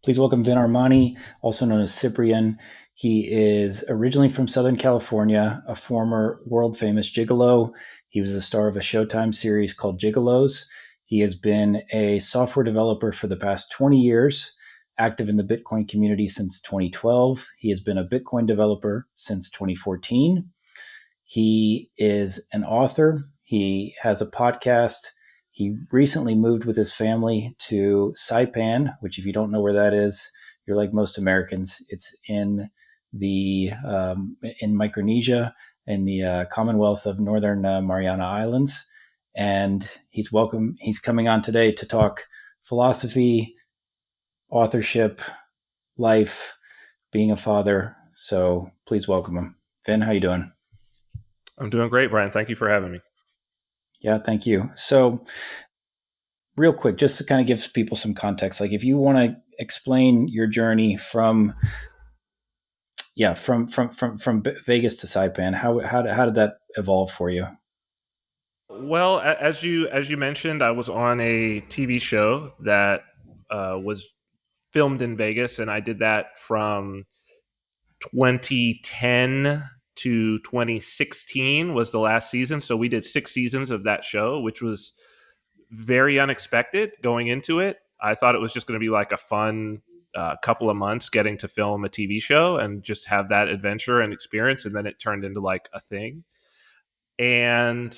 Please welcome Vin Armani, also known as Cyprian. He is originally from Southern California, a former world famous gigolo. He was the star of a Showtime series called Gigolos. He has been a software developer for the past 20 years, active in the Bitcoin community since 2012. He has been a Bitcoin developer since 2014. He is an author. He has a podcast. He recently moved with his family to Saipan, which, if you don't know where that is, you're like most Americans. It's in Micronesia, in the Commonwealth of Northern Mariana Islands, and he's welcome. He's coming on today to talk philosophy, authorship, life, being a father. So please welcome him. Vin, how you doing? I'm doing great, Brian. Thank you for having me. Yeah, thank you. So, real quick, just to kind of give people some context, like if you want to explain your journey from Vegas to Saipan, how did that evolve for you? Well, as you mentioned, I was on a TV show that was filmed in Vegas, and I did that from 2010 to 2016 was the last season. So we did 6 seasons of that show, which was very unexpected going into it. I thought it was just going to be like a fun couple of months getting to film a TV show and just have that adventure and experience, and then it turned into like a thing. And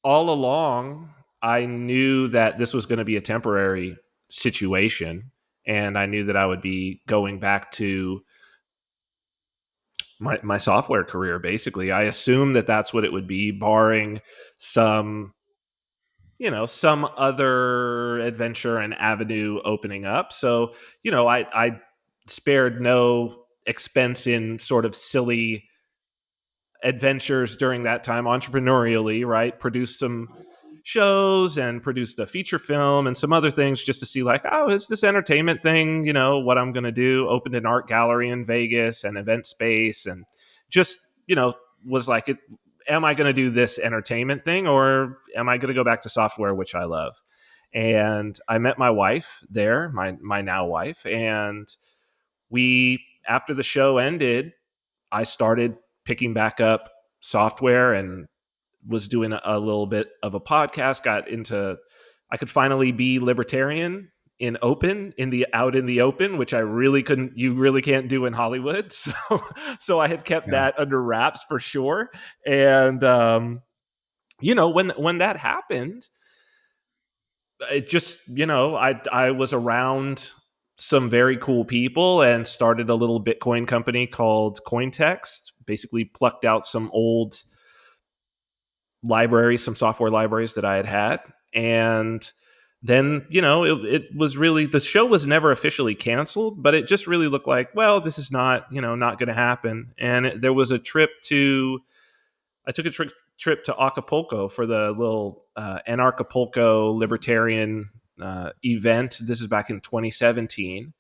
all along, I knew that this was going to be a temporary situation. And I knew that I would be going back to my software career, basically. I assumed that that's what it would be, barring some, some other adventure and avenue opening up. So, I spared no expense in sort of silly adventures during that time entrepreneurially, right? Produced some shows and produced a feature film and some other things just to see like, oh, is this entertainment thing, what I'm going to do. Opened an art gallery in Vegas and event space, and just, was like, am I going to do this entertainment thing, or am I going to go back to software, which I love? And I met my wife there, my now wife, and we, after the show ended, I started picking back up software and was doing a little bit of a podcast. Got into, I could finally be libertarian out in the open, which I really couldn't, you really can't do in Hollywood. So I had kept Yeah. that under wraps for sure. And, when that happened, it just, I was around some very cool people and started a little Bitcoin company called Cointext. Basically plucked out some old libraries, some software libraries that I had. And then, it was really, the show was never officially canceled, but it just really looked like, well, this is not, not going to happen. And there was a trip to, I took a trip to Acapulco for the little Anarchapulco libertarian event. This is back in 2017.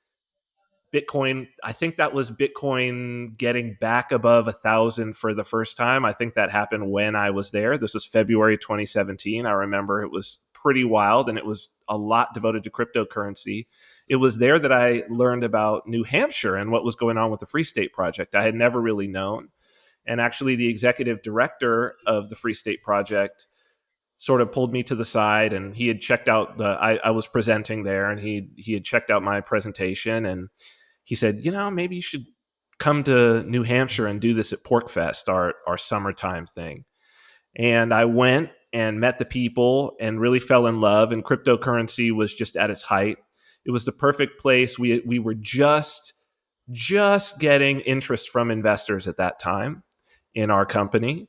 Bitcoin, I think that was Bitcoin getting back above 1,000 for the first time. I think that happened when I was there. This was February 2017. I remember it was pretty wild, and it was a lot devoted to cryptocurrency. It was there that I learned about New Hampshire and what was going on with the Free State Project. I had never really known. And actually, the executive director of the Free State Project sort of pulled me to the side, and he had checked out I was presenting there, and he had checked out my presentation, and he said, maybe you should come to New Hampshire and do this at PorcFest, our summertime thing. And I went and met the people and really fell in love, and cryptocurrency was just at its height. It was the perfect place. We were just getting interest from investors at that time in our company.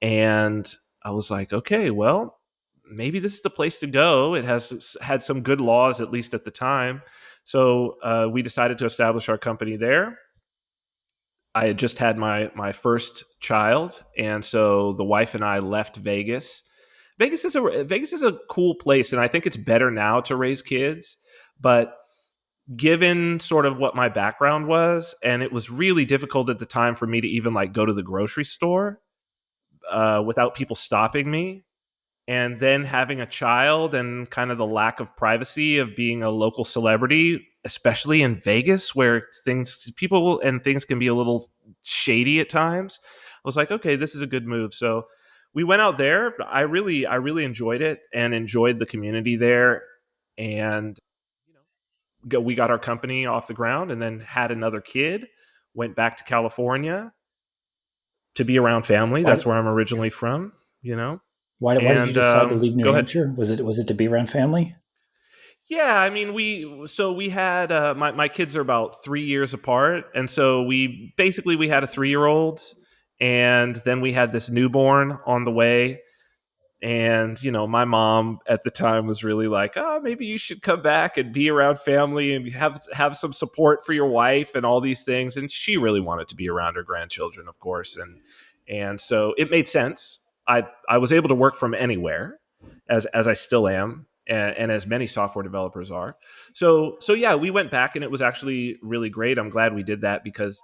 And I was like, okay, well, maybe this is the place to go. It has had some good laws, at least at the time. So we decided to establish our company there. I had just had my first child, and so the wife and I left Vegas. Vegas is a cool place, and I think it's better now to raise kids. But given sort of what my background was, and it was really difficult at the time for me to even like go to the grocery store without people stopping me. and then having a child and kind of the lack of privacy of being a local celebrity, especially in Vegas where things can be a little shady at times. I was like, okay, this is a good move. So we went out there. I really enjoyed it and enjoyed the community there. And we got our company off the ground and then had another kid, went back to California to be around family. Why That's where I'm originally from, you know. why did you And decide to leave New go ahead. Hampshire? Was it to be around family? Yeah, I mean, we had my kids are about 3 years apart, and so we had a 3-year-old, and then we had this newborn on the way. And my mom at the time was really like, oh, maybe you should come back and be around family and have some support for your wife and all these things. And she really wanted to be around her grandchildren, of course, and so it made sense. I was able to work from anywhere, as I still am, and as many software developers are. So yeah, we went back, and it was actually really great. I'm glad we did that because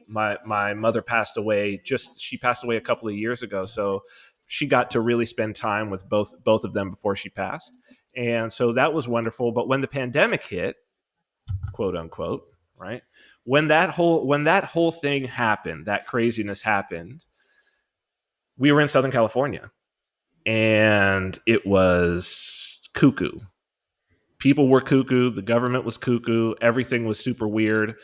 my mother passed away. She passed away a couple of years ago, so she got to really spend time with both of them before she passed, and so that was wonderful. But when the pandemic hit, quote unquote, right, when that whole thing happened, that craziness happened, we were in Southern California, and it was cuckoo. People were cuckoo, the government was cuckoo, everything was super weird.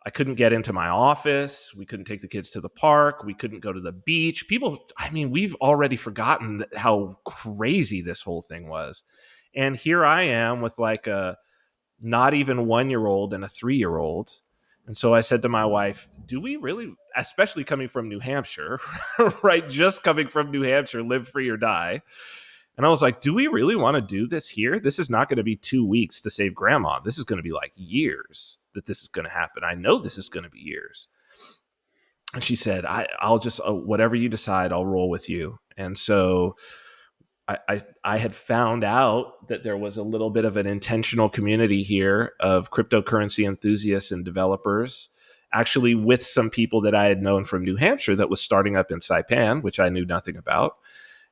I couldn't get into my office. We couldn't take the kids to the park. We couldn't go to the beach. I mean, we've already forgotten how crazy this whole thing was. And here I am with like a not even 1-year old and a 3-year old. And so I said to my wife, do we really, especially coming from New Hampshire, right? Just coming from New Hampshire, live free or die. And I was like, do we really want to do this here? This is not going to be 2 weeks to save grandma. This is going to be like years that this is going to happen. I know this is going to be years. And she said, I'll just, whatever you decide, I'll roll with you. And so I had found out that there was a little bit of an intentional community here of cryptocurrency enthusiasts and developers, actually with some people that I had known from New Hampshire that was starting up in Saipan, which I knew nothing about.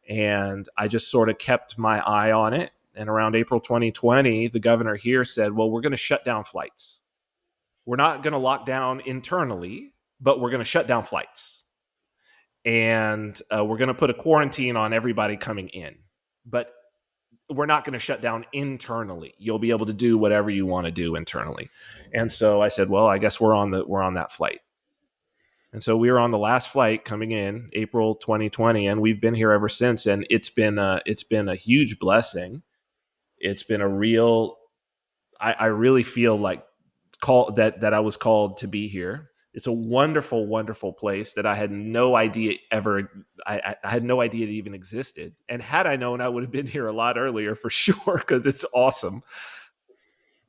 And I just sort of kept my eye on it. And around April 2020, the governor here said, well, we're going to shut down flights. We're not going to lock down internally, but we're going to shut down flights. And we're going to put a quarantine on everybody coming in. But we're not going to shut down internally. You'll be able to do whatever you want to do internally. And so I said, well, I guess we're on that flight. And so we were on the last flight coming in April 2020, and we've been here ever since. And it's been a huge blessing. It's been a real. I really feel like that I was called to be here. It's a wonderful, wonderful place that I had no idea I had no idea it even existed. And had I known, I would have been here a lot earlier for sure, because it's awesome.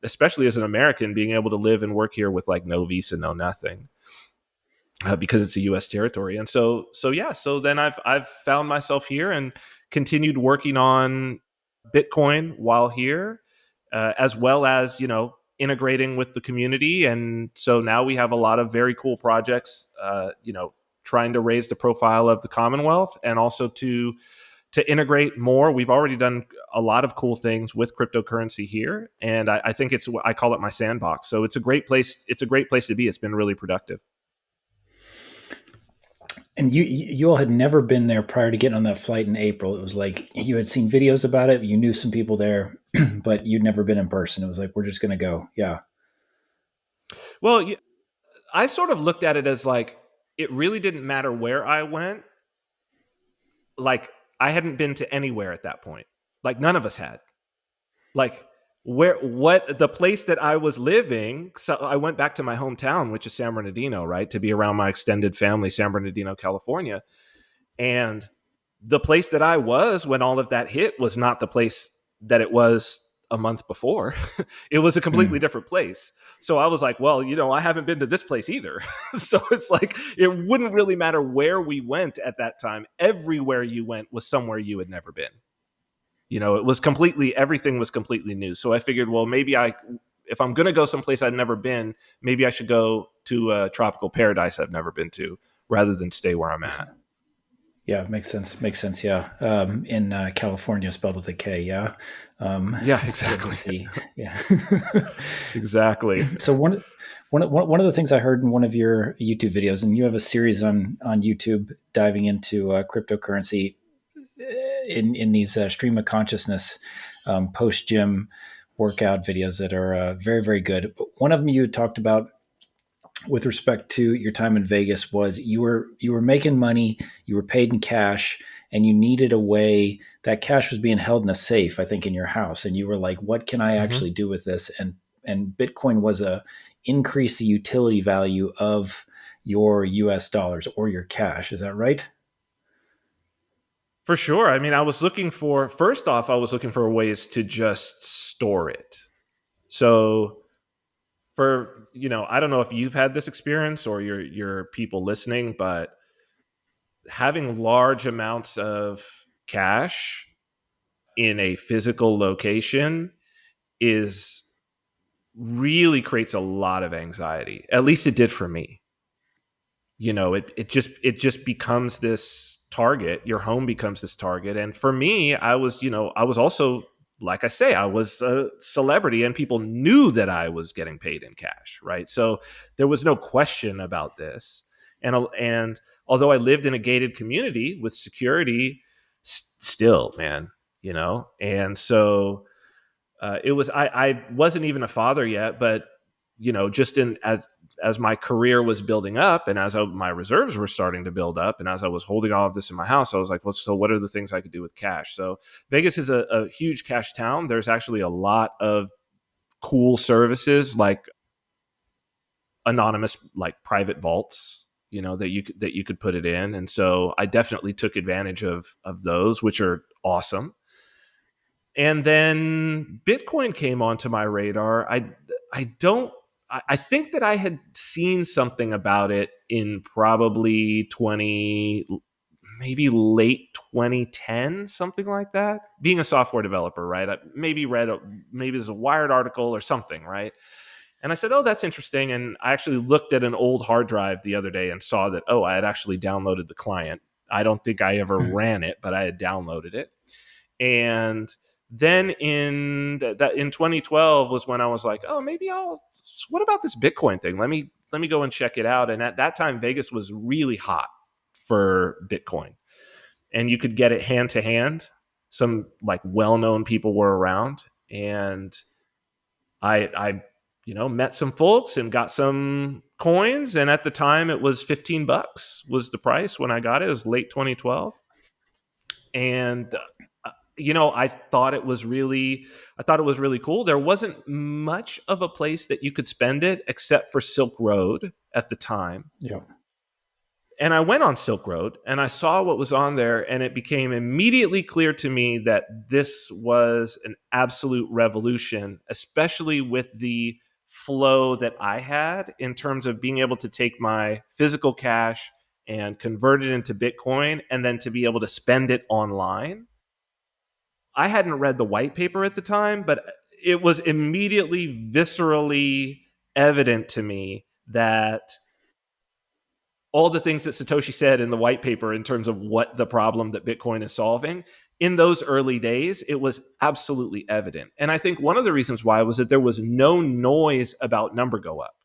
Especially as an American, being able to live and work here with like no visa, no nothing. Because it's a U.S. territory. And so then I've found myself here and continued working on Bitcoin while here, as well as integrating with the community. And so now we have a lot of very cool projects, trying to raise the profile of the Commonwealth and also to integrate more. We've already done a lot of cool things with cryptocurrency here, and I think I call it my sandbox. So it's a great place. It's a great place to be. It's been really productive. And you all had never been there prior to getting on that flight in April. It was like you had seen videos about it. You knew some people there, but you'd never been in person. It was like, we're just going to go. Yeah. Well, I sort of looked at it as like, it really didn't matter where I went. Like, I hadn't been to anywhere at that point. Like, none of us had. Like, the place that I was living, so I went back to my hometown, which is San Bernardino, right, to be around my extended family, San Bernardino, California. And the place that I was when all of that hit was not the place that it was a month before. It was a completely different place. So I was like, well, I haven't been to this place either. So it's like, it wouldn't really matter where we went at that time. Everywhere you went was somewhere you had never been. It was everything was completely new. So I figured, well, maybe if I'm going to go someplace I'd never been, maybe I should go to a tropical paradise I've never been to rather than stay where I'm at. Yeah, makes sense. Makes sense. Yeah. In California, spelled with a K. Yeah. Yeah, Instead of a exactly. C. Yeah. Exactly. So one of the things I heard in one of your YouTube videos, and you have a series on YouTube diving into cryptocurrency in these stream of consciousness post gym workout videos that are very very good. But one of them you had talked about with respect to your time in Vegas was you were making money, you were paid in cash, and you needed a way that cash was being held in a safe, I think, in your house, and you were like, "What can I Hmm. actually do with this?" And Bitcoin was a increase the utility value of your U.S. dollars or your cash. Is that right? For sure. I mean, I was looking for, first off, I was looking for ways to just store it. So I don't know if you've had this experience or your people listening, but having large amounts of cash in a physical location is really creates a lot of anxiety. At least it did for me. It just becomes this target. Your home becomes this target. And for me, I was also, like I say, I was a celebrity and people knew that I was getting paid in cash, right? So there was no question about this. And although I lived in a gated community with security, still, man, and so it was I wasn't even a father yet, but just in as my career was building up and my reserves were starting to build up and as I was holding all of this in my house, I was like, well, so what are the things I could do with cash? So Vegas is a huge cash town. There's actually a lot of cool services like anonymous, like private vaults, that you could put it in. And so I definitely took advantage of those, which are awesome. And then Bitcoin came onto my radar. I don't I think that I had seen something about it in probably 20, maybe late 2010, something like that. Being a software developer, right? I maybe maybe there's a Wired article or something, right? And I said, "Oh, that's interesting." And I actually looked at an old hard drive the other day and saw that, I had actually downloaded the client. I don't think I ever ran it, but I had downloaded it. And then in 2012 was when I was like, oh, maybe what about this Bitcoin thing? Let me go and check it out. And at that time, Vegas was really hot for Bitcoin, and you could get it hand to hand. Some like well-known people were around, and I met some folks and got some coins. And at the time, it was $15 was the price when I got it. It was late 2012, and I thought it was really cool. There wasn't much of a place that you could spend it except for Silk Road at the time. Yeah. And I went on Silk Road and I saw what was on there, and it became immediately clear to me that this was an absolute revolution, especially with the flow that I had in terms of being able to take my physical cash and convert it into Bitcoin and then to be able to spend it online. I hadn't read the white paper at the time, but it was immediately viscerally evident to me that all the things that Satoshi said in the white paper in terms of what the problem that Bitcoin is solving in those early days, it was absolutely evident. And I think one of the reasons why was that there was no noise about number go up.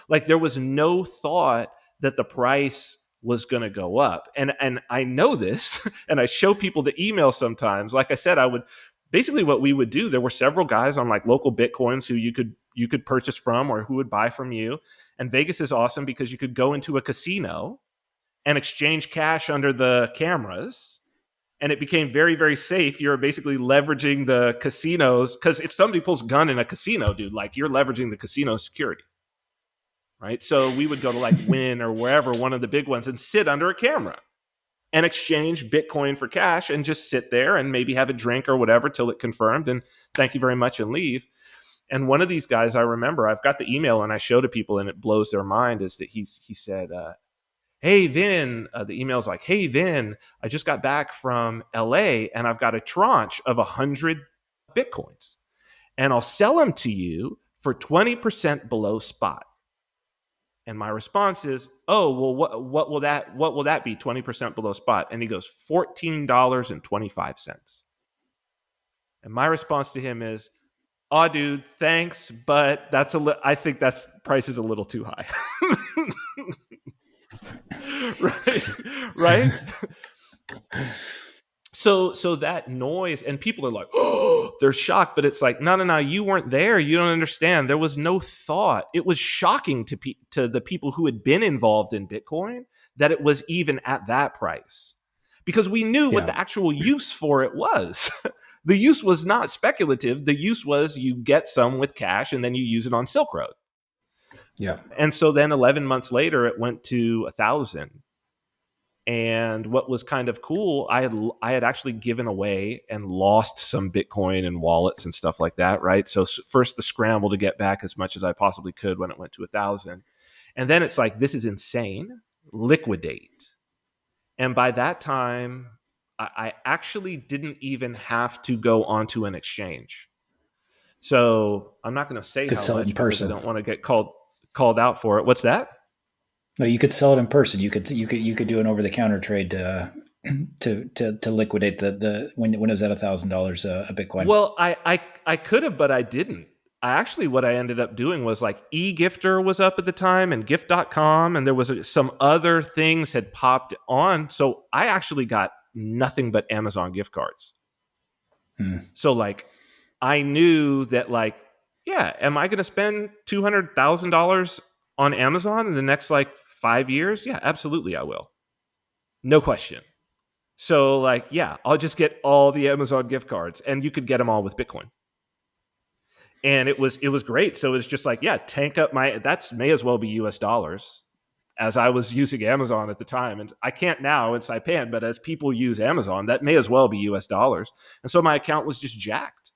Like there was no thought that the price was going to go up. And I know this and I show people the email sometimes. Like I said, I would basically what we would do, there were several guys on like local Bitcoins who you could purchase from or who would buy from you. And Vegas is awesome because you could go into a casino and exchange cash under the cameras, and it became very very safe. You're basically leveraging the casinos, because if somebody pulls a gun in a casino, dude, like you're leveraging the casino security, right? So we would go to like Win or wherever, one of the big ones, and sit under a camera and exchange Bitcoin for cash and just sit there and maybe have a drink or whatever till it confirmed and thank you very much and leave. And one of these guys, I remember, I've got the email and I show to people and it blows their mind, is that he said, hey, Vin, the email's like, hey, Vin, I just got back from LA and I've got a tranche of 100 Bitcoins and I'll sell them to you for 20% below spot. And my response is, oh, well, what will that be? 20% below spot. And he goes, $14.25. And my response to him is, oh, dude, thanks, but I think that's price is a little too high. Right. Right. So that noise, and people are like, oh, they're shocked, but it's like, no, you weren't there. You don't understand. There was no thought. It was shocking to the people who had been involved in Bitcoin that it was even at that price, because we knew what Yeah. the actual use for it was. The use was not speculative. The use was you get some with cash and then you use it on Silk Road. Yeah. And so then 11 months later, it went to 1,000. And what was kind of cool, I had actually given away and lost some Bitcoin and wallets and stuff like that, right? So first the scramble to get back as much as I possibly could when it went to 1,000, and then it's like, this is insane, liquidate. And by that time, I actually didn't even have to go onto an exchange. So I'm not going to say Could how sell it in much because I person. don't want to get called out for it. What's that? No, you could sell it in person. You could do an over the counter trade to liquidate the when it was at $1,000 a Bitcoin. Well, I could have, but I didn't. What I ended up doing was like eGifter was up at the time and gift.com, and there was some other things had popped on. So I actually got nothing but Amazon gift cards. Hmm. So like I knew that, like, yeah, am I going to spend $200,000 on Amazon in the next like 5 years? Yeah, absolutely I will. No question. So like, yeah, I'll just get all the Amazon gift cards, and you could get them all with Bitcoin. And it was great. So it's just like, yeah, tank up that's may as well be US dollars, as I was using Amazon at the time. And I can't now in Saipan, but as people use Amazon, that may as well be US dollars. And so my account was just jacked,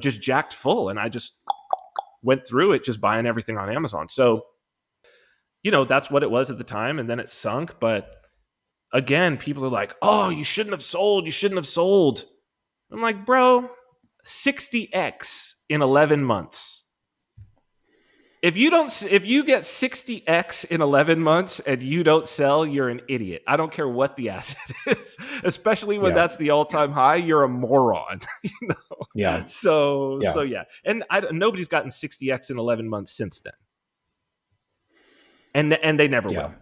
just jacked full. And I just went through it, just buying everything on Amazon. So, that's what it was at the time. And then it sunk. But again, people are like, oh, you shouldn't have sold. You shouldn't have sold. I'm like, bro, 60x in 11 months. If you get 60x in 11 months and you don't sell, you're an idiot. I don't care what the asset is, especially when Yeah. that's the all-time high. You're a moron. Yeah. So Yeah. yeah, and nobody's gotten 60x in 11 months since then, and they never Yeah. will.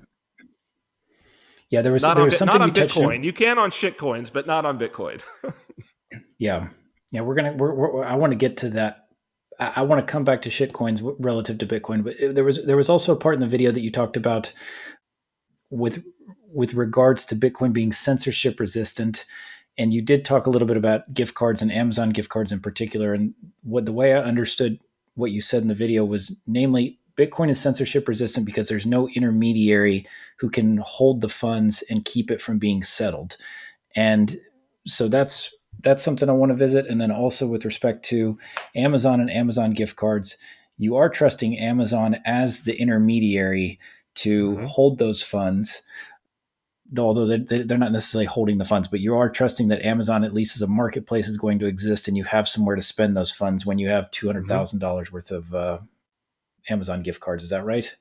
Yeah. There was Not there on was not something you on touched Bitcoin. on. You can on shit coins, but not on Bitcoin. Yeah. Yeah. I want to get to that. I want to come back to shitcoins relative to Bitcoin, but there was also a part in the video that you talked about with with regards to Bitcoin being censorship resistant, and you did talk a little bit about gift cards and Amazon gift cards in particular. And what the way I understood what you said in the video was, namely, Bitcoin is censorship resistant because there's no intermediary who can hold the funds and keep it from being settled. And so that's something I want to visit. And then also with respect to Amazon and Amazon gift cards, you are trusting Amazon as the intermediary to Mm-hmm. hold those funds, although they're not necessarily holding the funds, but you are trusting that Amazon, at least as a marketplace, is going to exist, and you have somewhere to spend those funds when you have Mm-hmm. $200,000 worth of Amazon gift cards. Is that right?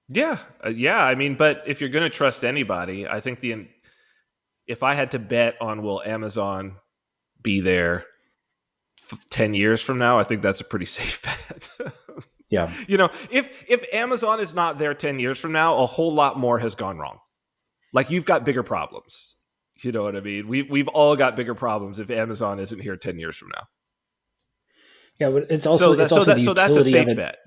Yeah, yeah. I mean, but if you're going to trust anybody, I think if I had to bet on will Amazon be there 10 years from now, I think that's a pretty safe bet. Yeah. If Amazon is not there 10 years from now, a whole lot more has gone wrong. Like, you've got bigger problems. You know what I mean? We've all got bigger problems if Amazon isn't here 10 years from now. Yeah, but the So that's a utility of safe it. bet.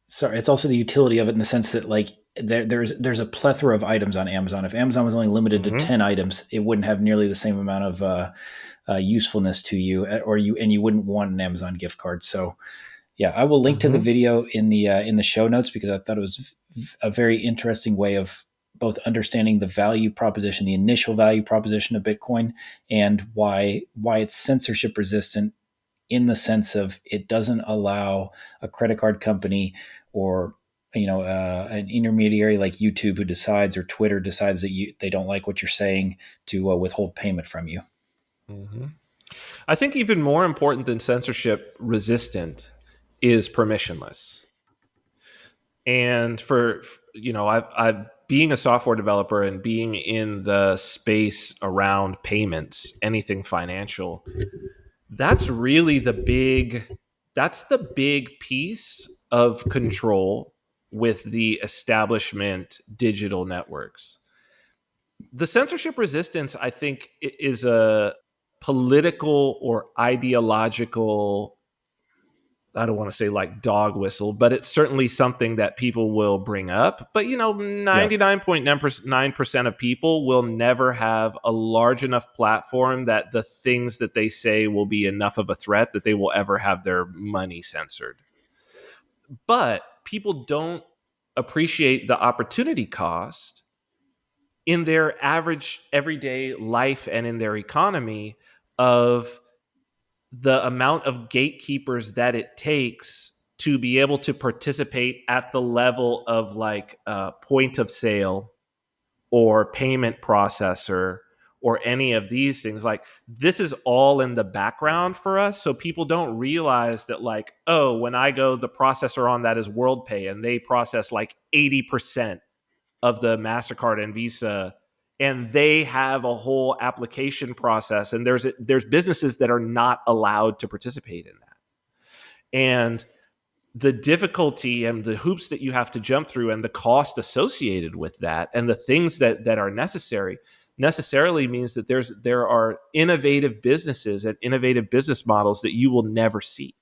Sorry, it's also the utility of it in the sense that, like, there's a plethora of items on Amazon. If Amazon was only limited to Mm-hmm. 10 items, it wouldn't have nearly the same amount of usefulness to you, or you wouldn't want an Amazon gift card. So yeah, I will link to the Mm-hmm. video in the show notes, because I thought it was a very interesting way of both understanding the value proposition, the initial value proposition of Bitcoin, and why it's censorship resistant, in the sense of it doesn't allow a credit card company, or an intermediary like YouTube who decides, or Twitter decides that they don't like what you're saying, to withhold payment from you. Mm-hmm. I think even more important than censorship resistant is permissionless. And for, I've being a software developer and being in the space around payments, anything financial, that's really the big piece of control with the establishment digital networks. The censorship resistance, I think, is a political or ideological, I don't want to say like dog whistle, but it's certainly something that people will bring up. But, Yeah. 99.9% of people will never have a large enough platform that the things that they say will be enough of a threat that they will ever have their money censored. But people don't appreciate the opportunity cost in their average everyday life and in their economy of the amount of gatekeepers that it takes to be able to participate at the level of like point of sale or payment processor or any of these things. Like, this is all in the background for us, so people don't realize that, like, oh, when I go, the processor on that is WorldPay and they process like 80% of the MasterCard and Visa, and they have a whole application process, and there's businesses that are not allowed to participate in that. And the difficulty and the hoops that you have to jump through and the cost associated with that and the things that are necessarily means that there are innovative businesses and innovative business models that you will never see,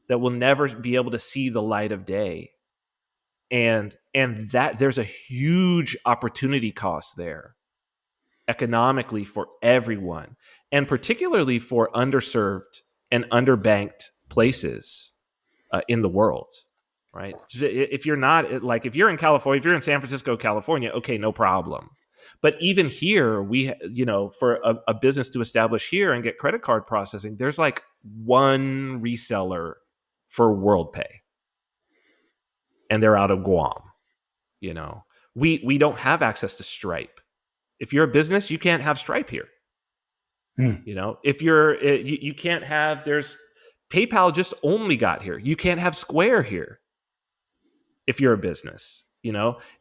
that will never be able to see the light of day. And that there's a huge opportunity cost there economically for everyone, and particularly for underserved and underbanked places in the world, right? If you're not, like, if you're in California, if you're in San Francisco, California, okay, no problem. But even here, for a business to establish here and get credit card processing, there's like one reseller for WorldPay, and they're out of Guam. You know, we don't have access to Stripe. If you're a business, you can't have Stripe here. Hmm. If you can't have, there's PayPal just only got here. You can't have Square here if you're a business.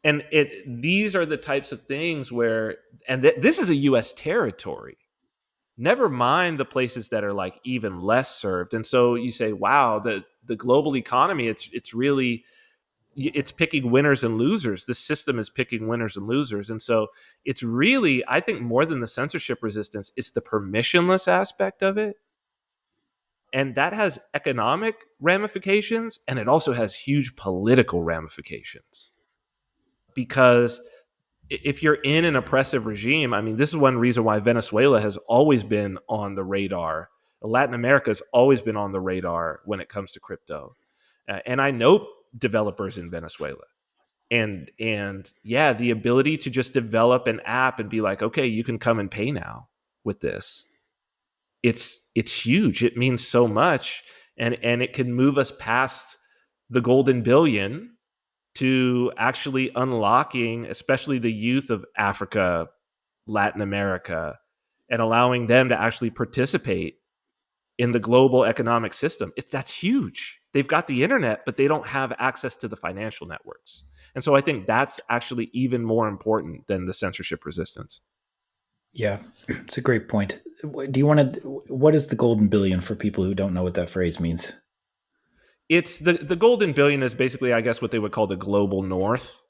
And these are the types of things where, and this is a U.S. territory. Never mind the places that are like even less served. And so you say, wow, the global economy, it's picking winners and losers. This system is picking winners and losers. And so it's really, I think, more than the censorship resistance, it's the permissionless aspect of it. And that has economic ramifications, and it also has huge political ramifications. Because if you're in an oppressive regime, I mean, this is one reason why Venezuela has always been on the radar. Latin America has always been on the radar when it comes to crypto. And I know developers in Venezuela. And yeah, the ability to just develop an app and be like, okay, you can come and pay now with this. It's huge. It means so much, and it can move us past the golden billion to actually unlocking, especially the youth of Africa, Latin America, and allowing them to actually participate in the global economic system. That's huge. They've got the internet, but they don't have access to the financial networks. And so I think that's actually even more important than the censorship resistance. Yeah, it's a great point. Do you want to? What is the golden billion for people who don't know what that phrase means? It's the golden billion is basically, I guess, what they would call the global north,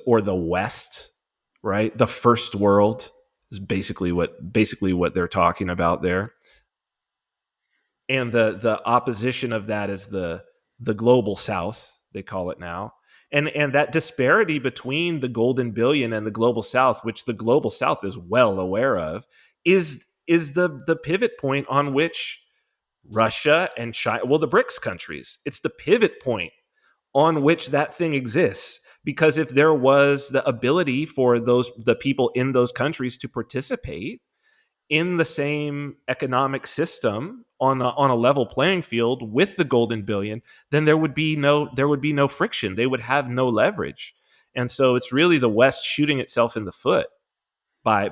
or the West, right? The first world is basically what they're talking about there. And the opposition of that is the global South, they call it now. And that disparity between the golden billion and the global South, which the global South is well aware of, is the pivot point on which Russia and China, well, the BRICS countries, it's the pivot point on which that thing exists. Because if there was the ability for the people in those countries to participate in the same economic system on a level playing field with the golden billion, then there would be no friction. They would have no leverage. And so it's really the West shooting itself in the foot by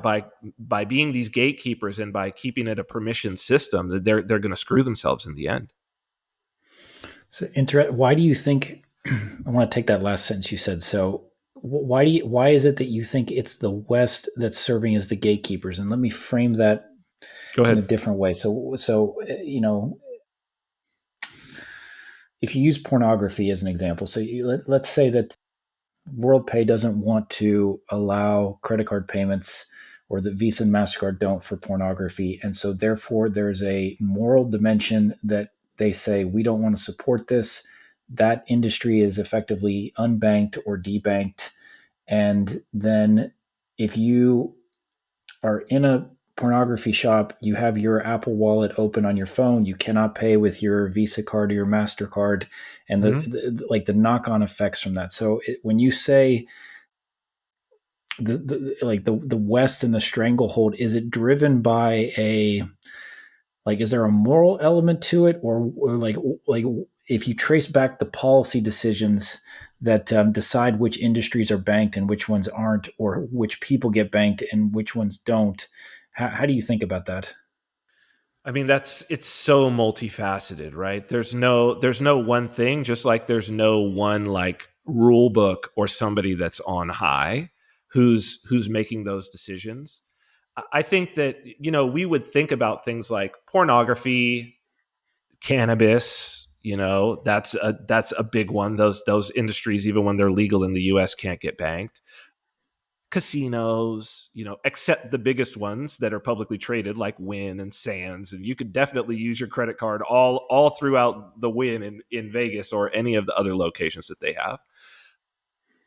being these gatekeepers, and by keeping it a permission system, that they're going to screw themselves in the end. So, why do you think? I want to take that last sentence you said. So why is it that you think it's the West that's serving as the gatekeepers? And let me frame that Go in a ahead. different way. If you use pornography as an example, let's say that WorldPay doesn't want to allow credit card payments, or that Visa and MasterCard don't, for pornography. And so therefore there's a moral dimension that they say, we don't want to support this. That industry is effectively unbanked or debanked. And then if you are in a pornography shop, you have your Apple Wallet open on your phone, you cannot pay with your Visa card or your MasterCard, and Mm-hmm. the knock-on effects from that. So when you say the West and the stranglehold, is it driven by a, like, is there a moral element to it, or like if you trace back the policy decisions that decide which industries are banked and which ones aren't, or which people get banked and which ones don't, how do you think about that? I mean, it's so multifaceted, right? There's no one thing, just like there's no one like rule book or somebody that's on high who's making those decisions. I think that, we would think about things like pornography, cannabis, that's a big one. Those industries, even when they're legal in the US, can't get banked. Casinos, except the biggest ones that are publicly traded, like Wynn and Sands, and you could definitely use your credit card all throughout the Wynn in Vegas or any of the other locations that they have.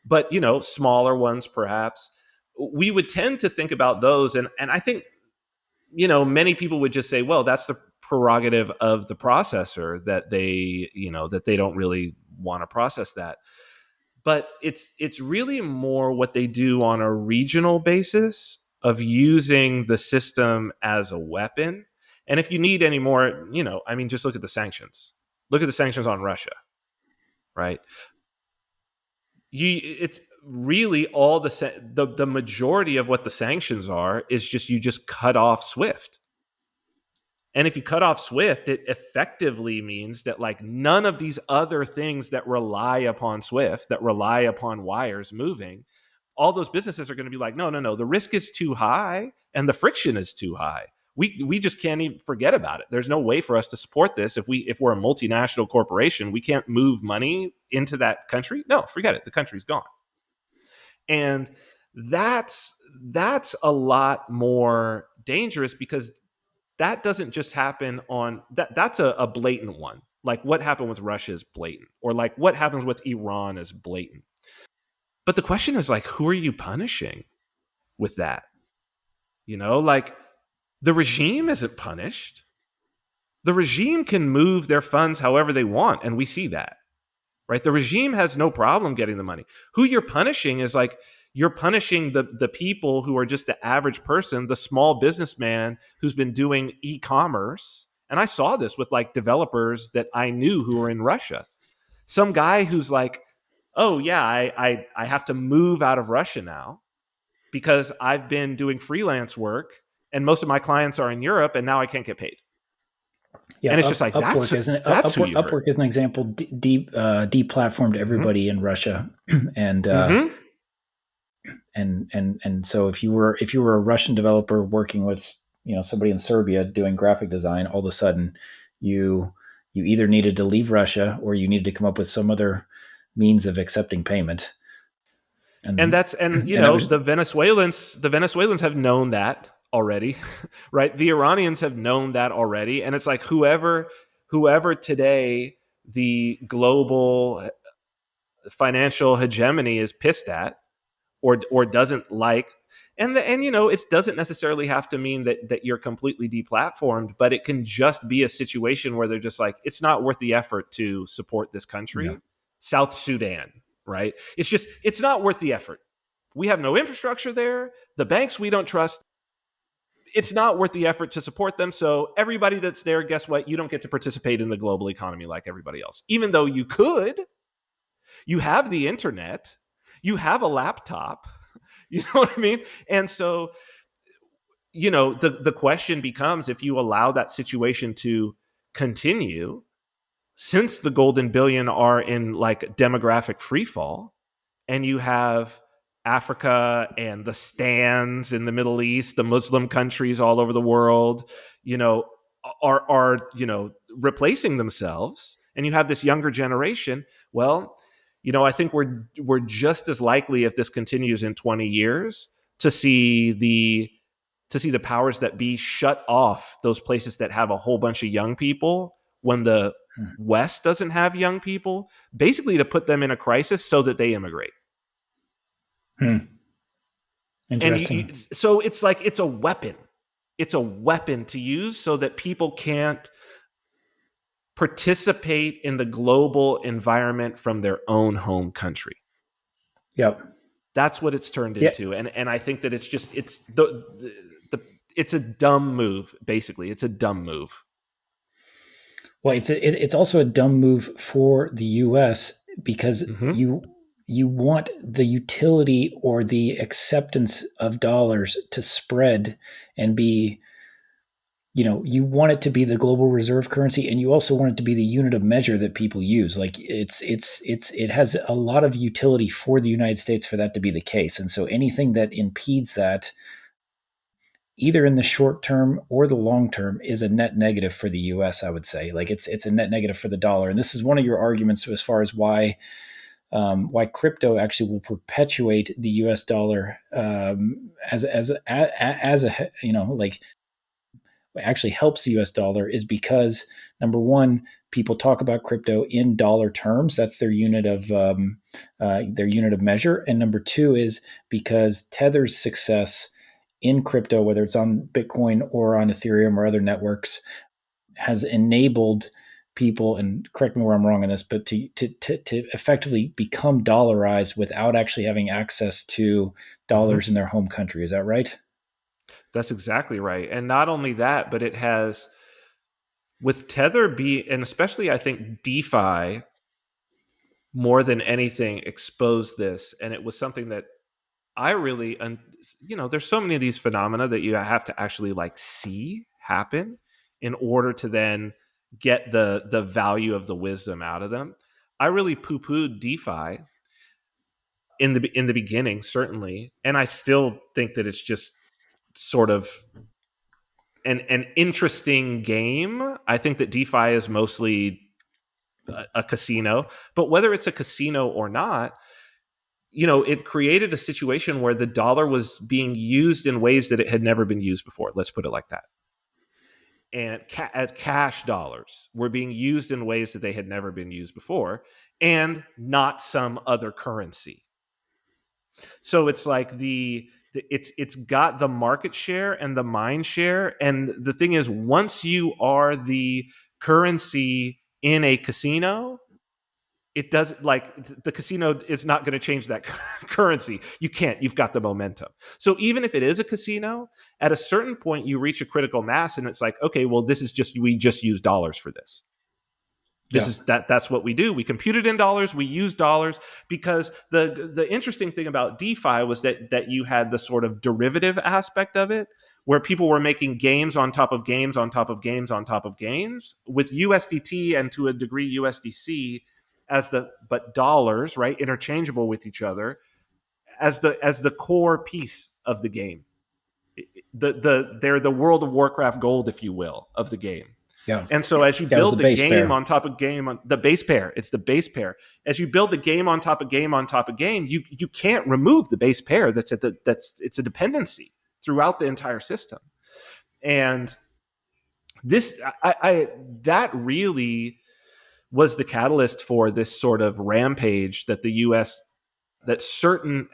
But smaller ones, perhaps we would tend to think about those, and I think many people would just say, well, that's the prerogative of the processor, that they don't really want to process that. But it's really more what they do on a regional basis of using the system as a weapon. And if you need any more, I mean, just look at the sanctions. Look at the sanctions on Russia, right? It's really all the majority of what the sanctions are is just, you just cut off Swift. And if you cut off Swift, it effectively means that, like, none of these other things that rely upon Swift, that rely upon wires moving, all those businesses are going to be like, no, no, no, the risk is too high and the friction is too high. We just can't even forget about it. There's no way for us to support this. If we're a multinational corporation, we can't move money into that country. No, forget it. The country's gone. And that's a lot more dangerous, because that doesn't just happen on that's a blatant one. Like what happened with Russia is blatant, or like what happens with Iran is blatant. But the question is, like, who are you punishing with that? Like, the regime isn't punished. The regime can move their funds however they want, and we see that, right? The regime has no problem getting the money. Who you're punishing is, like, you're punishing the people who are just the average person, the small businessman who's been doing e-commerce. And I saw this with, like, developers that I knew who were in Russia. Some guy who's like, oh yeah, I have to move out of Russia now because I've been doing freelance work and most of my clients are in Europe and now I can't get paid. Yeah, And it's just like, that's that's who you hurt. Upwork is an example. Deplatformed Mm-hmm. everybody in Russia, and Mm-hmm. so if you were a Russian developer working with somebody in Serbia doing graphic design, all of a sudden you you either needed to leave Russia or you needed to come up with some other means of accepting payment, And and that's and and that was the Venezuelans have known that already. Right? The Iranians have known that already. And it's like, whoever today the global financial hegemony is pissed at, or doesn't like. And it doesn't necessarily have to mean that you're completely deplatformed, but it can just be a situation where they're just like, it's not worth the effort to support this yeah. country. South Sudan, right? It's not worth the effort. We have no infrastructure there. The banks we don't trust. It's not worth the effort to support them. So everybody that's there, guess what? You don't get to participate in the global economy like everybody else. Even though you could, you have the internet, you have a laptop, you know what I mean? And so, the question becomes, if you allow that situation to continue, since the golden billion are in like demographic free fall, and you have Africa and the stands in the Middle East, the Muslim countries all over the world, you know, are replacing themselves, and you have this younger generation. Well, I think we're just as likely, if this continues in 20 years, to see the powers that be shut off those places that have a whole bunch of young people when the Hmm. West doesn't have young people, basically to put them in a crisis so that they immigrate. Hmm. And Interesting. so it's like it's a weapon. It's a weapon to use so that people can't participate in the global environment from their own home country. Yep. That's what it's turned Yeah. into, and I think that it's it's a dumb move. Basically, it's a dumb move. Well, it's also a dumb move for the U.S. because Mm-hmm. you want the utility or the acceptance of dollars to spread and be, you want it to be the global reserve currency, and you also want it to be the unit of measure that people use. Like it has a lot of utility for the United States for that to be the case. And so anything that impedes that, either in the short term or the long term, is a net negative for the US, I would say. Like it's a net negative for the dollar. And this is one of your arguments as far as why crypto actually will perpetuate the US dollar, as a, like, actually helps the US dollar, is because, number one, people talk about crypto in dollar terms. That's their unit of measure. And number two is because Tether's success in crypto, whether it's on Bitcoin or on Ethereum or other networks, has enabled people, and correct me where I'm wrong on this, but to effectively become dollarized without actually having access to Mm-hmm. dollars in their home country. Is that right? That's exactly right. And not only that, but it has, with Tether and especially I think DeFi more than anything exposed this. And it was something that I really, there's so many of these phenomena that you have to actually like see happen in order to then get the value of the wisdom out of them. I really poo-pooed DeFi in the beginning, certainly, and I still think that it's just sort of an interesting game. I think that DeFi is mostly a casino, but whether it's a casino or not, it created a situation where the dollar was being used in ways that it had never been used before. Let's put it like that. And as cash dollars were being used in ways that they had never been used before, and not some other currency. So it's like it's got the market share and the mind share. And the thing is, once you are the currency in a casino, it does, like, the casino is not going to change that currency. You've got the momentum. So even if it is a casino, at a certain point you reach a critical mass and it's like, okay, well, we just use dollars for this. Yeah. That's what we do. We compute it in dollars, we use dollars, because the interesting thing about DeFi was that you had the sort of derivative aspect of it, where people were making games on top of games on top of games on top of games with USDT and to a degree USDC but dollars, right, interchangeable with each other, as the core piece of the game. They're the World of Warcraft gold, if you will, of the game. Yeah. And so as you Yeah. It was the build the base game pair. on top of game on the base pair, it's the base pair. As you build the game on top of game on top of game, you can't remove the base pair. It's a dependency throughout the entire system. And this I that really was the catalyst for this sort of rampage that certain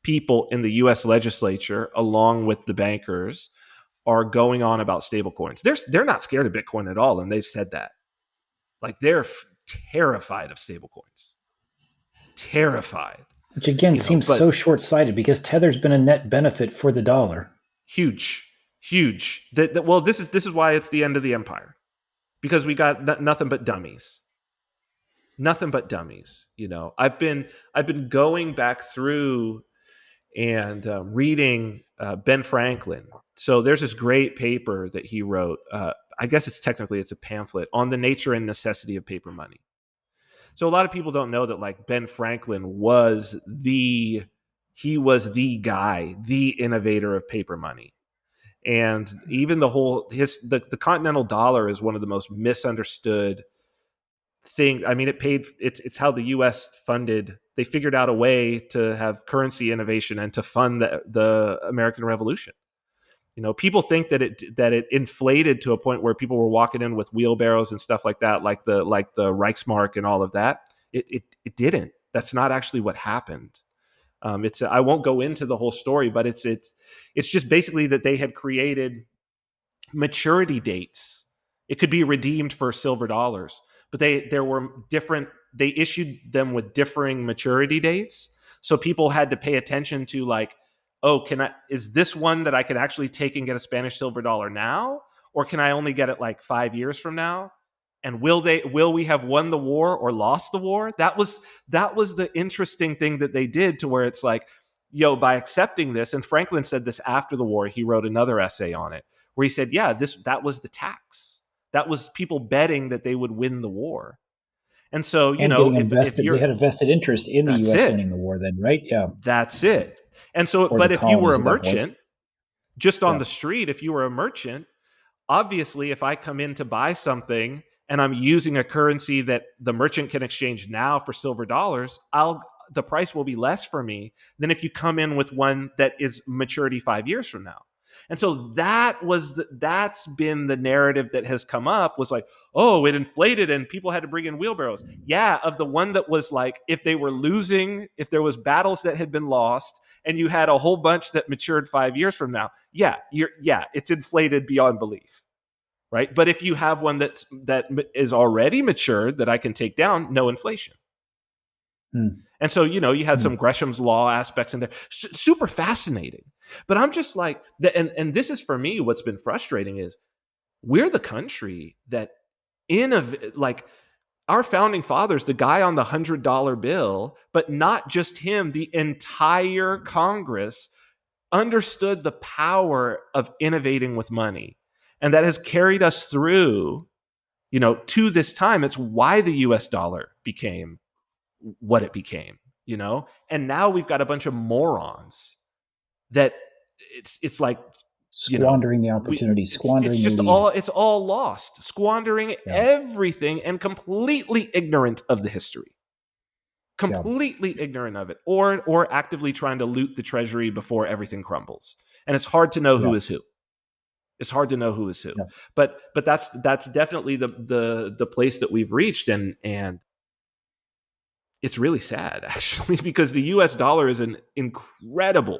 people in the US legislature, along with the bankers, are going on about stablecoins. They're not scared of Bitcoin at all, and they've said that. Like, they're terrified of stablecoins, terrified. Which again seems so But short sighted because Tether's been a net benefit for the dollar. huge, huge. Well, this is why it's the end of the empire, because we got nothing but dummies, nothing but dummies. I've been going back through and reading Ben Franklin. So there's this great paper that he wrote. I guess it's a pamphlet on the nature and necessity of paper money. So a lot of people don't know that like Ben Franklin was the guy, the innovator of paper money. And even the continental dollar is one of the most misunderstood thing. I mean, it's how the US funded. They figured out a way to have currency innovation and to fund the American Revolution. People think that it inflated to a point where people were walking in with wheelbarrows and stuff like that, like the Reichsmark and all of that. It didn't. That's not actually what happened. I won't go into the whole story, but it's just basically that they had created maturity dates. It could be redeemed for silver dollars, but there were different. They issued them with differing maturity dates, so people had to pay attention to like, oh, is this one that I could actually take and get a Spanish silver dollar now, or can I only get it like 5 years from now? And will we have won the war or lost the war? That was the interesting thing that they did, to where it's like, by accepting this, and Franklin said this after the war, he wrote another essay on it where he said, yeah, that was the tax. That was people betting that they would win the war. And so, and getting if invested, you're, they had a vested interest in the that's U.S. it. winning the war. Then, right? Yeah, That's it. And so, or but the if you were colonies a at that point. merchant, just on Yeah. the street, if you were a merchant, obviously, if I come in to buy something and I'm using a currency that the merchant can exchange now for silver dollars, the price will be less for me than if you come in with one that is maturity 5 years from now. And so that's been the narrative that has come up, was like, oh, it inflated and people had to bring in wheelbarrows. Yeah, of the one that was like, if they were losing, if there was battles that had been lost and you had a whole bunch that matured 5 years from now, it's inflated beyond belief. Right. But if you have one that is already matured that I can take down, no inflation. And so, you had some Gresham's law aspects in there. Super fascinating. But I'm just like, and this is for me, what's been frustrating is we're the country that like our founding fathers, the guy on the $100 bill, but not just him, the entire Congress understood the power of innovating with money. And that has carried us through, to this time. It's why the US dollar became what it became, and now we've got a bunch of morons that it's like, squandering the opportunity, squandering it's the just lead. it's all lost, squandering everything, and completely ignorant of the history, completely ignorant of it, or actively trying to loot the treasury before everything crumbles. And it's hard to know who is who. It's hard to know who is who. Yeah. But that's definitely the place that we've reached, and it's really sad, actually, because the US dollar is an incredible,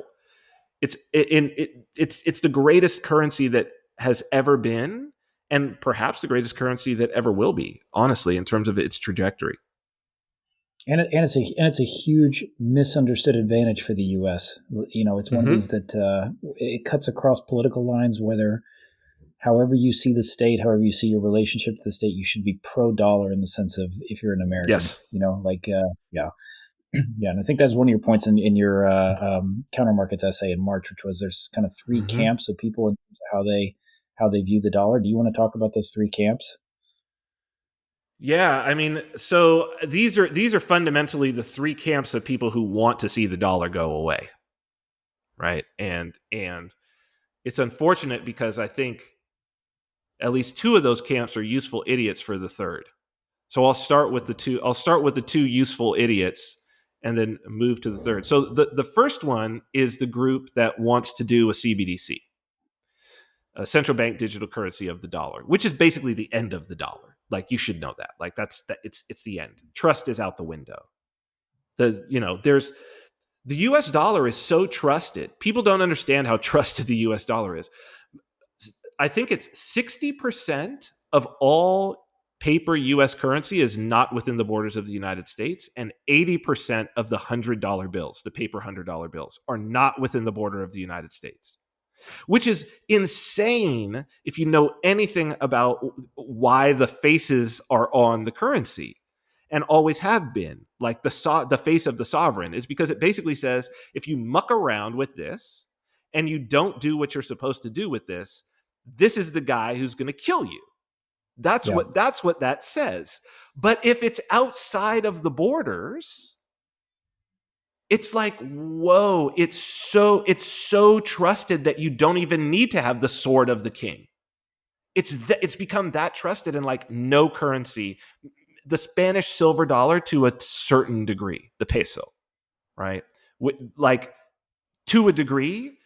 it's the greatest currency that has ever been, and perhaps the greatest currency that ever will be, honestly, in terms of its trajectory. And it's a huge misunderstood advantage for the U.S. It's one of these that it cuts across political lines. However you see the state, however you see your relationship to the state, you should be pro-dollar in the sense of, if you're an American. Yes. Yeah. And I think that's one of your points in your counter markets essay in March, which was there's kind of three camps of people in terms of how they view the dollar. Do you want to talk about those three camps? Yeah, I mean, so these are fundamentally the three camps of people who want to see the dollar go away, right? And it's unfortunate because I think at least two of those camps are useful idiots for the third. So I'll start with the two useful idiots and then move to the third. So the first one is the group that wants to do a CBDC, a central bank digital currency of the dollar, which is basically the end of the dollar. Like, you should know that. Like, it's the end. Trust is out the window. There's the US dollar is so trusted. People don't understand how trusted the US dollar is. I think it's 60% of all paper US currency is not within the borders of the United States, and 80% of the $100 bills, the paper $100 bills, are not within the border of the United States, which is insane if you know anything about why the faces are on the currency. and always have been, like the face of the sovereign, is because it basically says if you muck around with this and you don't do what you're supposed to do with this is the guy who's going to kill you. That's Yeah. what that says. But if it's outside of the borders, it's like, whoa, it's so trusted that you don't even need to have the sword of the king. It's become that trusted, and like no currency, the Spanish silver dollar to a certain degree, the peso, right? Like to a degree,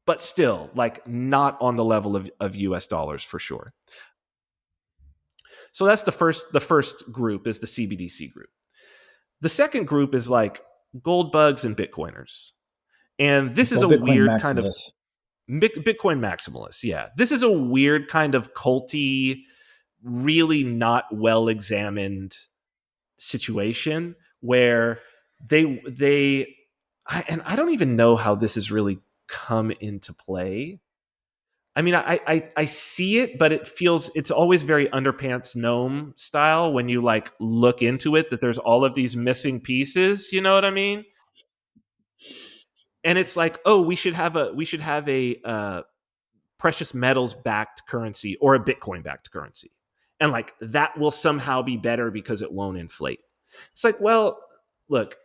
but still like not on the level of US dollars for sure. So that's the first group is the CBDC group. The second group is like gold bugs and Bitcoiners. And this is Well, a Bitcoin weird kind of maximalists. Bitcoin maximalists. Yeah. This is a weird kind of culty, really not well examined situation where and I don't even know how this has really come into play. I mean, I see it, but it's always very underpants gnome style when you like look into it, that there's all of these missing pieces. You know what I mean? And it's like, oh, we should have a precious metals backed currency or a Bitcoin backed currency, and like that will somehow be better because it won't inflate. It's like, well, look,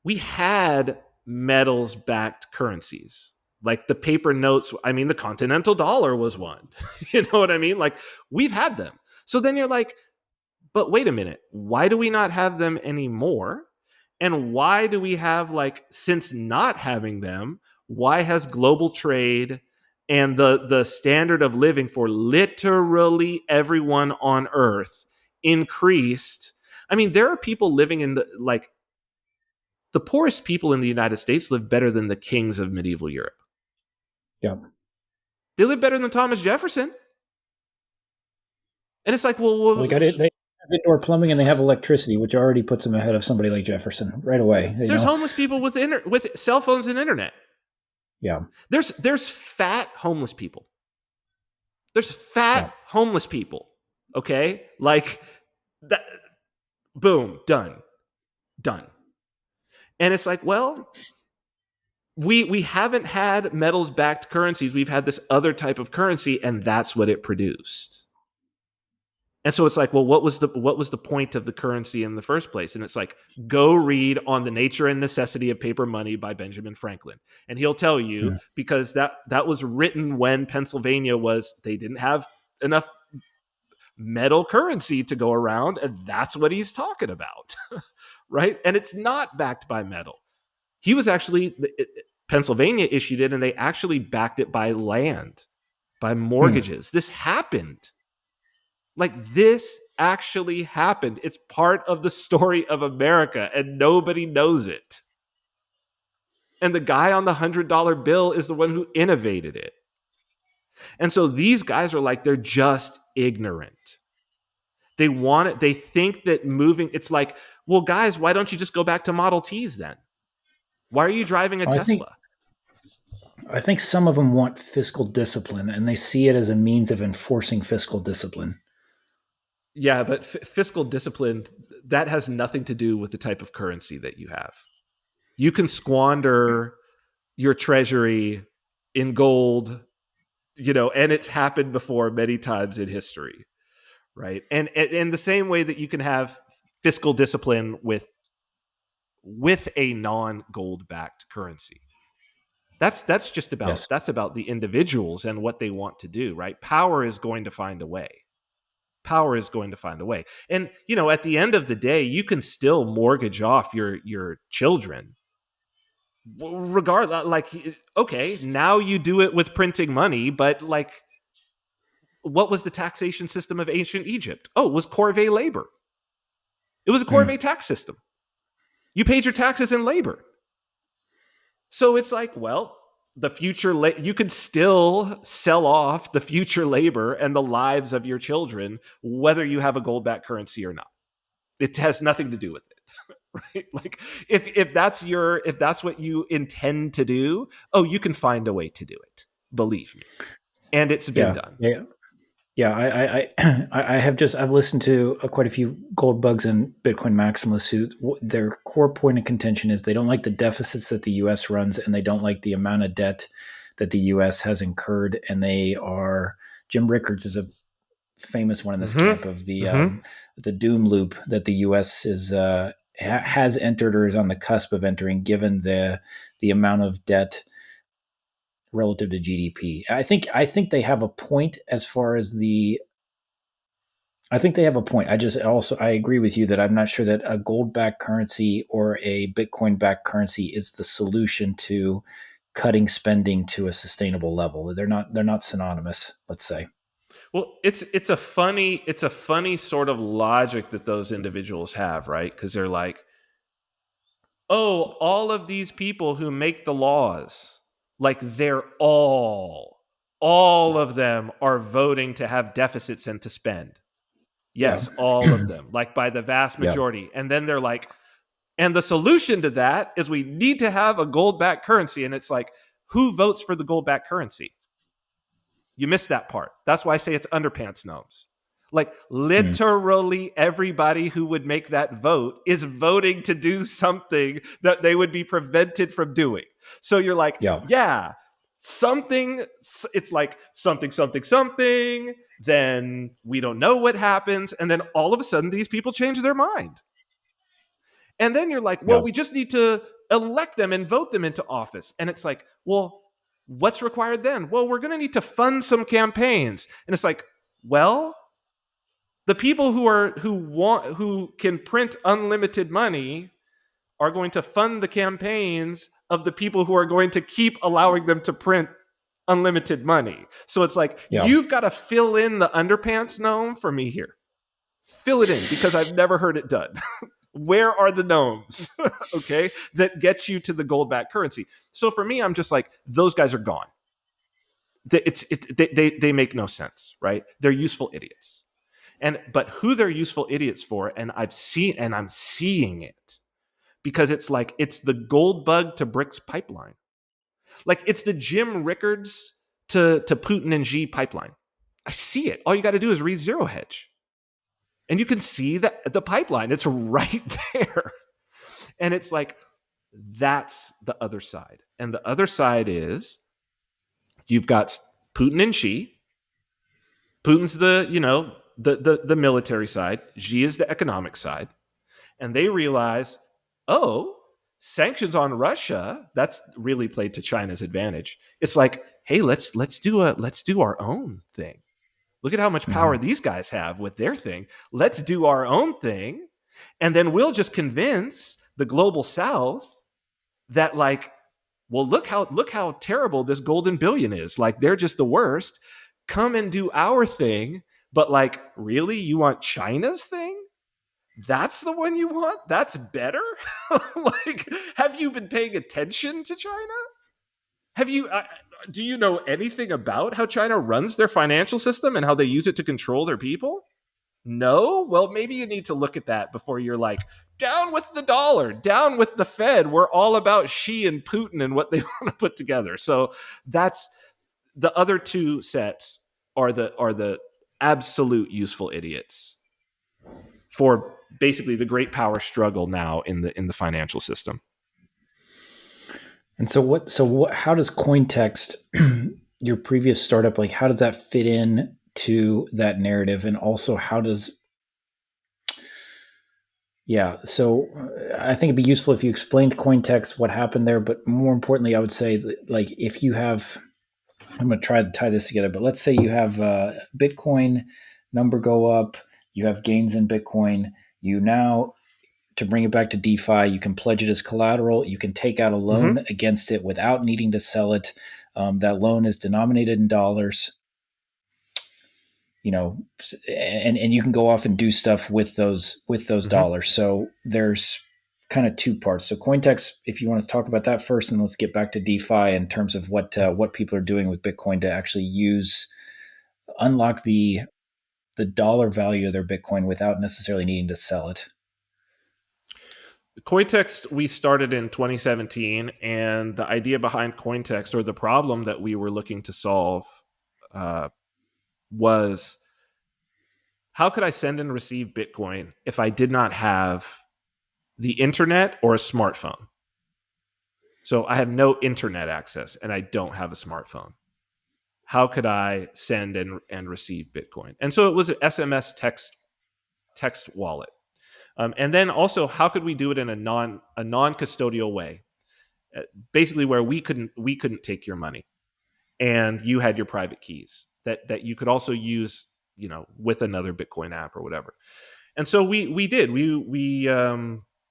we had metals backed currencies. Like the paper notes, I mean, the continental dollar was one. You know what I mean? Like we've had them. So then you're like, but wait a minute, why do we not have them anymore? And why do we have, like, since not having them, why has global trade and the standard of living for literally everyone on earth increased? I mean, there are people living in the poorest people in the United States live better than the kings of medieval Europe. Yeah. They live better than Thomas Jefferson. And it's like, Well, well, they have indoor plumbing and they have electricity, which already puts them ahead of somebody like Jefferson right away. You there's know. homeless people with cell phones and internet. Yeah. There's fat homeless people. There's fat Yeah. homeless people. Okay? Like that, boom, done. And it's like, well, we haven't had metals backed currencies. We've had this other type of currency, and that's what it produced. And so it's like, well, what was the point of the currency in the first place? And it's like, go read On the Nature and Necessity of Paper Money by Benjamin Franklin. And he'll tell you, Mm. because that was written when Pennsylvania they didn't have enough metal currency to go around, and that's what he's talking about. Right? And it's not backed by metal. He was actually Pennsylvania issued it, and they actually backed it by land, by mortgages. This happened. Like, this actually happened. It's part of the story of America, and nobody knows it. And the guy on the $100 bill is the one who innovated it. And so these guys are like, they're just ignorant. They want it. They think that moving, it's like, well, guys, why don't you just go back to Model Ts then? Why are you driving a Tesla? I think some of them want fiscal discipline, and they see it as a means of enforcing fiscal discipline. Yeah, but fiscal discipline, that has nothing to do with the type of currency that you have. You can squander your treasury in gold, and it's happened before many times in history, right? And in the same way that you can have fiscal discipline with a non-gold backed currency. That's just about Yes. that's about the individuals and what they want to do, right? Power is going to find a way. Power is going to find a way. And at the end of the day, you can still mortgage off your children. Regardless, like, okay, now you do it with printing money, but like, what was the taxation system of ancient Egypt? Oh, it was corvée labor. It was a corvée tax system. You paid your taxes in labor. So it's like, well, the future, you could still sell off the future labor and the lives of your children, whether you have a gold-backed currency or not. It has nothing to do with it, right? Like, if that's what you intend to do, oh, you can find a way to do it. Believe me, and it's been done. Yeah. Yeah, I have just I've listened to quite a few gold bugs and Bitcoin maximalists who their core point of contention is they don't like the deficits that the U.S. runs, and they don't like the amount of debt that the U.S. has incurred, and they are Jim Rickards is a famous one in this camp of Mm-hmm. Mm-hmm. the doom loop that the U.S. is has entered or is on the cusp of entering, given the amount of debt relative to GDP. I think they have a point as far as the I think they have a point. I agree with you that I'm not sure that a gold backed currency or a Bitcoin backed currency is the solution to cutting spending to a sustainable level. They're not synonymous, let's say. Well, it's a funny sort of logic that those individuals have, right? Because they're like, oh, all of these people who make the laws, like they're all of them are voting to have deficits and to spend. Yeah. Yes, all of them, like by the vast Yeah. majority. And then they're like, and the solution to that is we need to have a gold backed currency. And it's like, who votes for the gold backed currency? You missed that part. That's why I say it's underpants gnomes. Like Hmm. literally everybody who would make that vote is voting to do something that they would be prevented from doing. So you're like, Yeah. yeah, something, it's like something, something, something. Then we don't know what happens. And then all of a sudden, these people change their mind. And then you're like, well, Yeah. we just need to elect them and vote them into office. And it's like, well, what's required then? Well, we're going to need to fund some campaigns. And it's like, well, the people who can print unlimited money are going to fund the campaigns of the people who are going to keep allowing them to print unlimited money. So it's like, Yeah. you've got to fill in the underpants gnome for me here. Fill it in because I've never heard it done. Where are the gnomes? Okay, that gets you to the gold backed currency. So for me, I'm just like, those guys are gone. They make no sense, right? They're useful idiots. But who they're useful idiots for, and I'm seeing it because it's like it's the gold bug to BRICS pipeline. Like it's the Jim Rickards to Putin and Xi pipeline. I see it. All you got to do is read Zero Hedge. And you can see the pipeline. It's right there. And it's like, that's the other side. And the other side is you've got Putin and Xi. Putin's the military side. Xi is the economic side. And they realize, oh, sanctions on Russia, that's really played to China's advantage. It's like, hey, let's do our own thing. Look at how much power Hmm. these guys have with their thing. Let's do our own thing. And then we'll just convince the global south that like, well, look how terrible this golden billion is. Like they're just the worst. Come and do our thing. But like, really, you want China's thing? That's the one you want? That's better? Like, have you been paying attention to China? Have you do you know anything about how China runs their financial system and how they use it to control their people? No? Well, maybe you need to look at that before you're like, down with the dollar, down with the Fed. We're all about Xi and Putin and what they want to put together. So that's the other two sets are the absolute useful idiots for basically the great power struggle now in the financial system. And so what? So what? How does Cointext, your previous startup, like how does that fit in to that narrative? And also, how does yeah? So I think it'd be useful if you explained Cointext, what happened there. But more importantly, I would say that, like if you have, I'm going to try to tie this together. But let's say you have Bitcoin number go up, you have gains in Bitcoin. You now to bring it back to DeFi, you can pledge it as collateral. You can take out a loan Mm-hmm. against it without needing to sell it. That loan is denominated in dollars, you know, and you can go off and do stuff with those Mm-hmm. dollars. So there's kind of two parts. So Cointext, if you want to talk about that first, and let's get back to DeFi in terms of what people are doing with Bitcoin to actually unlock the dollar value of their Bitcoin without necessarily needing to sell it. Cointext we started in 2017, and the idea behind Cointext, or the problem that we were looking to solve, was how could I send and receive Bitcoin if I did not have the internet or a smartphone? So I have no internet access and I don't have a smartphone. How could I send and receive Bitcoin? And so it was an SMS text wallet. And then also, how could we do it in a non custodial way? Basically, where we couldn't take your money, and you had your private keys that you could also use, with another Bitcoin app or whatever. And so we did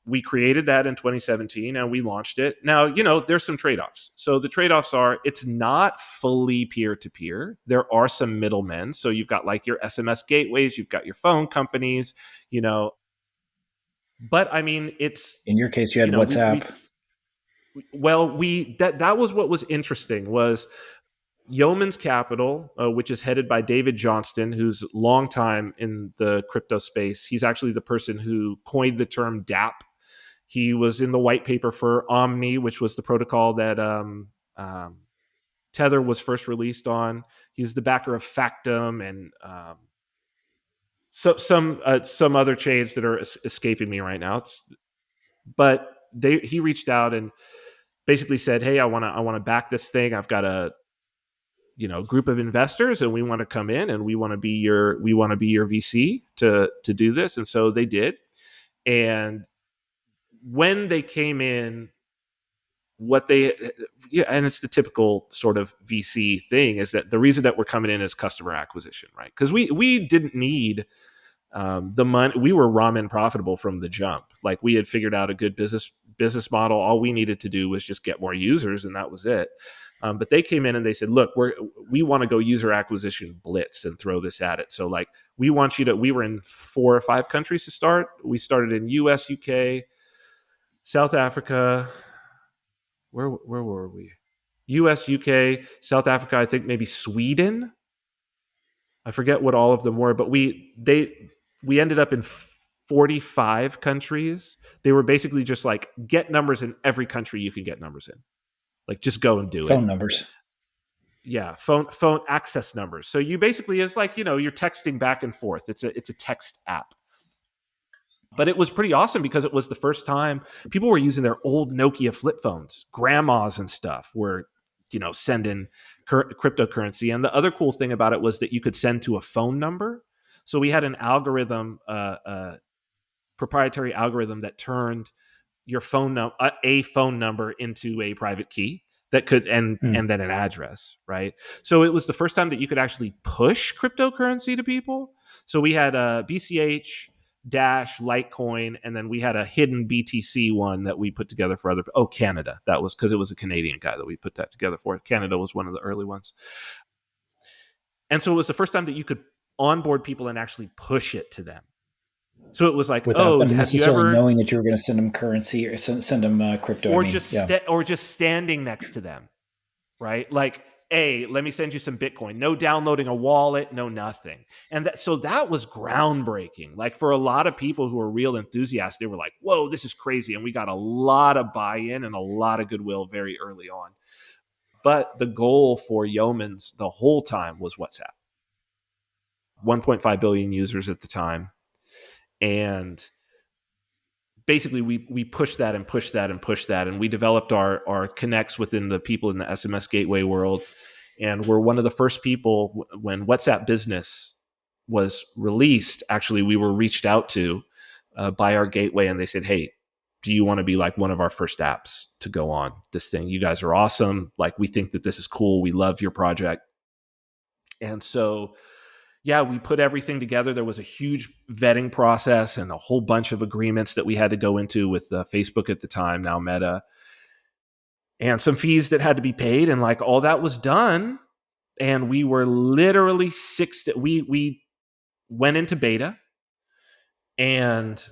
we created that in 2017 and we launched it. Now, there's some trade-offs. So the trade-offs are, it's not fully peer-to-peer. There are some middlemen. So you've got like your SMS gateways, you've got your phone companies, you know. But I mean, it's In your case, you had we WhatsApp. well we that was what was interesting was Yeoman's Capital, which is headed by David Johnston, who's long time in the crypto space. He's actually the person who coined the term DApp. He was in the white paper for Omni, which was the protocol that Tether was first released on. He's the backer of Factum and some other chains that are escaping me right now. But he reached out and basically said, "Hey, I want to back this thing. I've got a group of investors, and we want to come in and we want to be your VC to do this." And so they did. And when they came in, and it's the typical sort of VC thing, is that the reason that we're coming in is customer acquisition, right? Because we didn't need the money. We were ramen profitable from the jump. Like, we had figured out a good business model. All we needed to do was just get more users, and that was it. But they came in and they said, "Look, we want to go user acquisition blitz and throw this at it. So, like, we want you to." We were in 4 or 5 countries to start. We started in U.S., UK, South Africa. Where were we? U.S., UK, South Africa. I think maybe Sweden. I forget what all of them were, but we ended up in 45 countries. They were basically just like, get numbers in every country you can get numbers in. Like, just go and do it. Phone numbers. Yeah, phone access numbers. So you basically, it's like, you're texting back and forth. It's a text app. But it was pretty awesome because it was the first time people were using their old Nokia flip phones. Grandmas and stuff were, sending cryptocurrency. And the other cool thing about it was that you could send to a phone number. So we had an algorithm, proprietary algorithm that turned your a phone number into a private key that could and then an address, right? So it was the first time that you could actually push cryptocurrency to people. So we had a BCH, Dash, Litecoin, and then we had a hidden BTC one that we put together for Canada. That was because it was a Canadian guy that we put that together for. Canada was one of the early ones. And so it was the first time that you could onboard people and actually push it to them. So it was like, without them have necessarily you ever knowing that you were going to send them currency or send them crypto, or just standing next to them, right? Like, hey, let me send you some Bitcoin. No downloading a wallet, no nothing. And so that was groundbreaking. Like, for a lot of people who are real enthusiasts, they were like, whoa, this is crazy. And we got a lot of buy-in and a lot of goodwill very early on. But the goal for Yeomans the whole time was WhatsApp. 1.5 billion users at the time. And basically we pushed that and pushed that and pushed that. And we developed our connects within the people in the SMS gateway world. And we're one of the first people, when WhatsApp Business was released, actually, we were reached out to by our gateway, and they said, "Hey, do you want to be like one of our first apps to go on this thing? You guys are awesome. Like, we think that this is cool. We love your project." And so, yeah, we put everything together. There was a huge vetting process and a whole bunch of agreements that we had to go into with Facebook at the time, now Meta, and some fees that had to be paid. And like, all that was done. And we were literally we went into beta and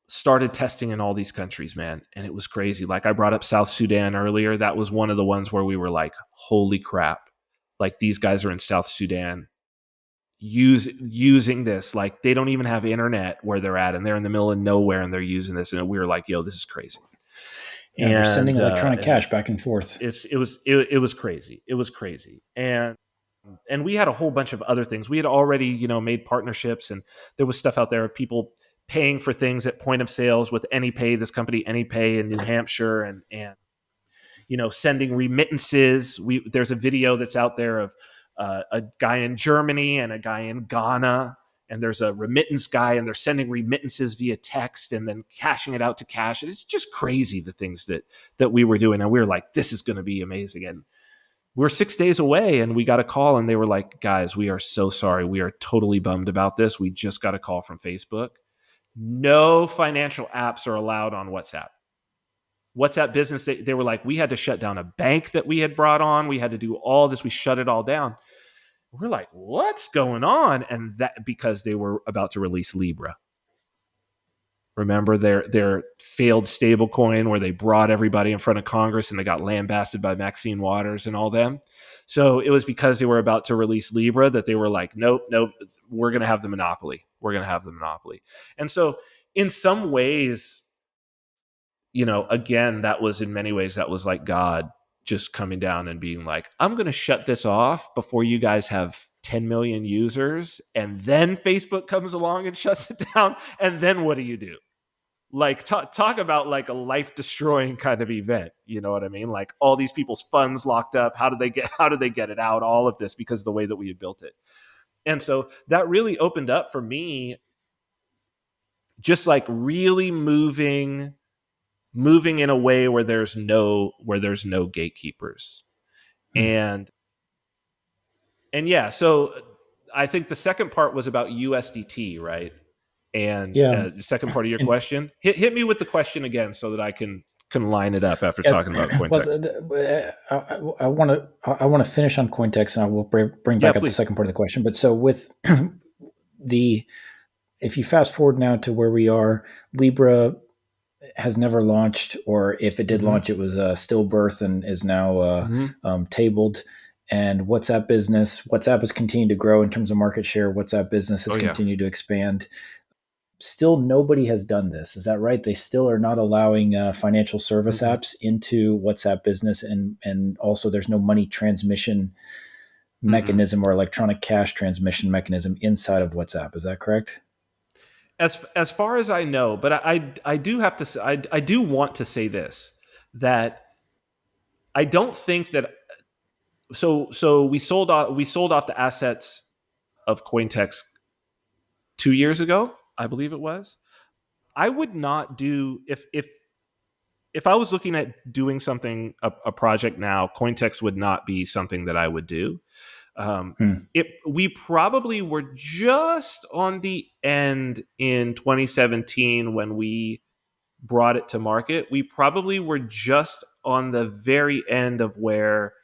started testing in all these countries, man. And it was crazy. Like, I brought up South Sudan earlier. That was one of the ones where we were like, holy crap. Like, these guys are in South Sudan using this. Like, they don't even have internet where they're at, and they're in the middle of nowhere, and they're using this. And we were like, yo, this is crazy. Yeah, they're sending electronic cash back and forth. It was crazy. It was crazy. And And we had a whole bunch of other things. We had already, made partnerships, and there was stuff out there of people paying for things at point of sales with AnyPay, this company AnyPay in New Hampshire, and sending remittances. There's a video that's out there of a guy in Germany and a guy in Ghana, and there's a remittance guy, and they're sending remittances via text and then cashing it out to cash. And it's just crazy, the things that we were doing, and we were like, this is going to be amazing. And we're 6 days away, and we got a call, and they were like, guys, we are so sorry. We are totally bummed about this. We just got a call from Facebook. No financial apps are allowed on WhatsApp. WhatsApp business, they were like, we had to shut down a bank that we had brought on. We had to do all this. We shut it all down. We're like, what's going on? And that because they were about to release Libra. Remember their failed stablecoin where they brought everybody in front of Congress and they got lambasted by Maxine Waters and all them. So it was because they were about to release Libra that they were like, nope, we're going to have the monopoly. We're going to have the monopoly. And so in some ways, again, that was in many ways, that was like God just coming down and being like, I'm going to shut this off before you guys have 10 million users. And then Facebook comes along and shuts it down. And then what do you do? Like talk about like a life destroying kind of event. You know what I mean? Like all these people's funds locked up. How did they get it out? All of this because of the way that we had built it. And so that really opened up for me, just like really moving in a way where there's no gatekeepers. And yeah, so I think the second part was about USDT, right? And Yeah. the second part of your And question, hit me with the question again so that I can line it up after yeah, talking about well, Cointext. I want to finish on Cointext, and I will bring Yeah, back up the please. second part of the question. But so with the if you fast forward now to where we are, Libra has never launched, or if it did Mm-hmm. launch, it was a stillbirth and is now Mm-hmm. tabled. And WhatsApp has continued to grow in terms of market share. WhatsApp business has Oh yeah. continued to expand. Still, nobody has done this. Is that right? They still are not allowing financial service Mm-hmm. apps into WhatsApp business, and also there's no money transmission Mm-mm. mechanism or electronic cash transmission mechanism inside of WhatsApp. Is that correct? As far as I know, but I do have to say, I do want to say this, that I don't think that so we sold off the assets of Cointext 2 years ago, I believe it was. I would not do if I was looking at doing something, a project now, Cointext would not be something that I would do. Hmm. We probably were just on the end in 2017 when we brought it to market. We probably were just on the very end of where,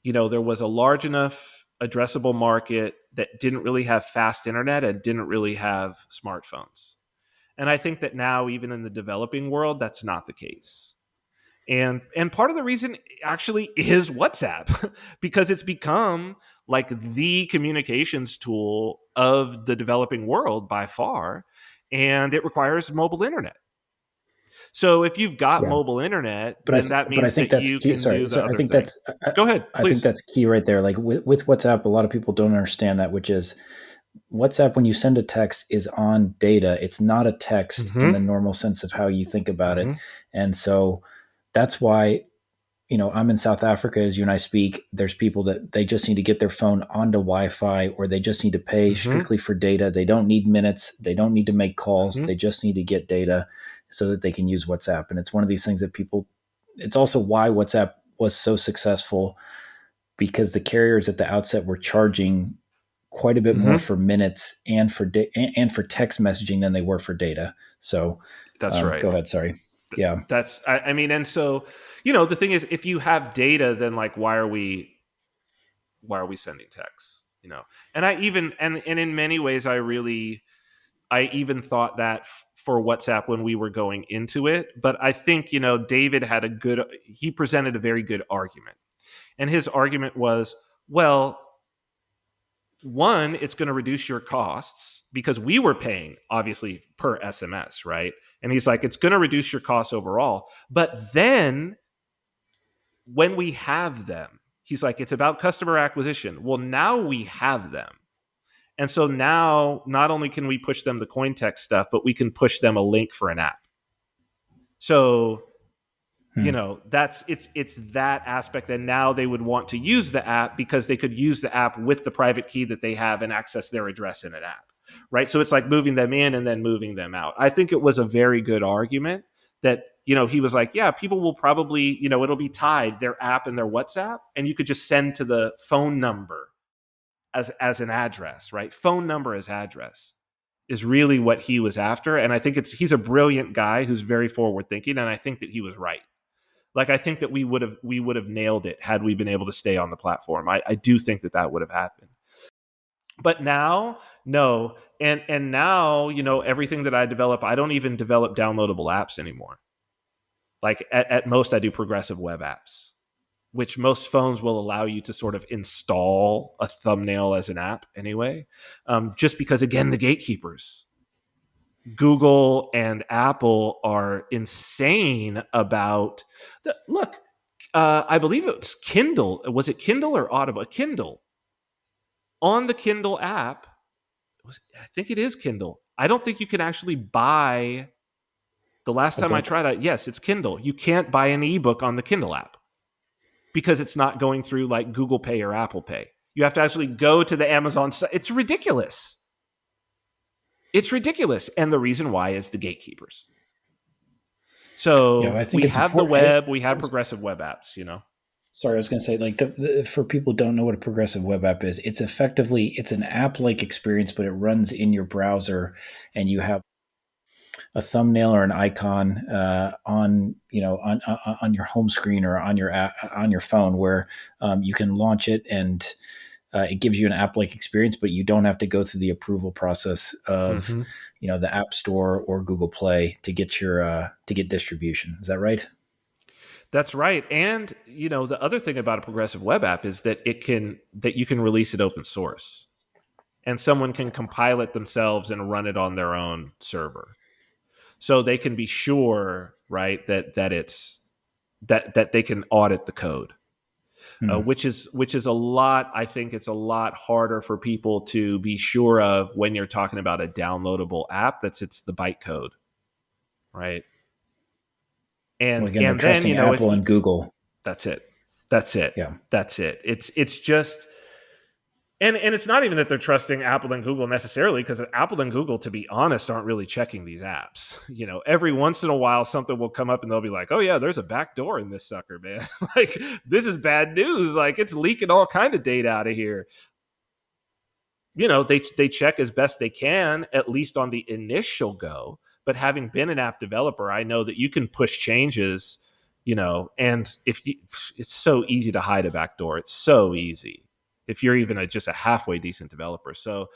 there was a large enough addressable market that didn't really have fast internet and didn't really have smartphones. And I think that now, even in the developing world, that's not the case. And part of the reason actually is WhatsApp, because it's become like the communications tool of the developing world by far, and it requires mobile internet. So if you've got Yeah. mobile internet, but then that but I means think that that's you key. can do the Sorry. I other think thing. that's Go ahead, I think please. that's key right there. Like with WhatsApp, a lot of people don't understand that, which is WhatsApp, when you send a text, is on data. It's not a text in the Mm-hmm. normal sense of how you think about it. Mm-hmm. And so that's why, I'm in South Africa as you and I speak. There's people that they just need to get their phone onto Wi-Fi, or they just need to pay Mm-hmm. strictly for data. They don't need minutes. They don't need to make calls. Mm-hmm. They just need to get data so that they can use WhatsApp. And it's one of these things that it's also why WhatsApp was so successful, because the carriers at the outset were charging quite a bit more Mm-hmm. for minutes and and for text messaging than they were for data. So That's right. go ahead. Sorry. Yeah. That's I mean, and so the thing is, if you have data, then like why are we sending texts? And I even and in many ways, I even thought that for WhatsApp when we were going into it. But I think David he presented a very good argument, and his argument was, well, one, it's going to reduce your costs because we were paying obviously per SMS, right? And he's like, it's going to reduce your costs overall. But then when we have them, He's like, it's about customer acquisition. Well, now we have them. And so now not only can we push them the Cointext stuff, but we can push them a link for an app. So, that's it's that aspect. And now they would want to use the app because they could use the app with the private key that they have and access their address in an app. Right. So it's like moving them in and then moving them out. I think it was a very good argument that, he was like, yeah, people will probably, it'll be tied, their app and their WhatsApp, and you could just send to the phone number as an address, right? Phone number as address is really what he was after. And I think he's a brilliant guy who's very forward thinking. And I think that he was right. Like, I think that we would have nailed it had we been able to stay on the platform. I do think that would have happened. But now, no. And now, everything that I develop, I don't even develop downloadable apps anymore. Like at most I do progressive web apps, which most phones will allow you to sort of install a thumbnail as an app anyway. Just because, again, the gatekeepers, Google and Apple, are insane about look. I believe it was Kindle. Was it Kindle or Audible? Kindle. On the Kindle app, I think it is Kindle. I don't think you can actually buy. The last A time I book. tried it, yes, it's Kindle. You can't buy an ebook on the Kindle app because it's not going through like Google Pay or Apple Pay. You have to actually go to the Amazon site. It's ridiculous. It's ridiculous. And the reason why is the gatekeepers. Yeah, So I think we it's have the important. web, we have progressive web apps, Sorry, I was going to say, like, for people who don't know what a progressive web app is, it's an app-like experience, but it runs in your browser, and you have a thumbnail or an icon on your home screen or on your app, on your phone, where you can launch it, and it gives you an app-like experience, but you don't have to go through the approval process of Mm-hmm. the App Store or Google Play to get to get distribution. Is that right? That's right. And, the other thing about a progressive web app is that you can release it open source, and someone can compile it themselves and run it on their own server. So they can be sure, right, that it's that they can audit the code, Hmm. which is a lot. I think it's a lot harder for people to be sure of when you're talking about a downloadable app it's the bytecode, right? Well, And again, they're and then trusting if Apple and Google. that's it, that's it, Yeah. that's it. It's just. And it's not even that they're trusting Apple and Google necessarily, because Apple and Google, to be honest, aren't really checking these apps. Every once in a while, something will come up and they'll be like, "Oh yeah, there's a back door in this sucker, man. Like, this is bad news. Like, it's leaking all kind of data out of here." They check as best they can, at least on the initial go. But having been an app developer, I know that you can push changes. And it's so easy to hide a backdoor. It's so easy if you're even just a halfway decent developer. So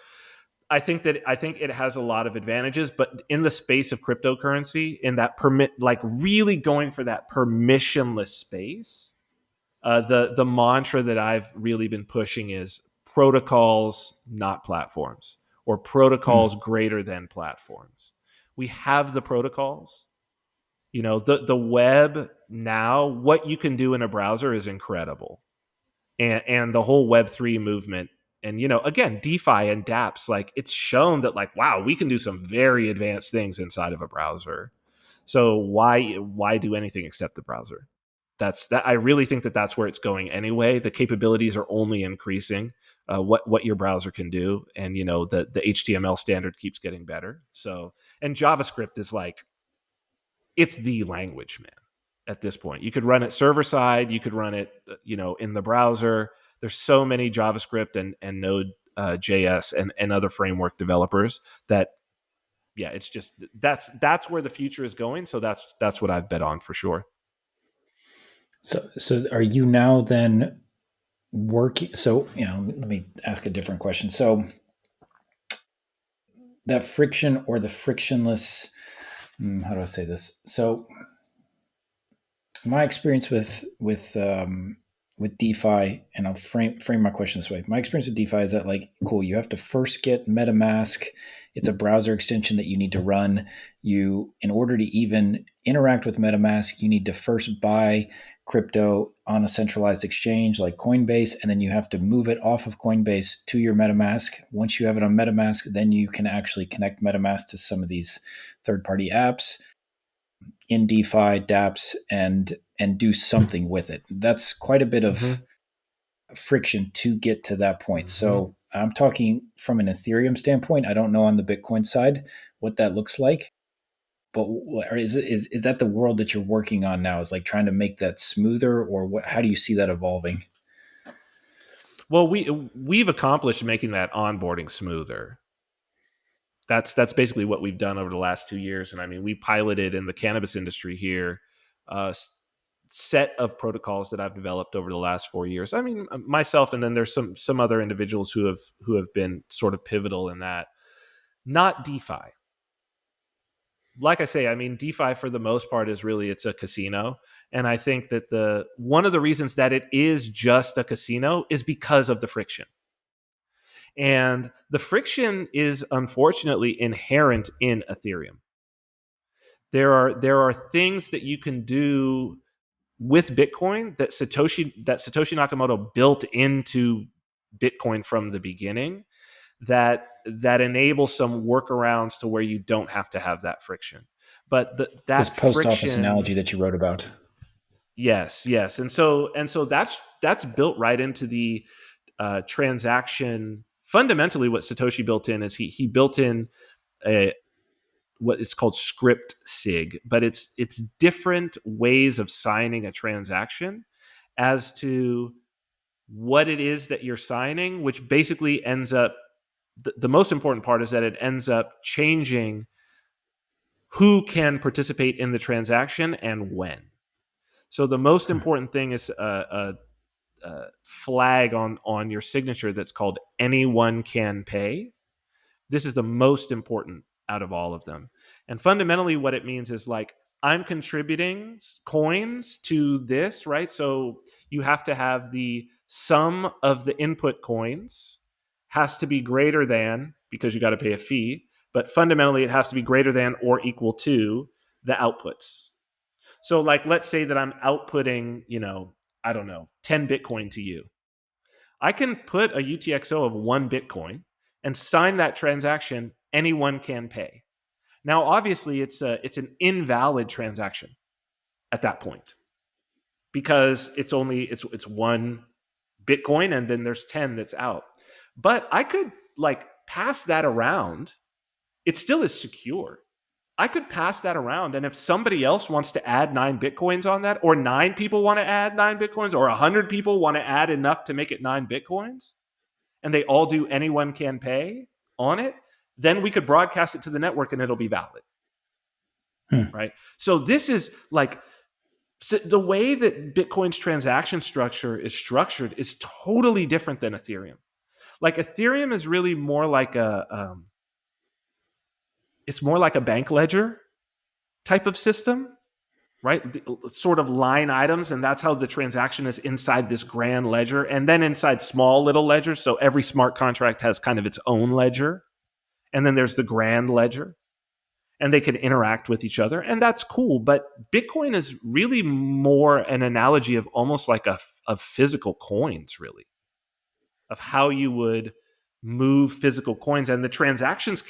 I think it has a lot of advantages, but in the space of cryptocurrency, in that like really going for that permissionless space, the mantra that I've really been pushing is protocols, not platforms, or Hmm. protocols greater than platforms. We have the protocols. The web now, what you can do in a browser is incredible. And the whole Web3 movement, and again, DeFi and dApps, like, it's shown that, like, wow, we can do some very advanced things inside of a browser. So why do anything except the browser? I really think that that's where it's going anyway. The capabilities are only increasing, what your browser can do, and the HTML standard keeps getting better. So, and JavaScript is like, it's the language, man. At this point, you could run it server side, you could run it, in the browser. There's so many JavaScript and Node JS and other framework developers that, yeah, it's just that's where the future is going. So that's what I've bet on for sure. So are you now then working? So, let me ask a different question. So that friction or the frictionless, how do I say this? So my experience with with DeFi, and I'll frame my question this way. My experience with DeFi is that, like, cool, you have to first get MetaMask. It's a browser extension that you need to run. You, in order to even interact with MetaMask, you need to first buy crypto on a centralized exchange like Coinbase, and then you have to move it off of Coinbase to your MetaMask. Once you have it on MetaMask, then you can actually connect MetaMask to some of these third-party apps in DeFi, dApps, and do something with it. That's quite a bit of Mm-hmm. friction to get to that point. Mm-hmm. So I'm talking from an Ethereum standpoint. I don't know on the Bitcoin side what that looks like, but is that the world that you're working on now? Is like trying to make that smoother, or what? How do you see that evolving? Well, we've accomplished making that onboarding smoother. That's basically what we've done over the last 2 years. And I mean, we piloted in the cannabis industry here a set of protocols that I've developed over the last 4 years. I mean, myself, and then there's some other individuals who have been sort of pivotal in that. Not DeFi. Like I say, I mean, DeFi for the most part is really, it's a casino. And I think that the one of the reasons that it is just a casino is because of the friction. And the friction is unfortunately inherent in Ethereum. There are things that you can do with Bitcoin that Satoshi Nakamoto built into Bitcoin from the beginning that enable some workarounds to where you don't have to have that friction. But This that post office friction, analogy that you wrote about. yes, and so that's built right into the transaction. Fundamentally, what Satoshi built in is he built in a what is called script sig, but it's different ways of signing a transaction as to what it is that you're signing, which basically ends up the most important part is that it ends up changing who can participate in the transaction and when. So the most important thing is a flag on your signature that's called anyone can pay. This is the most important out of all of them. And fundamentally, what it means is like, I'm contributing coins to this, right? So you have to have the sum of the input coins has to be greater than, because you got to pay a fee, but fundamentally it has to be greater than or equal to the outputs. So like, let's say that I'm outputting, I don't know, 10 Bitcoin to you. I can put a UTXO of 1 Bitcoin and sign that transaction. Anyone can pay. Now, obviously, it's an invalid transaction at that point because it's 1 Bitcoin and then there's 10 that's out. But I could like pass that around. It still is secure. I could pass that around, and if somebody else wants to add 9 Bitcoins on that, or 9 people want to add 9 Bitcoins, or 100 people want to add enough to make it 9 Bitcoins, and they all do anyone can pay on it, then we could broadcast it to the network and it'll be valid. Hmm. Right. So this is like, so the way that Bitcoin's transaction structure is structured is totally different than Ethereum. Like Ethereum is really more like it's more like a bank ledger type of system, right? Sort of line items, and that's how the transaction is inside this grand ledger, and then inside small little ledgers. So every smart contract has kind of its own ledger, and then there's the grand ledger, and they can interact with each other, and that's cool. But Bitcoin is really more an analogy of almost like of physical coins, really, of how you would move physical coins, and the transactions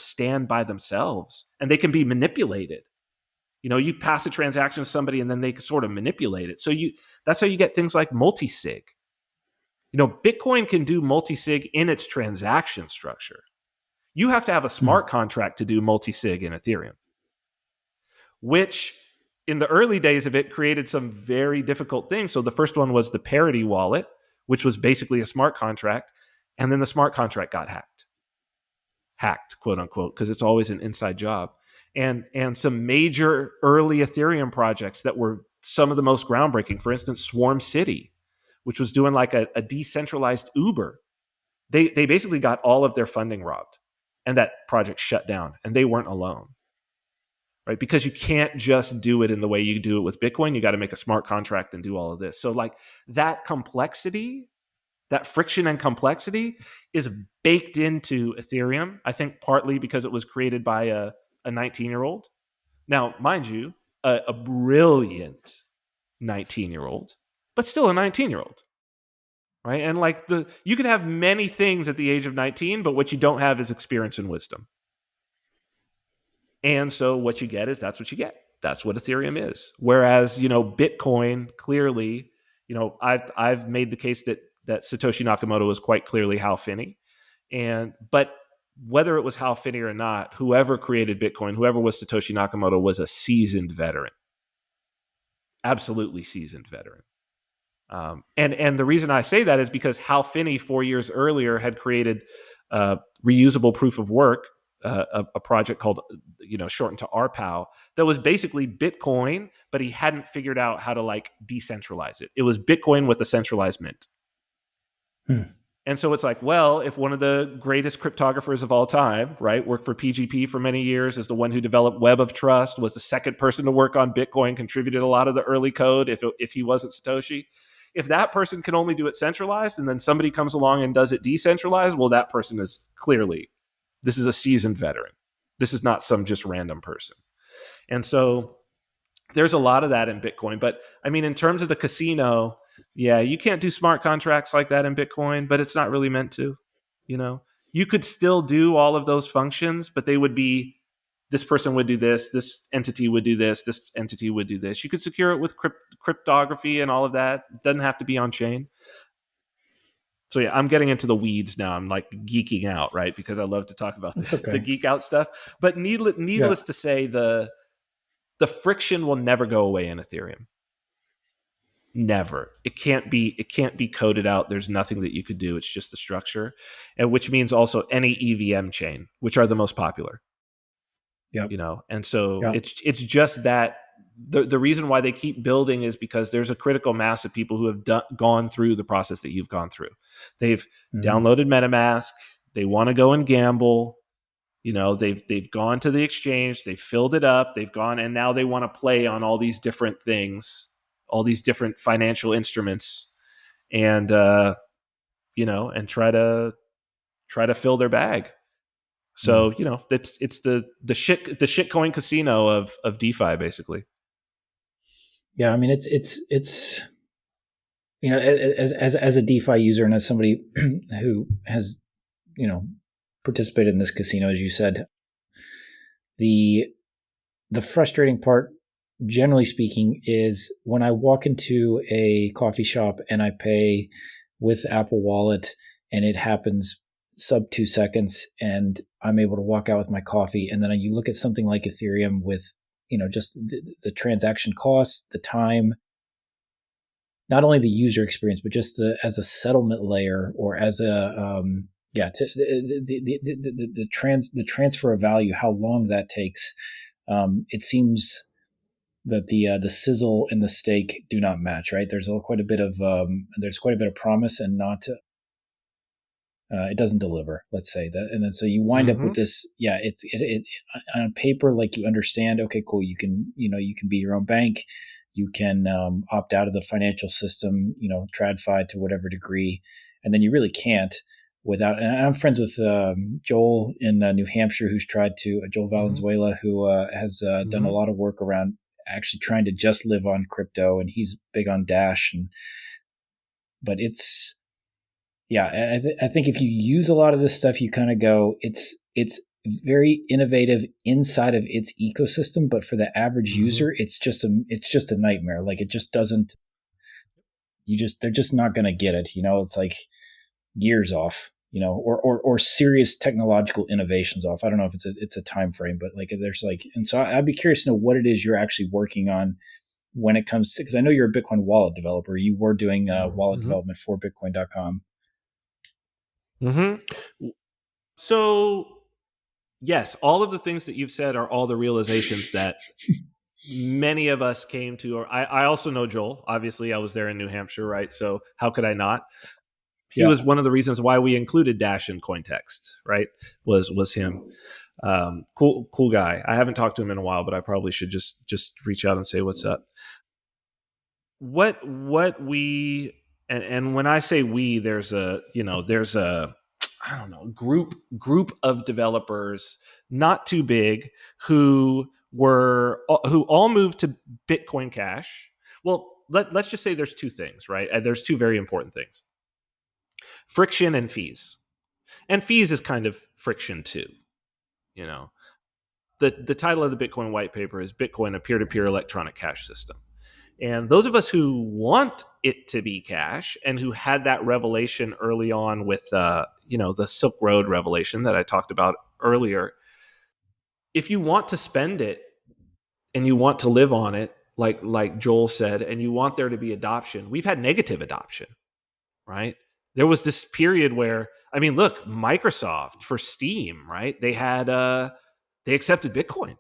stand by themselves, and they can be manipulated. You pass a transaction to somebody and then they sort of manipulate it. So that's how you get things like multi-sig. Bitcoin can do multi-sig in its transaction structure. You have to have a Hmm. smart contract to do multi-sig in Ethereum, which in the early days of it created some very difficult things. So the first one was the parity wallet, which was basically a smart contract. And then the smart contract got hacked, quote unquote, because it's always an inside job. And some major early Ethereum projects that were some of the most groundbreaking, for instance, Swarm City, which was doing like a decentralized Uber. They basically got all of their funding robbed, and that project shut down, and they weren't alone. right? Because you can't just do it in the way you do it with Bitcoin. You got to make a smart contract and do all of this. So like that complexity, that friction and complexity is baked into Ethereum. I think partly because it was created by a 19-year-old. Now, mind you, a brilliant 19-year-old, but still a 19-year-old, right? And like you can have many things at the age of 19, but what you don't have is experience and wisdom. And so what you get is that's what you get. That's what Ethereum is. Whereas, Bitcoin clearly, I've made the case that Satoshi Nakamoto was quite clearly Hal Finney. But whether it was Hal Finney or not, whoever created Bitcoin, whoever was Satoshi Nakamoto, was a seasoned veteran. Absolutely seasoned veteran. And the reason I say that is because Hal Finney 4 years earlier had created reusable proof of work, a project called, shortened to RPow, that was basically Bitcoin, but he hadn't figured out how to like decentralize it. It was Bitcoin with a centralized mint. And so it's like, well, if one of the greatest cryptographers of all time, right, worked for PGP for many years, is the one who developed Web of Trust, was the second person to work on Bitcoin, contributed a lot of the early code if he wasn't Satoshi. If that person can only do it centralized and then somebody comes along and does it decentralized, well, that person is clearly, this is a seasoned veteran. This is not some just random person. And so there's a lot of that in Bitcoin. But I mean, in terms of the casino, yeah, you can't do smart contracts like that in Bitcoin, but it's not really meant to. You could still do all of those functions, but they would be, this person would do this entity would do this entity would do this. You could secure it with cryptography and all of that. It doesn't have to be on chain. So yeah, I'm getting into the weeds now. I'm like geeking out, right? Because I love to talk about the geek out stuff. But needless to say, the friction will never go away in Ethereum. Never. It can't be coded out. There's nothing that you could do. It's just the structure, and which means also any EVM chain, which are the most popular. Yep. And so it's just that the reason why they keep building is because there's a critical mass of people who have gone through the process that you've gone through. They've downloaded MetaMask. They want to go and gamble. They've gone to the exchange. They filled it up. They've gone, and now they want to play on all these different things, all these different financial instruments, and and try to fill their bag. So it's the shitcoin casino of DeFi, basically. Yeah, I mean it's as a DeFi user and as somebody who has participated in this casino, as you said, the frustrating part, generally speaking, is when I walk into a coffee shop and I pay with Apple Wallet and it happens sub 2 seconds and I'm able to walk out with my coffee. And then you look at something like Ethereum with, just the transaction costs, the time, not only the user experience, but just as a settlement layer or as a, the transfer of value, how long that takes. It seems that the sizzle and the steak do not match, right? There's quite a bit of promise and not. It doesn't deliver, let's say that, and then so you wind up with this. Yeah, it on paper, like you understand. Okay, cool. You can be your own bank. You can opt out of the financial system. TradFi to whatever degree, and then you really can't without. And I'm friends with Joel in New Hampshire, who's tried to Joel Valenzuela, who has done a lot of work around actually trying to just live on crypto, and he's big on Dash. But it's. Yeah, I think if you use a lot of this stuff, you kind of go, it's very innovative inside of its ecosystem, but for the average user, it's just a nightmare. Like it just doesn't. They're just not going to get it. It's like gears off. Or serious technological innovations off. I don't know if it's a time frame, but like there's like, and so I'd be curious to know what it is you're actually working on when it comes to, because I know you're a Bitcoin wallet developer. You were doing wallet development for Bitcoin.com. So, yes, all of the things that you've said are all the realizations that many of us came to. Or I also know Joel. Obviously, I was there in New Hampshire, right? So how could I not? He was one of the reasons why we included Dash in Cointext, right? Was him. Cool guy. I haven't talked to him in a while, but I probably should just reach out and say what's up. What we and when I say we, there's a I don't know, group of developers, not too big, who all moved to Bitcoin Cash. Well, let's just say there's two things, right? There's two very important things: friction and fees. And fees is kind of friction too. You know, the title of the Bitcoin white paper is Bitcoin, a peer-to-peer electronic cash system. And those of us who want it to be cash and who had that revelation early on with, the Silk Road revelation that I talked about earlier, if you want to spend it and you want to live on it, like Joel said, and you want there to be adoption, we've had negative adoption, right? There was this period where, I mean, look, Microsoft for Steam, right? They accepted Bitcoin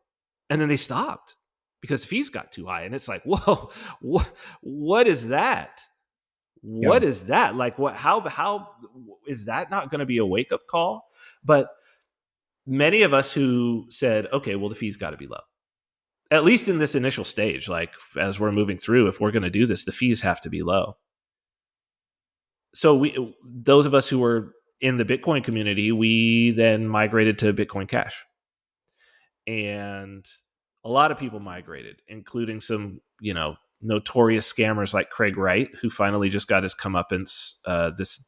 and then they stopped because the fees got too high. And it's like, whoa, what is that? Yeah. What is that? Like, how is that not going to be a wake up call? But many of us who said, okay, well, the fees got to be low, at least in this initial stage. Like, as we're moving through, if we're going to do this, the fees have to be low. So those of us who were in the Bitcoin community, we then migrated to Bitcoin Cash. And a lot of people migrated, including some, notorious scammers like Craig Wright, who finally just got his comeuppance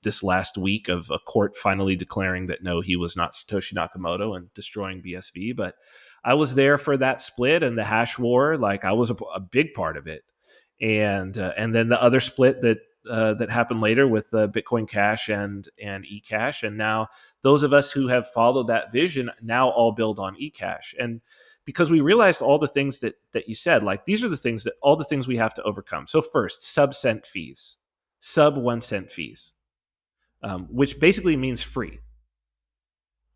this last week of a court finally declaring that no, he was not Satoshi Nakamoto and destroying BSV. But I was there for that split and the hash war. Like, I was a big part of it. And then the other split that happened later with Bitcoin Cash and eCash. And now those of us who have followed that vision now all build on eCash. And because we realized all the things that you said, like, these are all the things we have to overcome. So first, sub-cent fees, sub 1 cent fees, which basically means free.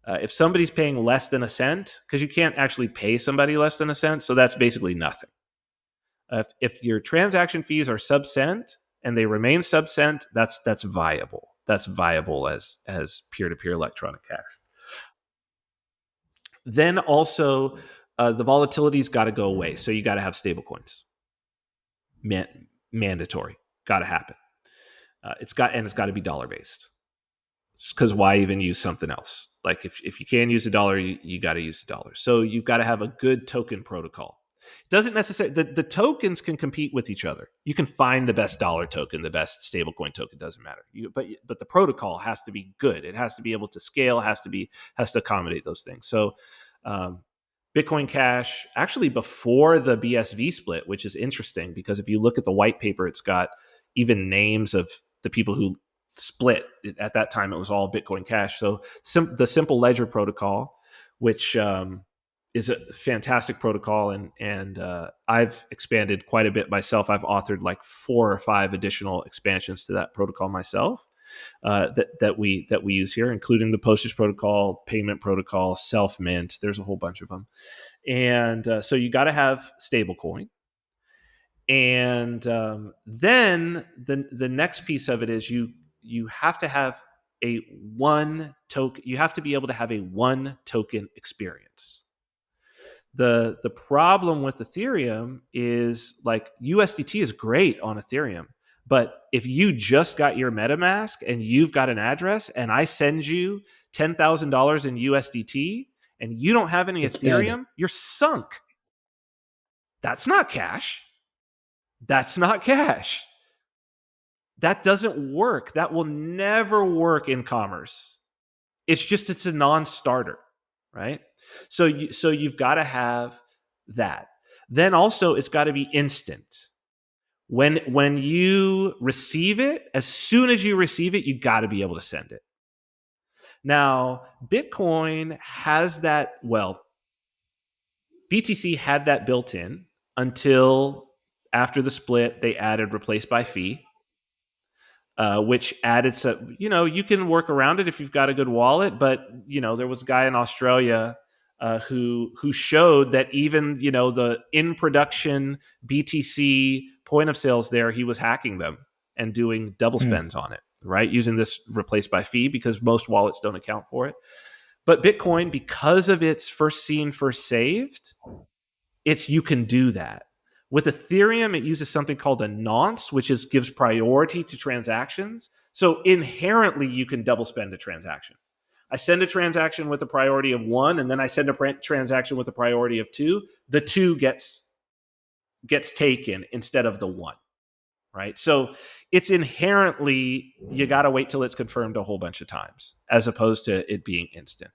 If somebody's paying less than a cent, because you can't actually pay somebody less than a cent, so that's basically nothing. If your transaction fees are sub-cent and they remain sub-cent, that's viable. That's viable as peer-to-peer electronic cash. Then also, the volatility's got to go away. So you got to have stable coins. Mandatory. Got to happen. It's got to be dollar-based. Because why even use something else? Like, if you can use a dollar, you got to use the dollar. So you've got to have a good token protocol. It doesn't necessarily, the tokens can compete with each other. You can find the best dollar token, the best stablecoin token, doesn't matter. But the protocol has to be good. It has to be able to scale, has to accommodate those things. So Bitcoin Cash, actually before the BSV split, which is interesting because if you look at the white paper, it's got even names of the people who split. At that time, it was all Bitcoin Cash. So the Simple Ledger protocol, which is a fantastic protocol, and I've expanded quite a bit myself. I've authored like 4 or 5 additional expansions to that protocol myself that we use here, including the postage protocol, payment protocol, self mint. There's a whole bunch of them, and so you got to have stablecoin. And then the next piece of it is you have to have a one token. You have to be able to have a one token experience. The problem with Ethereum is, like, USDT is great on Ethereum, but if you just got your MetaMask and you've got an address and I send you $10,000 in USDT and you don't have any It's Ethereum, dead. you're sunk. That's not cash. That's not cash. That doesn't work. That will never work in commerce. It's a non-starter, right? So you've got to have that. Then also, it's got to be instant. When you receive it, as soon as you receive it, you got to be able to send it. Now, Bitcoin has that. Well, BTC had that built in until after the split. They added replace by fee, which added some, you can work around it if you've got a good wallet. But, there was a guy in Australia who showed that even, the in production BTC point of sales there, he was hacking them and doing double spends on it, right? Using this replace by fee because most wallets don't account for it. But Bitcoin, because of its first seen, first saved, you can do that. With Ethereum, it uses something called a nonce, which gives priority to transactions. So inherently, you can double spend a transaction. I send a transaction with a priority of 1, and then I send a transaction with a priority of 2. The 2 gets taken instead of the 1, right? So it's inherently, you got to wait till it's confirmed a whole bunch of times, as opposed to it being instant.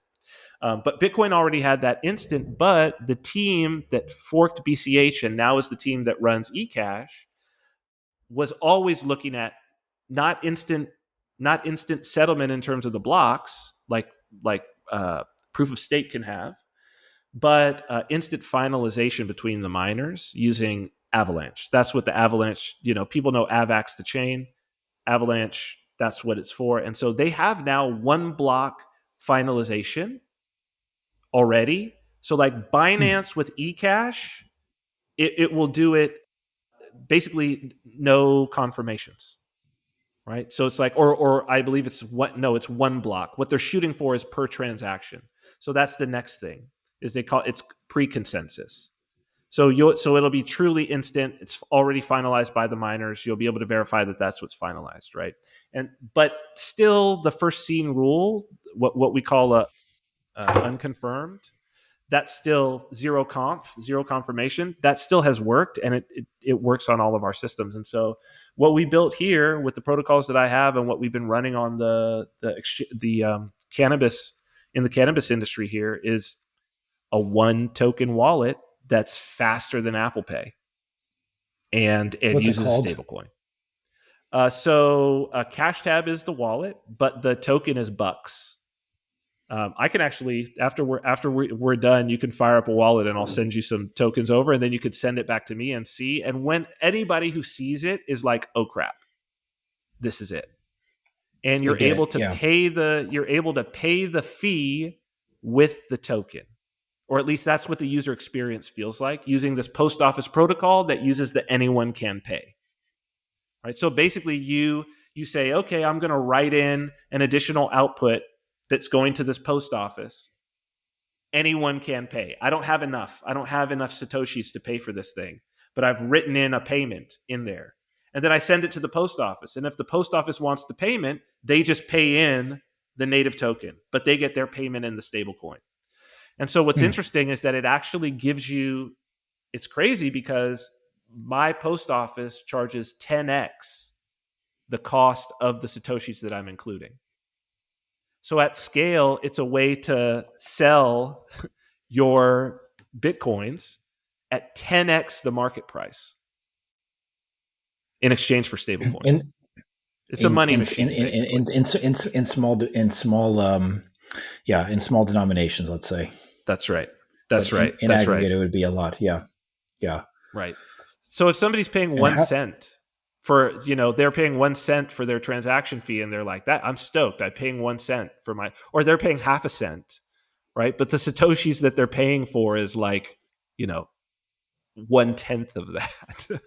But Bitcoin already had that instant, but the team that forked BCH and now is the team that runs eCash was always looking at not instant settlement in terms of the blocks like proof of stake can have, but instant finalization between the miners using Avalanche. That's what the Avalanche, people know AVAX, the chain. Avalanche, that's what it's for. And so they have now one block finalization already. So like Binance with eCash, it will do it basically no confirmations, right? So it's like, or I believe it's it's one block. What they're shooting for is per transaction. So that's the next thing, is they call it's pre-consensus. So it'll be truly instant. It's already finalized by the miners. You'll be able to verify that that's what's finalized, right? But still, the first seen rule, what we call a unconfirmed, that's still zero confirmation. That still has worked, and it works on all of our systems. And so what we built here with the protocols that I have and what we've been running on the cannabis, in the cannabis industry here, is a 1 token wallet that's faster than Apple Pay, and it What's it uses a called? stablecoin. So Cash Tab is the wallet, but the token is Bucks. I can actually, after we're done, you can fire up a wallet and I'll send you some tokens over, and then you could send it back to me and see. And when anybody who sees it is like, "Oh crap, this is it," and They you're get able it. to Yeah. pay the fee with the token, or at least that's what the user experience feels like using this post office protocol that uses the anyone can pay. Right. So basically, you say, "Okay, I'm going to write in an additional output that's going to this post office. Anyone can pay. I don't have enough. I don't have enough Satoshis to pay for this thing, but I've written in a payment in there. And then I send it to the post office. And if the post office wants the payment, they just pay in the native token, but they get their payment in the stable coin." And so what's Hmm. interesting is that it actually gives you, it's crazy because my post office charges 10x the cost of the Satoshis that I'm including. So at scale, it's a way to sell your Bitcoins at 10x the market price in exchange for stable coins. In It's a in money in in machine, in basically. in small yeah, in small denominations, let's say. That's right. But That's right. in That's right. aggregate, it would be a lot. Yeah. Yeah. Right. So if somebody's paying And one how? cent for, they're paying 1 cent for their transaction fee, and they're like, "That I'm stoked. I'm paying 1 cent for my," or they're paying half a cent, right? But the Satoshis that they're paying for is like, 1/10 of that.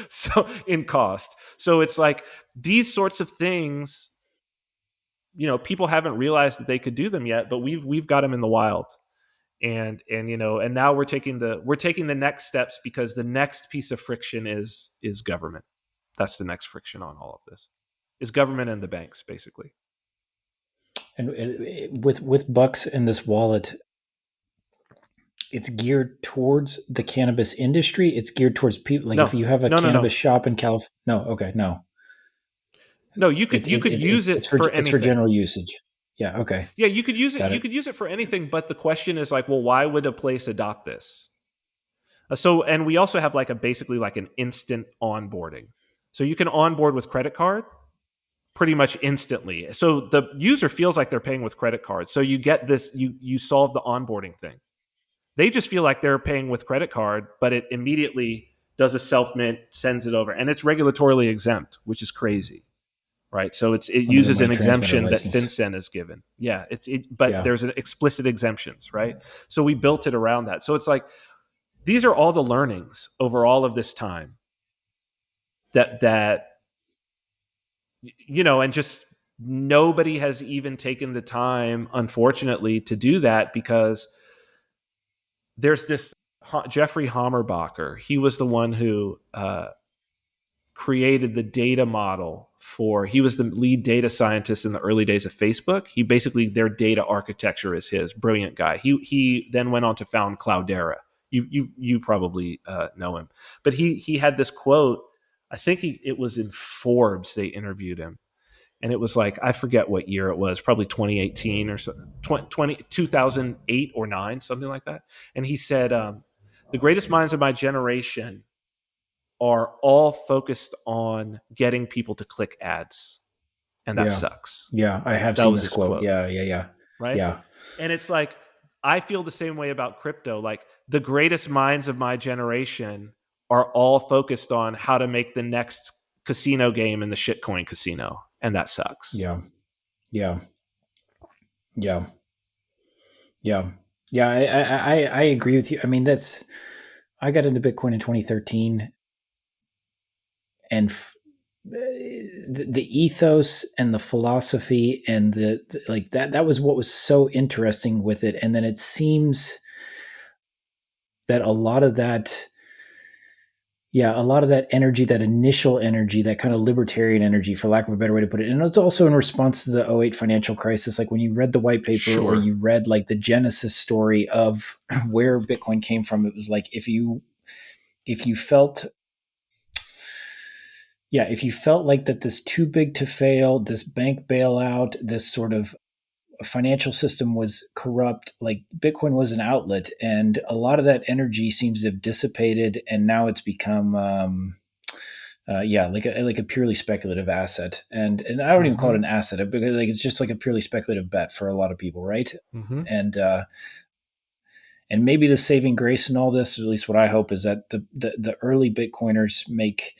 So in cost. So it's like these sorts of things, people haven't realized that they could do them yet, but we've got them in the wild. And now we're taking the next steps, because the next piece of friction is government. That's the next friction on all of this, is government and the banks, basically. And with Bucks in this wallet, it's geared towards the cannabis industry. It's geared towards people. Like if No, you have a no, no, no, cannabis shop in California, no, okay, no, no. You could use it's it for for anything. general usage. Yeah, okay, Yeah, you could use it. got You it. could use it for anything. But the question is like, well, why would a place adopt this? And we also have like basically like an instant onboarding. So you can onboard with credit card pretty much instantly. So the user feels like they're paying with credit cards. So you get this, you solve the onboarding thing. They just feel like they're paying with credit card, but it immediately does a self mint, sends it over, and it's regulatorily exempt, which is crazy, right? So it Under the uses an money transmitter exemption that license. FinCEN is given. Yeah, but Yeah. there's an explicit exemptions, right? So we built it around that. So it's like these are all the learnings over all of this time that and just nobody has even taken the time, unfortunately, to do that, because there's this Jeffrey Hammerbacher. He was the one who created the data model for, he was the lead data scientist in the early days of Facebook. He basically, their data architecture is his. Brilliant guy. He then went on to found Cloudera. You probably know him, but he had this quote. I think it was in Forbes. They interviewed him, and it was like, I forget what year it was, probably 2018 or so, 2008 or 9, something like that. And he said, the greatest minds of my generation are all focused on getting people to click ads, and that Yeah. sucks. Yeah. I have That seen was this his quote. quote, Yeah. Yeah. Yeah. right? Yeah. And it's like, I feel the same way about crypto. Like, the greatest minds of my generation are all focused on how to make the next casino game in the shitcoin casino, and that sucks. Yeah. Yeah. Yeah. Yeah. Yeah. I agree with you. I mean, I got into Bitcoin in 2013, and the ethos and the philosophy and the like, that was what was so interesting with it. And then it seems that a lot of that energy, that initial energy, that kind of libertarian energy, for lack of a better way to put it. And it's also in response to the '08 financial crisis. Like when you read the white paper, or Sure. you read like the genesis story of where Bitcoin came from, it was like, if you felt if you felt like that, this too big to fail, this bank bailout, this sort of financial system was corrupt, like Bitcoin was an outlet. And a lot of that energy seems to have dissipated, and now it's become like a purely speculative asset. And I don't even call it Mm-hmm. an asset, because like it's just like a purely speculative bet for a lot of people, right? Mm-hmm. And uh and maybe the saving grace in all this, at least what I hope, is that the early Bitcoiners make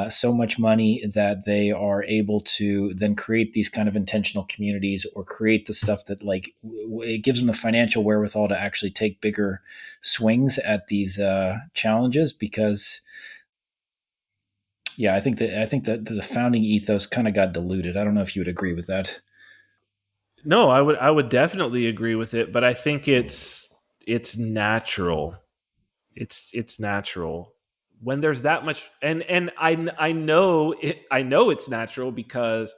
so much money that they are able to then create these kind of intentional communities, or create the stuff that, like, it gives them the financial wherewithal to actually take bigger swings at these challenges. Because I think that the founding ethos kind of got diluted. I don't know if you would agree with that. No, I would definitely agree with it, but I think it's natural. It's natural when there's that much, and I know it. I know it's natural because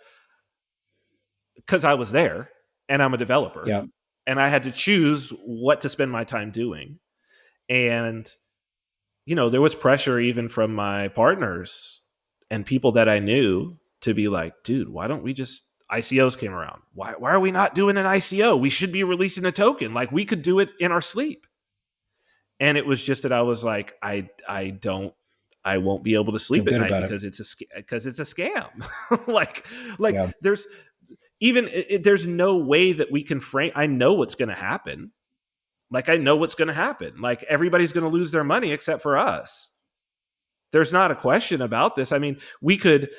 I was there, and I'm a developer, Yeah. and I had to choose what to spend my time doing. And there was pressure even from my partners and people that I knew to be like, dude, why don't we just, ICOs came around. Why are we not doing an ICO? We should be releasing a token. Like, we could do it in our sleep. And it was just that I was like, I won't be able to Feel sleep at good night about it. because it's a scam. like like Yeah. there's even there's no way that we can frame. I know what's going to happen. Like, I know what's going to happen. Like, everybody's going to lose their money except for us. There's not a question about this. I mean, we could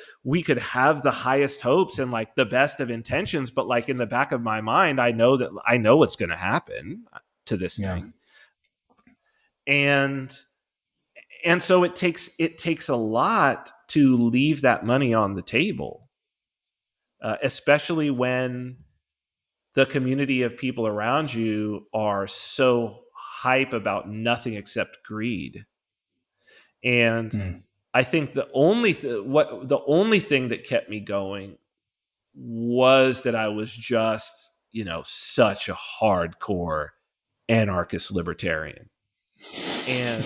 have the highest hopes and like the best of intentions, but like in the back of my mind, I know what's going to happen to this Yeah. thing. And so it takes a lot to leave that money on the table, especially when the community of people around you are so hype about nothing except greed. And Mm. I think the only thing that kept me going was that I was just, such a hardcore anarchist libertarian. And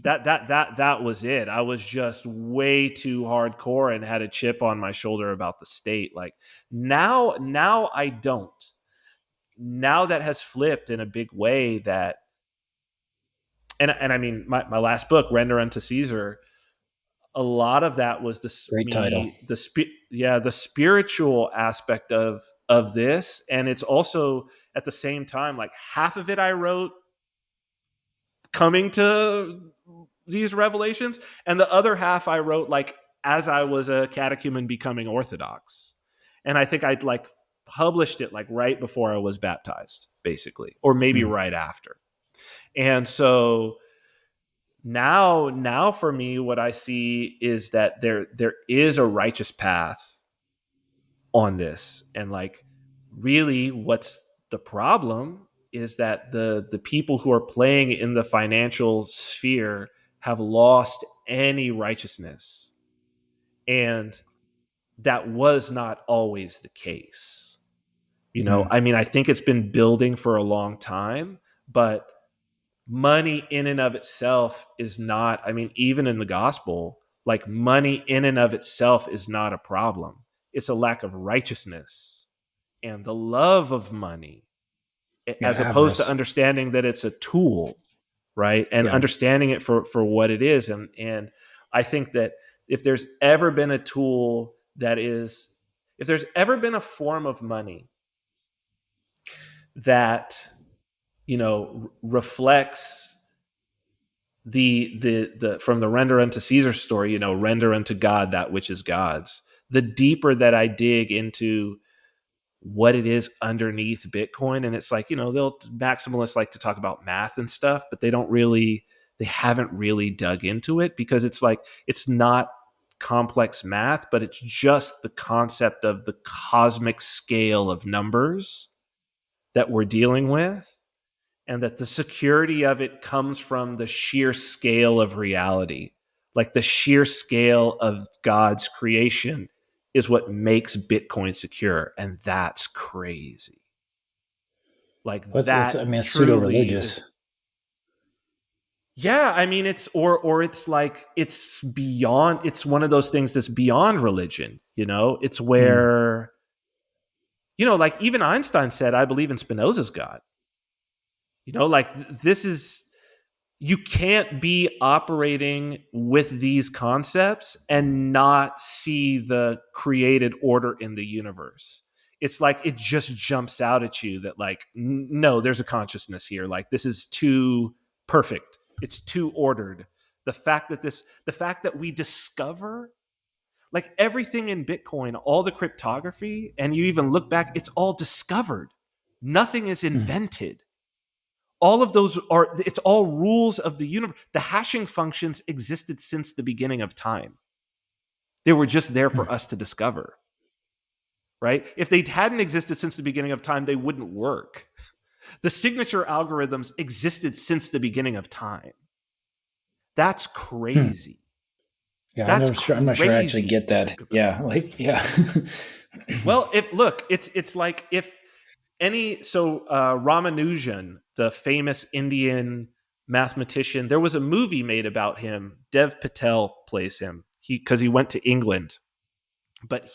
that was it. I was just way too hardcore and had a chip on my shoulder about the state. Like, now I don't. Now that has flipped in a big way. That and I mean, my last book, Render Unto Caesar, a lot of that was Great title. the spiritual aspect of this. And it's also at the same time, like, half of it I wrote coming to these revelations, and the other half I wrote like as I was a catechumen becoming Orthodox. And I think I'd like published it like right before I was baptized, basically, or maybe Mm. right after. And so now for me, what I see is that there is a righteous path on this. And like, really, what's the problem is that the people who are playing in the financial sphere have lost any righteousness. And that was not always the case. Mm. I mean, I think it's been building for a long time, but money in and of itself is not, I mean, even in the gospel, like money in and of itself is not a problem. It's a lack of righteousness and the love of money, Yeah, as opposed to avarice. understanding that it's a tool, right? And Yeah. understanding it for what it is. And I think that if there's ever been a tool that is, if there's ever been a form of money that, reflects the from the render unto Caesar story, render unto God that which is God's. The deeper that I dig into what it is underneath Bitcoin, and it's like, they'll maximalists like to talk about math and stuff, but they haven't really dug into it, because it's like, it's not complex math, but it's just the concept of the cosmic scale of numbers that we're dealing with, and that the security of it comes from the sheer scale of reality. Like the sheer scale of God's creation is what makes Bitcoin secure. And that's crazy. Like Well, I that mean, it's pseudo truly is. religious. Yeah, I mean, or it's like, it's beyond, it's one of those things that's beyond religion. It's Mm. where, like even Einstein said, I believe in Spinoza's God. Like this is, you can't be operating with these concepts and not see the created order in the universe. It's like it just jumps out at you that, like, no, there's a consciousness here. Like, this is too perfect. It's too ordered. The fact that we discover, like, everything in Bitcoin, all the cryptography, and you even look back, it's all discovered. Nothing is Mm. invented. All of those are, it's all rules of the universe. The hashing functions existed since the beginning of time. They were just there for Mm. us to discover, right? If they hadn't existed since the beginning of time, they wouldn't work. The signature algorithms existed since the beginning of time. That's Hmm. crazy. Yeah, That's I'm not sure I actually crazy get to that. think about. Yeah, like yeah. Well, if look, it's like, if Ramanujan, the famous Indian mathematician, there was a movie made about him. Dev Patel plays him. Because he went to England, but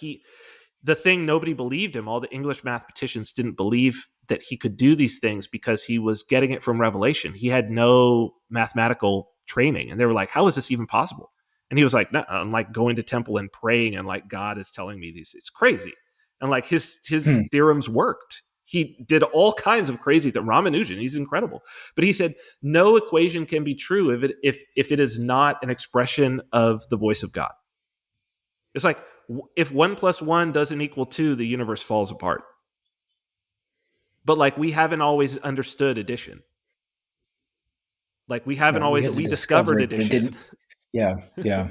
the thing, nobody believed him. All the English mathematicians didn't believe that he could do these things because he was getting it from revelation. He had no mathematical training, and they were like, "How is this even possible?" And he was like, "No, I'm like going to temple and praying, and like God is telling me these. It's crazy." And like his Hmm. theorems worked. He did all kinds of crazy that Ramanujan, he's incredible. But he said no equation can be true if it is not an expression of the voice of God. It's like, if 1 plus 1 doesn't equal 2, the universe falls apart. But like, we haven't always understood addition. Like, we haven't No, we always, had to we discover discovered it, but it addition. didn't. Yeah, yeah.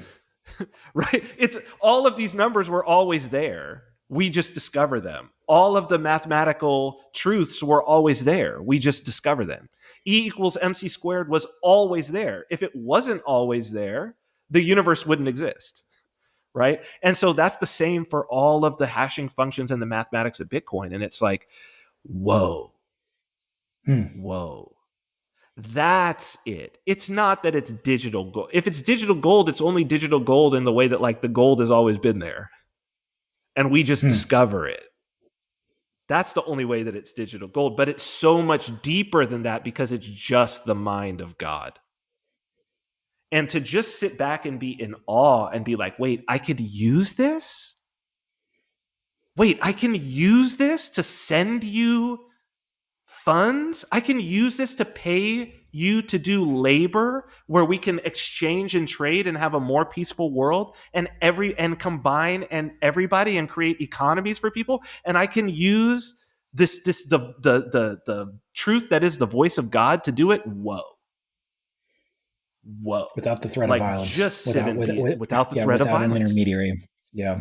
Right? It's all of these numbers were always there. We just discover them. All of the mathematical truths were always there. We just discover them. E equals mc squared was always there. If it wasn't always there, the universe wouldn't exist. Right? And so that's the same for all of the hashing functions and the mathematics of Bitcoin. And it's like, whoa, Hmm. whoa. That's it. It's not that it's digital gold. If it's digital gold, it's only digital gold in the way that, like, the gold has always been there and we just Hmm. discover it. That's the only way that it's digital gold. But it's so much deeper than that, because it's just the mind of God. And to just sit back and be in awe and be like, wait, I could use this? Wait, I can use this to send you funds? I can use this to pay you to do labor where we can exchange and trade and have a more peaceful world, and combine and everybody and create economies for people. And I can use the truth that is the voice of God to do it. Whoa. Without the threat of Like, violence, just sit and be with without the yeah, threat of without an violence. intermediary. Yeah.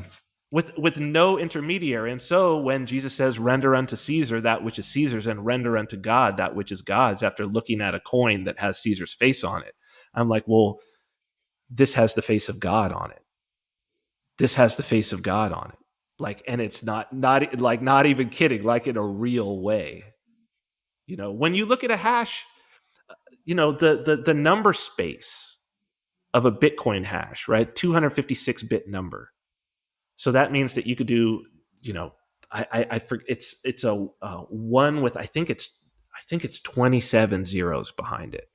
with no intermediary. And so when Jesus says, render unto Caesar that which is Caesar's and render unto God that which is God's, after looking at a coin that has Caesar's face on it, I'm like, well, this has the face of God on it. This has the face of God on it. Like, and it's not even kidding, like in a real way. When you look at a hash, the number space of a Bitcoin hash, right? 256-bit number. So that means that you could do, I forget, it's a one with I think it's 27 zeros behind it.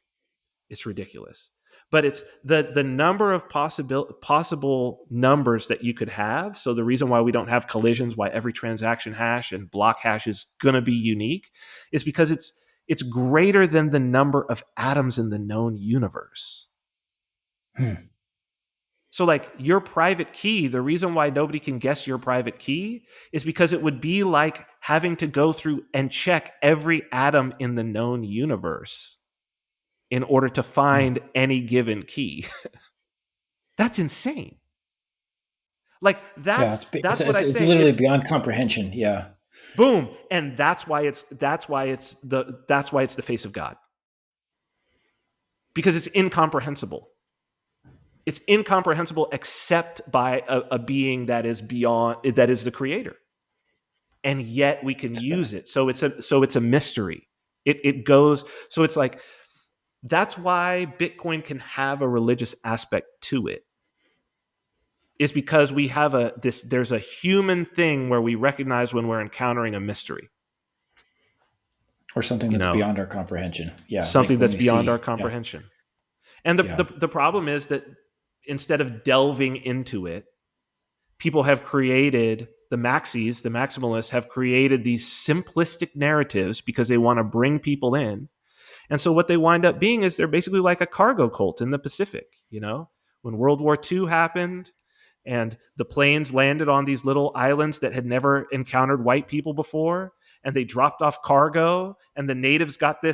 It's ridiculous, but it's the number of possible numbers that you could have. So the reason why we don't have collisions, why every transaction hash and block hash is going to be unique, is because it's greater than the number of atoms in the known universe. So like your private key, the reason why nobody can guess your private key is because it would be like having to go through and check every atom in the known universe in order to find any given key. That's insane. Like Yeah, that's what I it's say. literally It's beyond comprehension. Yeah. boom, and that's why it's the face of God. Because it's incomprehensible. It's incomprehensible except by a being that is the creator. And yet we can use it. So it's a mystery. It goes, so it's like, that's why Bitcoin can have a religious aspect to it. Is because we have there's a human thing where we recognize when we're encountering a mystery. Or something that's beyond our comprehension. Yeah. Like Something when that's we beyond our see. Yeah. comprehension. And Yeah. the problem is that instead of delving into it, people have created the maximalists have created these simplistic narratives because they want to bring people in. And so what they wind up being is they're basically like a cargo cult in the Pacific. When World War II happened and the planes landed on these little islands that had never encountered white people before, and they dropped off cargo, and the natives got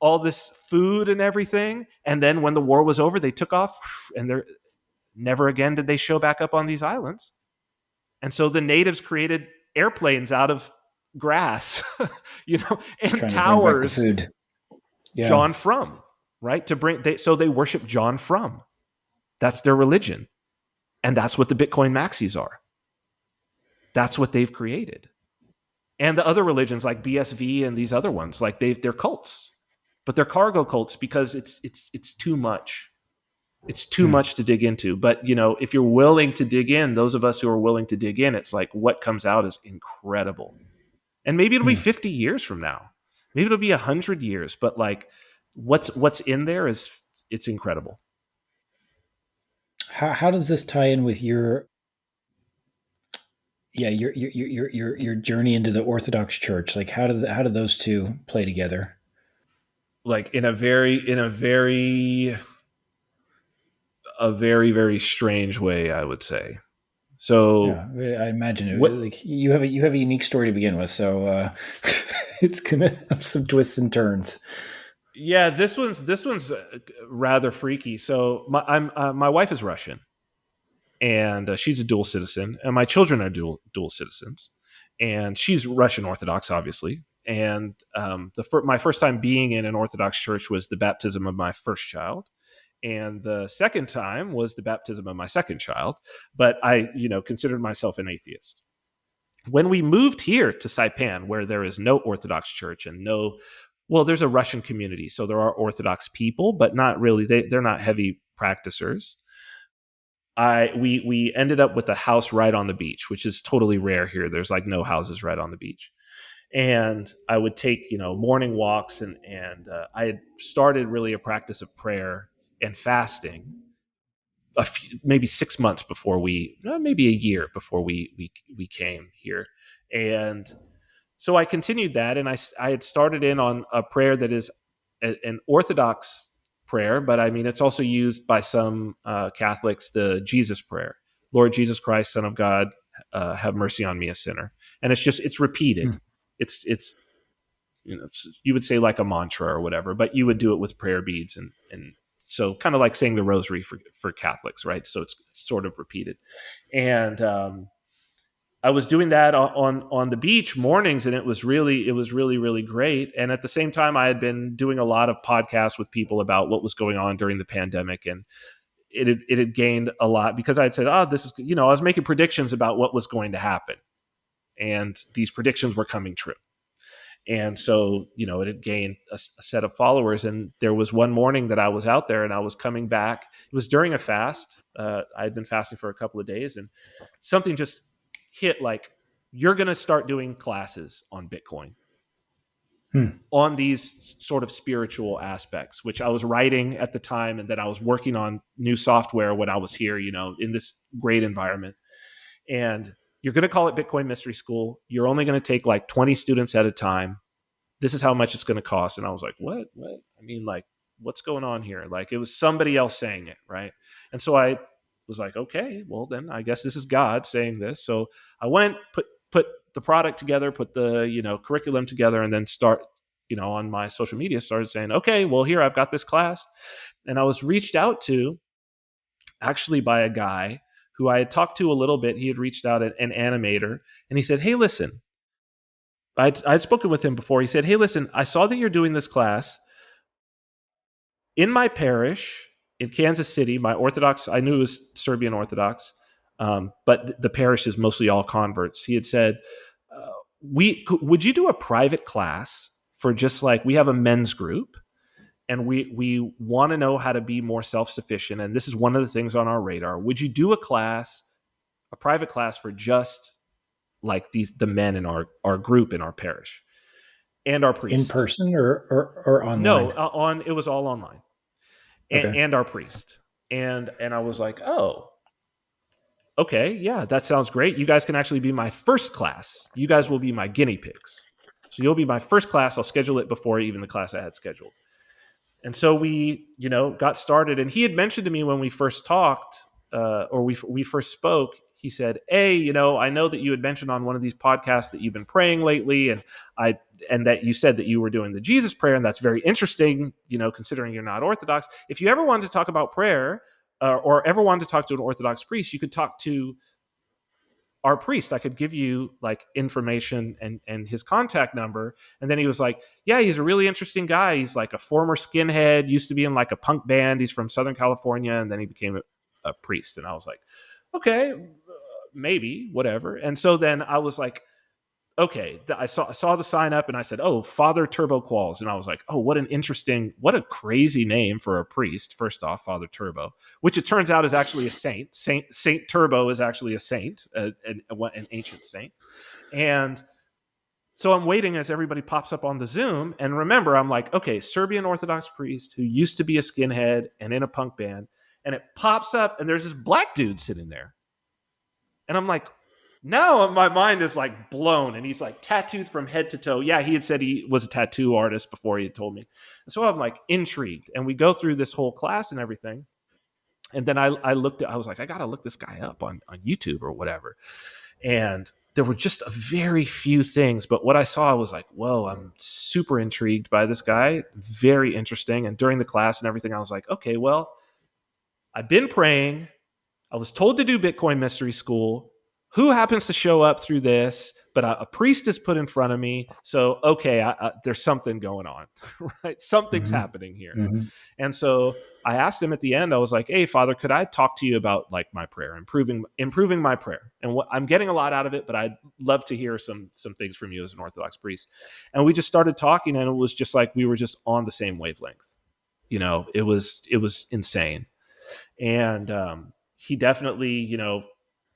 all this food and everything. And then when the war was over, they took off, and they're never again did they show back up on these islands. And so the natives created airplanes out of grass, and Trying to bring back the towers. food. Yeah. John Frum, right? So they worship John Frum. That's their religion. And that's what the Bitcoin maxis are. That's what they've created. And the other religions like BSV and these other ones, like they're cults. But they're cargo cults because it's too much. It's too much to dig into. But, if you're willing to dig in, those of us who are willing to dig in, it's like what comes out is incredible. And maybe it'll be 50 years from now. Maybe it'll be 100 years. But like what's in there it's incredible. How does this tie in with your journey into the Orthodox Church? Like how do those two play together? Like in a very very strange way, I would say. So yeah, I imagine like you have a unique story to begin with, so it's gonna have some twists and turns. Yeah, this one's rather freaky. So my wife is Russian, and she's a dual citizen, and my children are dual citizens, and she's Russian Orthodox, obviously. And my first time being in an Orthodox church was the baptism of my first child. And the second time was the baptism of my second child. But I, considered myself an atheist. When we moved here to Saipan, where there is no Orthodox church and there's a Russian community. So there are Orthodox people, but not really, they're not heavy practicers. We ended up with a house right on the beach, which is totally rare here. There's like no houses right on the beach. And I would take, morning walks and I had started really a practice of prayer and fasting maybe 6 months before maybe a year before we came here. And so I continued that, and I had started in on a prayer that is an Orthodox prayer, but I mean, it's also used by some Catholics, the Jesus prayer. Lord Jesus Christ, Son of God, have mercy on me, a sinner. And it's repeated. It's you would say like a mantra or whatever, but you would do it with prayer beads and so kind of like saying the rosary for Catholics, right? So it's sort of repeated. And I was doing that on the beach mornings, and it was really great. And at the same time, I had been doing a lot of podcasts with people about what was going on during the pandemic, and it had gained a lot because I had said, "Oh, this is," I was making predictions about what was going to happen, and these predictions were coming true. And so, it had gained a set of followers. And there was one morning that I was out there and I was coming back. It was during a fast. I had been fasting for a couple of days, and something just hit like, you're going to start doing classes on Bitcoin, Hmm. on these sort of spiritual aspects, which I was writing at the time. And then I was working on new software when I was here, in this great environment. And you're going to call it Bitcoin Mystery School. You're only going to take like 20 students at a time. This is how much it's going to cost. And I was like, what? I mean, like, what's going on here? Like, it was somebody else saying it, right? And so I was like, okay, well then I guess this is God saying this. So I went, put the product together, put the, curriculum together, and then start, on my social media, started saying, okay, well, here, I've got this class. And I was reached out to actually by a guy who I had talked to a little bit. He had reached out, an animator, and he said, hey, listen, I'd spoken with him before. He said, hey, listen, I saw that you're doing this class in my parish in Kansas City. My Orthodox, I knew it was Serbian Orthodox, but the parish is mostly all converts. He had said, would you do a private class for just like, we have a men's group and we want to know how to be more self-sufficient. And this is one of the things on our radar. Would you do a private class for just like the men in our group in our parish and our In priest? person or No, online? it was all online, Okay. and our priest. And I was like, oh, okay, yeah, that sounds great. You guys can actually be my first class. You guys will be my guinea pigs. So you'll be my first class. I'll schedule it before even the class I had scheduled. And so we, got started. And he had mentioned to me when we first talked, or we first spoke, he said, hey, I know that you had mentioned on one of these podcasts that you've been praying lately, and that you said that you were doing the Jesus prayer, and that's very interesting, considering you're not Orthodox. If you ever wanted to talk about prayer, or ever wanted to talk to an Orthodox priest, you could talk to our priest. I could give you like information and his contact number. And then he was like, yeah, he's a really interesting guy. He's like a former skinhead, used to be in like a punk band. He's from Southern California. And then he became a priest. And I was like, okay, maybe, whatever. And so then I was like, okay, I saw the sign up and I said, oh, Father Turbo Qualls. And I was like, oh, what a crazy name for a priest. First off, Father Turbo, which it turns out is actually a saint. Saint Turbo is actually a saint, an ancient saint. And so I'm waiting as everybody pops up on the Zoom. And remember, I'm like, okay, Serbian Orthodox priest who used to be a skinhead and in a punk band. And it pops up and there's this black dude sitting there. And I'm like, now my mind is like blown, and he's like tattooed from head to toe. Yeah, he had said he was a tattoo artist before he had told me. And so I'm like intrigued, and we go through this whole class and everything. And then I was like, I got to look this guy up on YouTube or whatever. And there were just a very few things, but what I saw was like, whoa, I'm super intrigued by this guy. Very interesting. And during the class and everything, I was like, okay, well, I've been praying. I was told to do Bitcoin Mystery School. Who happens to show up through this? But a priest is put in front of me. So, okay, there's something going on, right? Something's Mm-hmm. happening here. Mm-hmm. And so I asked him at the end, I was like, hey, Father, could I talk to you about like my prayer, improving my prayer? And what I'm getting a lot out of it, but I'd love to hear some things from you as an Orthodox priest. And we just started talking, and it was just like we were just on the same wavelength. It was insane. And he definitely,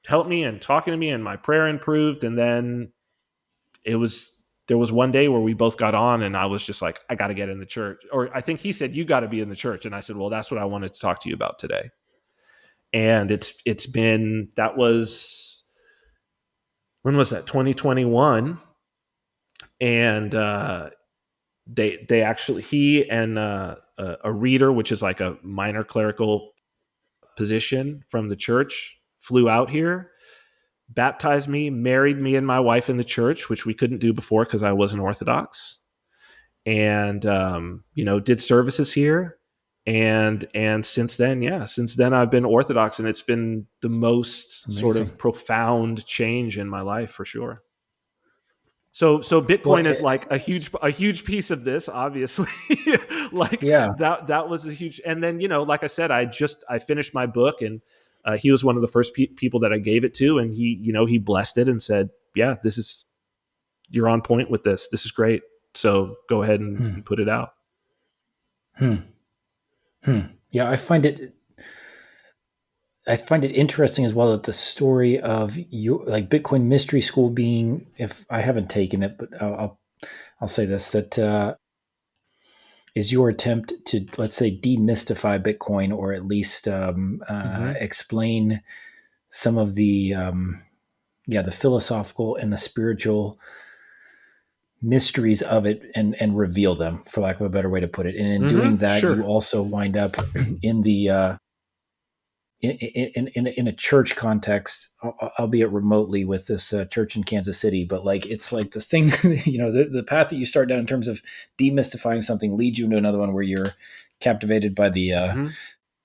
helped me and talking to me, and my prayer improved. And then there was one day where we both got on, and I was just like, I got to get in the church. Or I think he said, you got to be in the church. And I said, well, that's what I wanted to talk to you about today. And that was, when was that? 2021. And they actually, he and a reader, which is like a minor clerical position from the church, flew out here, baptized me, married me and my wife in the church, which we couldn't do before because I wasn't Orthodox, and did services here. And since then, I've been Orthodox, and it's been the most sort Amazing. of profound change in my life for sure. So Well, Bitcoin is like a huge piece of this, obviously. Like yeah. that was a huge. And then, like I said, I finished my book, and he was one of the first people that I gave it to, and he blessed it and said, yeah, you're on point with this. This is great. So go ahead and Hmm. put it out. Hmm. Hmm. Yeah, I find it interesting as well that the story of you, like Bitcoin Mystery School, being, if I haven't taken it, but I'll say this, that is your attempt to, let's say, demystify Bitcoin, or at least Mm-hmm. explain some of the philosophical and the spiritual mysteries of it, and reveal them, for lack of a better way to put it. And in doing Mm-hmm. that, you Sure. also wind up in the in a church context, albeit remotely, with this church in Kansas City. But like, it's like the thing, the path that you start down in terms of demystifying something leads you into another one where you're captivated by Mm-hmm.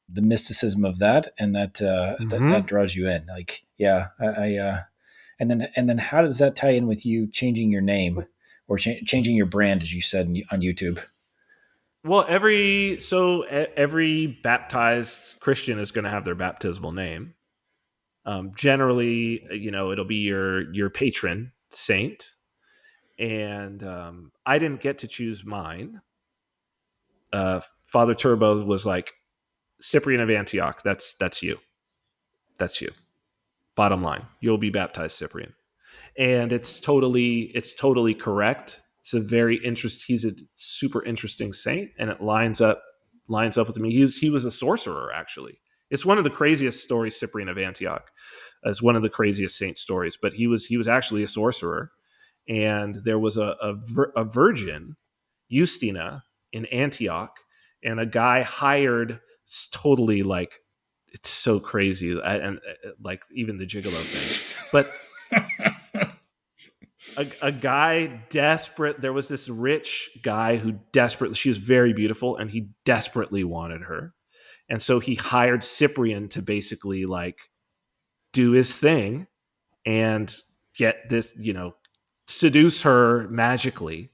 the mysticism of that, and that Mm-hmm. draws you in. Like, yeah, and then how does that tie in with you changing your name, or changing your brand, as you said on YouTube? Well, every baptized Christian is going to have their baptismal name. Generally, it'll be your patron saint, and I didn't get to choose mine. Father Turbo was like, Cyprian of Antioch. That's you. That's you. Bottom line, you'll be baptized Cyprian, and it's totally correct. It's a very interest. He's a super interesting saint, and it lines up with me. He was a sorcerer, actually. It's one of the craziest stories. Cyprian of Antioch is one of the craziest saint stories, but he was actually a sorcerer, and there was a virgin, Justina, in Antioch, and a guy hired, totally, like, it's so crazy, and like even the gigolo thing, but a guy desperate. There was this rich guy who desperately. She was very beautiful, and he desperately wanted her, and so he hired Cyprian to basically, like, do his thing and get this, seduce her magically.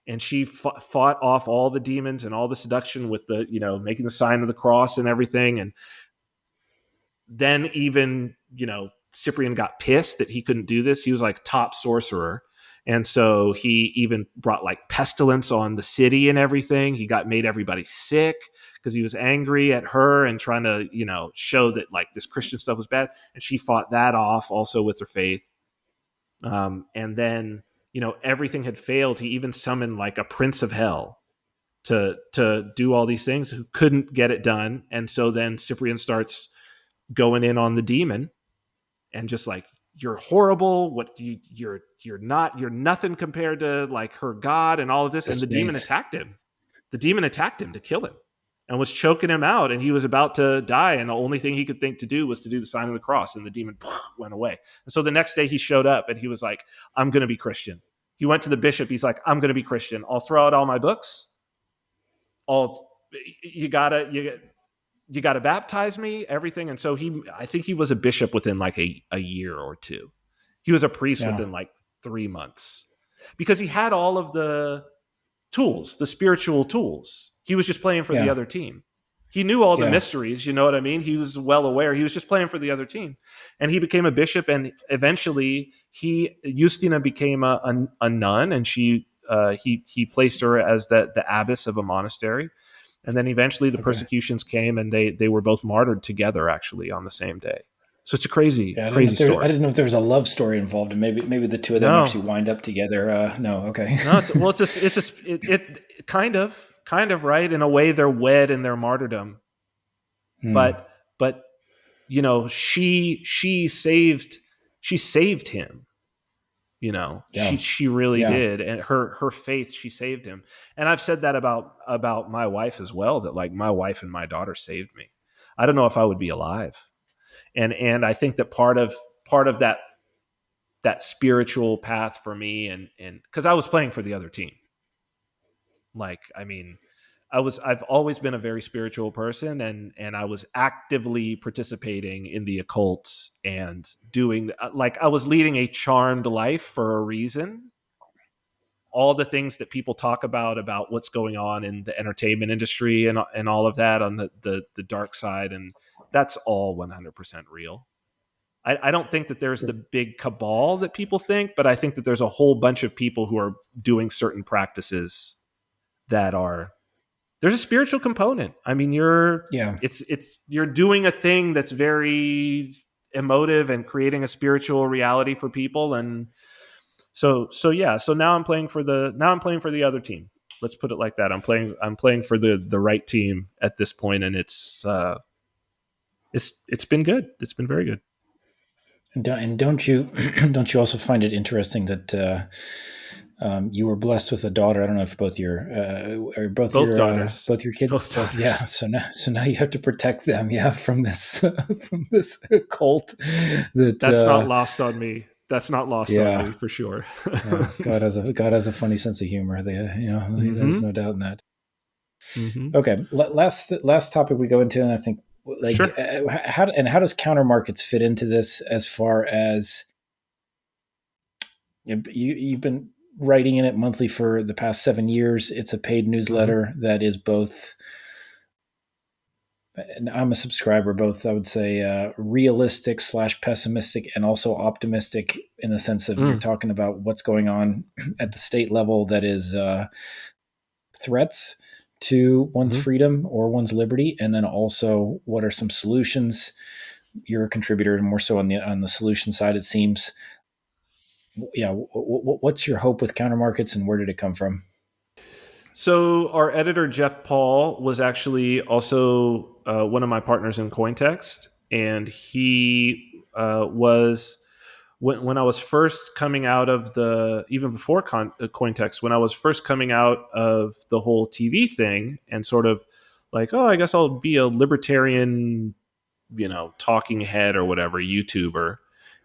And she fought off all the demons and all the seduction with the, making the sign of the cross and everything. And then even, Cyprian got pissed that he couldn't do this. He was like top sorcerer. And so he even brought like pestilence on the city and everything. He made everybody sick because he was angry at her and trying to, show that like this Christian stuff was bad. And she fought that off also with her faith. And then, everything had failed. He even summoned like a prince of hell to do all these things, who couldn't get it done. And so then Cyprian starts going in on the demon, and just like, you're horrible. You're nothing compared to like her God and all of this. And This the demon faith. attacked him. The demon attacked him to kill him and was choking him out. And he was about to die. And the only thing he could think to do was to do the sign of the cross. And the demon went away. And so the next day he showed up, and he was like, I'm going to be Christian. He went to the bishop. He's like, I'm going to be Christian. I'll throw out all my books. All you gotta you got to baptize me, everything. And so I think he was a bishop within like a year or two. He was a priest Yeah. within like 3 months, because he had all of the tools, the spiritual tools. He was just playing for the Yeah. other team. He knew all the Yeah. mysteries, you know what I mean? He was well aware. He was just playing for the other team. And he became a bishop, and eventually Justina became a nun, and he placed her as the abbess of a monastery. And then eventually the Okay. persecutions came, and they were both martyred together, actually, on the same day. So it's a crazy, Yeah, crazy I story. didn't know if there was a love story involved, and maybe the two of them No, actually wind up together. No, okay. no, it kind of right, in a way. They're wed in their martyrdom, Hmm. but she saved him. She Yeah. she really Yeah. did, and her faith, she saved him. And I've said that about my wife as well, that like my wife and my daughter saved me. I don't know if I would be alive. And I think that part of that spiritual path for me, and because I was playing for the other team, like, I mean, I've always been a very spiritual person, and I was actively participating in the occult and doing, like, I was leading a charmed life for a reason. All the things that people talk about what's going on in the entertainment industry and all of that on the dark side, and that's all 100% real. I don't think that there's the big cabal that people think, but I think that there's a whole bunch of people who are doing certain practices that are, there's a spiritual component. I mean, Yeah. you're doing a thing that's very emotive and creating a spiritual reality for people. And yeah, so now I'm playing for the other team. Let's put it like that. I'm playing for the right team at this point, and it's been good. It's been very good. And don't you don't you also find it interesting that you were blessed with a daughter? I don't know if Both daughters. both your kids Both both, yeah. daughters. So now you have to protect them, yeah, from this from this cult that That's not lost on me. That's not lost on yeah, me for sure. yeah. God has a funny sense of humor. There's Mm-hmm. no doubt in that. Mm-hmm. Okay, last topic we go into, and I think, like, Sure. how does counter markets fit into this, as far as you've been writing in it monthly for the past 7 years. It's a paid Mm-hmm. newsletter that is both, and I'm a subscriber, both, I would say, realistic / pessimistic, and also optimistic, in the sense of, you're Mm. talking about what's going on at the state level that is threats to one's Mm-hmm. freedom or one's liberty, and then also what are some solutions. You're a contributor more so on the solution side, it seems. Yeah, what's your hope with counter markets, and where did it come from? So our editor Jeff Paul was actually also one of my partners in Cointext, and he was when I was first coming out of the, even before Cointext, when I was first coming out of the whole TV thing, and sort of like, oh, I guess I'll be a libertarian, talking head or whatever, YouTuber.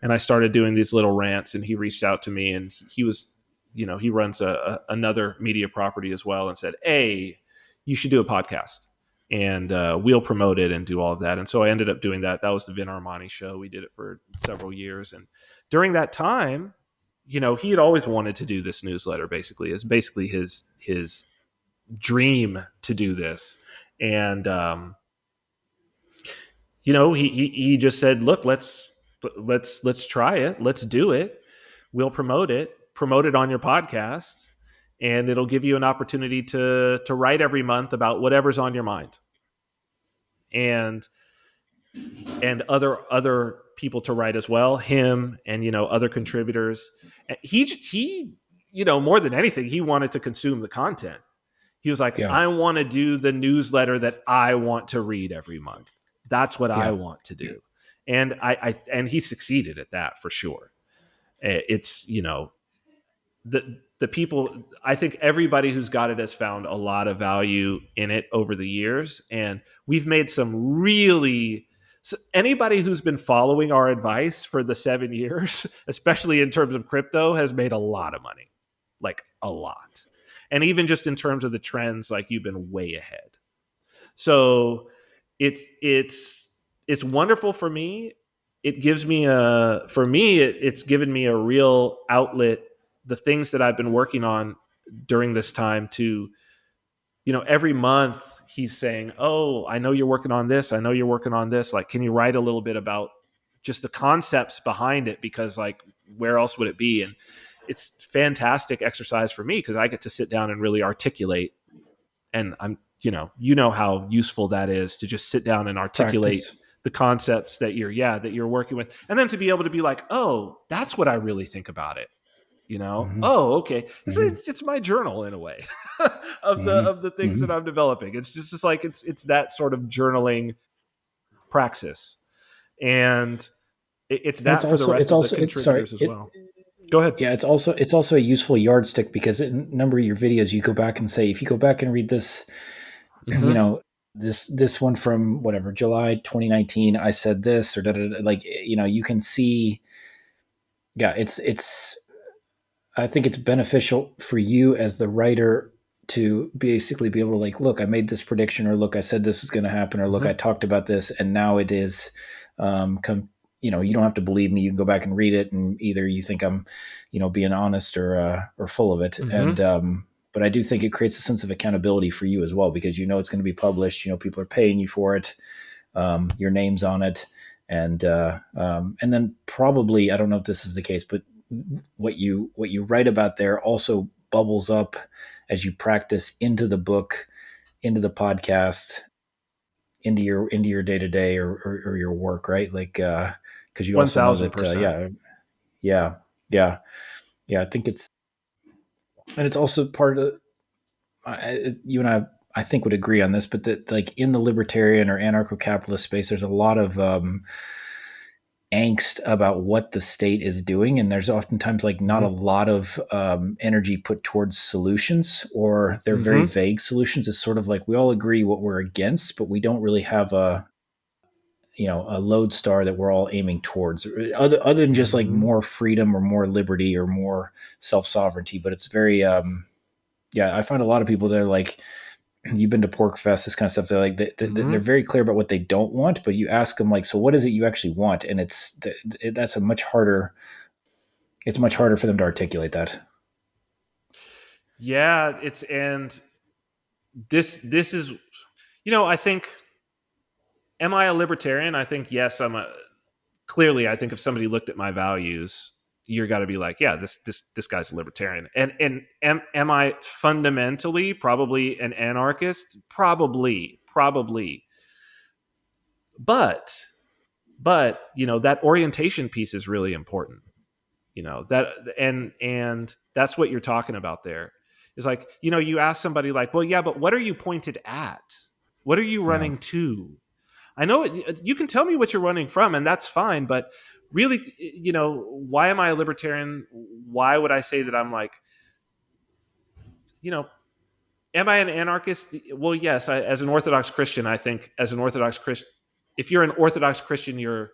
And I started doing these little rants, and he reached out to me, and he was, he runs another media property as well, and said, hey, you should do a podcast, and we'll promote it and do all of that. And so I ended up doing that. That was the Vin Armani show. We did it for several years. And during that time, he had always wanted to do this newsletter. Basically, it's basically his dream to do this. And he just said, look, let's try it. Let's do it. We'll promote it on your podcast, and it'll give you an opportunity to write every month about whatever's on your mind, and other people to write as well, him and other contributors. And he more than anything, he wanted to consume the content. He was like, Yeah, I want to do the newsletter that I want to read every month. That's what I yeah, want to do. And and he succeeded at that for sure. It's, the people, I think everybody who's got it has found a lot of value in it over the years. And we've made some really, so anybody who's been following our advice for the 7 years, especially in terms of crypto, has made a lot of money, like a lot. And even just in terms of the trends, like, you've been way ahead. So it's wonderful for me. It gives me it's given me a real outlet. The things that I've been working on during this time, to, every month he's saying, oh, I know you're working on this. I know you're working on this. Like, can you write a little bit about just the concepts behind it? Because, like, where else would it be? And it's fantastic exercise for me, because I get to sit down and really articulate. And I'm, how useful that is, to just sit down and articulate practice. the concepts that you're working with, and then to be able to be like, oh, that's what I really think about it. Hmm. Oh, okay. it's, Hmm. it's it's my journal in a way, of the Hmm. of the things Hmm. that I'm developing. It's like, it's that sort of journaling praxis, and it's And that for the rest of the contributors as well. Go ahead. yeah, it's also a useful yardstick, because in a number of your videos, you go back and say, if you go back and read this, you Mm-hmm. know, this one from whatever, July 2019, I said this, or da, da, da, like, you can see, yeah, it's I think it's beneficial for you as the writer to basically be able to like, look, I made this prediction, or look, I said this was going to happen, or look, I Mm-hmm. talked about this, and now it is. You don't have to believe me. You can go back and read it, and either you think I'm, being honest or full of it. Mm-hmm. And but I do think it creates a sense of accountability for you as well, because it's going to be published. People are paying you for it. Your name's on it, and then probably, I don't know if this is the case, but what you write about there also bubbles up as you practice into the book, into the podcast, into your day to day or your work, right? Like, because you One also know thousand that, percent. yeah, yeah, yeah. I think it's also part of you and I think would agree on this, but that like in the libertarian or anarcho-capitalist space, there's a lot of angst about what the state is doing, and there's oftentimes like not a Mm-hmm. lot of energy put towards solutions, or they're very Mm-hmm. vague solutions. It's sort of like we all agree what we're against, but we don't really have a lodestar that we're all aiming towards, other than just like Mm-hmm. more freedom or more liberty or more self-sovereignty. But it's very yeah, I find a lot of people that are like, you've been to Pork Fest, this kind of stuff. They're like, they're Mm-hmm. very clear about what they don't want, but you ask them like, so what is it you actually want? And that's a much harder. It's much harder for them to articulate that. Yeah, it's and this is, I think, am I a libertarian? I think yes. Clearly, I think if somebody looked at my values, you're got to be like, yeah, this guy's a libertarian. And am I fundamentally probably an anarchist? Probably. But that orientation piece is really important. That and that's what you're talking about there. Is like, you ask somebody like, well, yeah, but what are you pointed at? What are you Yeah. running to? I know you can tell me what you're running from, and that's fine. But really, why am I a libertarian? Why would I say that I'm like, you know, am I an anarchist? Well, yes. As an Orthodox Christian, I think as an Orthodox Christian, if you're an Orthodox Christian, you're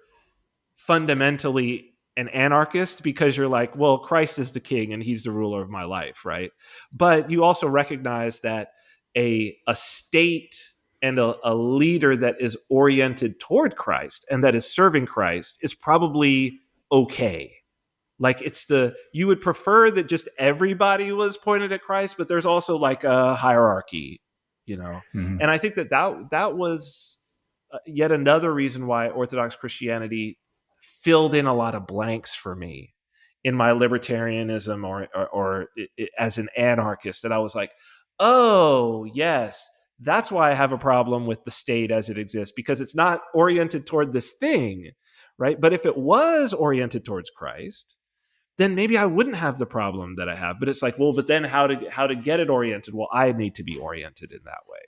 fundamentally an anarchist because you're like, well, Christ is the king and he's the ruler of my life, right? But you also recognize that a state and a leader that is oriented toward Christ and that is serving Christ is probably okay. Like you would prefer that just everybody was pointed at Christ, but there's also like a hierarchy. Mm-hmm. And I think that was yet another reason why Orthodox Christianity filled in a lot of blanks for me in my libertarianism or as an anarchist, that I was like, oh yes, that's why I have a problem with the state as it exists, because it's not oriented toward this thing, right? But if it was oriented towards Christ, then maybe I wouldn't have the problem that I have. But it's like, well, but then how to get it oriented? Well, I need to be oriented in that way,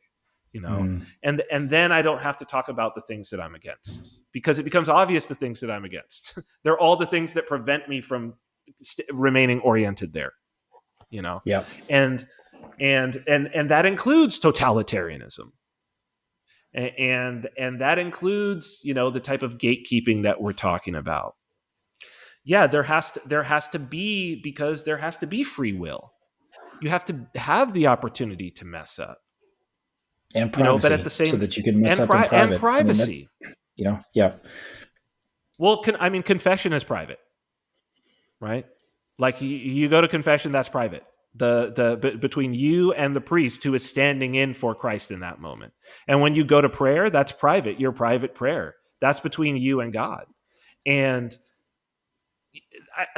you know. Mm-hmm. And then I don't have to talk about the things that I'm against, because it becomes obvious the things that I'm against. They're all the things that prevent me from remaining oriented there, you know. Yeah. And and that includes totalitarianism. And that includes, the type of gatekeeping that we're talking about. Yeah, there has to be, because there has to be free will. You have to have the opportunity to mess up, And but at privacy, the so same, that you can mess and up in and private. I mean, that, privacy. yeah. Well, confession is private, right? Like you go to confession, that's private. Between you and the priest who is standing in for Christ in that moment. And when you go to prayer, that's private. Your private prayer. That's between you and God. And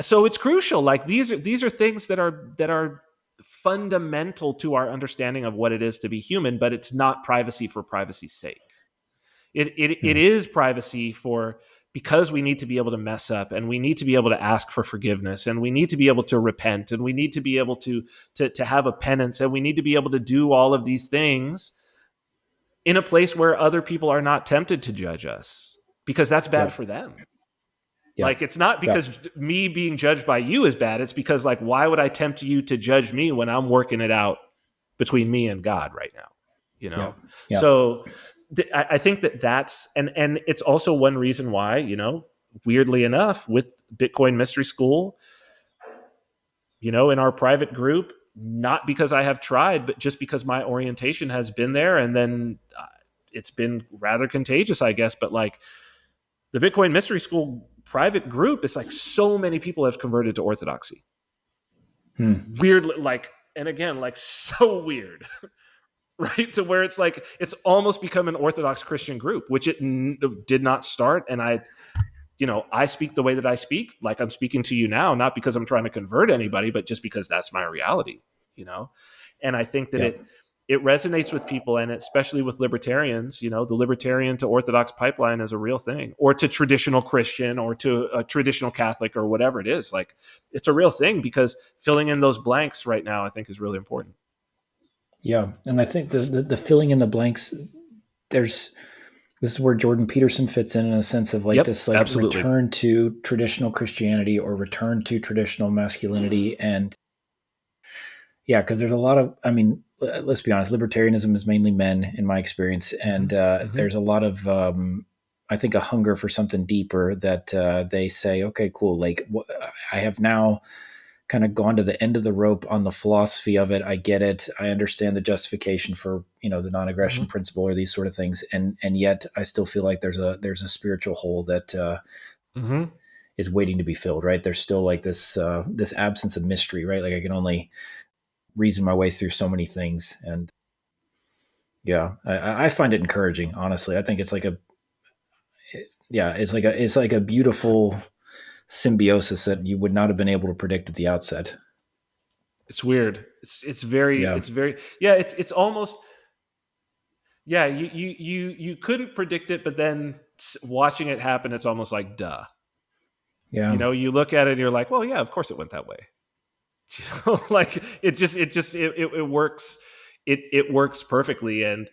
so it's crucial. Like these are things that are fundamental to our understanding of what it is to be human, but it's not privacy for privacy's sake. It Mm. is privacy for, because we need to be able to mess up, and we need to be able to ask for forgiveness, and we need to be able to repent, and we need to be able to have a penance, and we need to be able to do all of these things in a place where other people are not tempted to judge us, because that's bad Yep. for them. Yep. Like, it's not Yep. because me being judged by you is bad. It's because, like, why would I tempt you to judge me when I'm working it out between me and God right now? Yep. Yep. So I think that's, and it's also one reason why, weirdly enough, with Bitcoin Mystery School, in our private group, not because I have tried, but just because my orientation has been there. And then it's been rather contagious, I guess. But like the Bitcoin Mystery School private group, it's like so many people have converted to Orthodoxy. Weird, like, and again, like so weird, right? To where it's like, it's almost become an Orthodox Christian group, which it did not start. And I speak the way that I speak, like I'm speaking to you now, not because I'm trying to convert anybody, but just because that's my reality, you know? And I think that Yeah. it resonates with people, and especially with libertarians. The libertarian to Orthodox pipeline is a real thing, or to traditional Christian, or to a traditional Catholic, or whatever it is. Like, it's a real thing, because filling in those blanks right now, I think, is really important. Yeah. And I think the filling in the blanks, this is where Jordan Peterson fits in a sense of like Yep, this, like absolutely. return to traditional Christianity or return to traditional masculinity. And yeah, because there's a lot of, I mean, let's be honest, libertarianism is mainly men in my experience. Mm-hmm. And Mm-hmm. there's a lot of, I think, a hunger for something deeper that they say, okay, cool. Like I have now kind of gone to the end of the rope on the philosophy of it. I get it. I understand the justification for, the non-aggression Mm-hmm. principle or these sort of things. And yet I still feel like there's a spiritual hole that Mm-hmm. is waiting to be filled, right? There's still like this absence of mystery, right? Like I can only reason my way through so many things. And yeah, I find it encouraging, honestly. I think it's like it's like a beautiful symbiosis that you would not have been able to predict at the outset. It's weird. Yeah. It's very, yeah. It's almost, yeah. You couldn't predict it, but then watching it happen, it's almost like duh. Yeah. You look at it and you're like, well, yeah, of course it went that way. Like it works. It works perfectly. And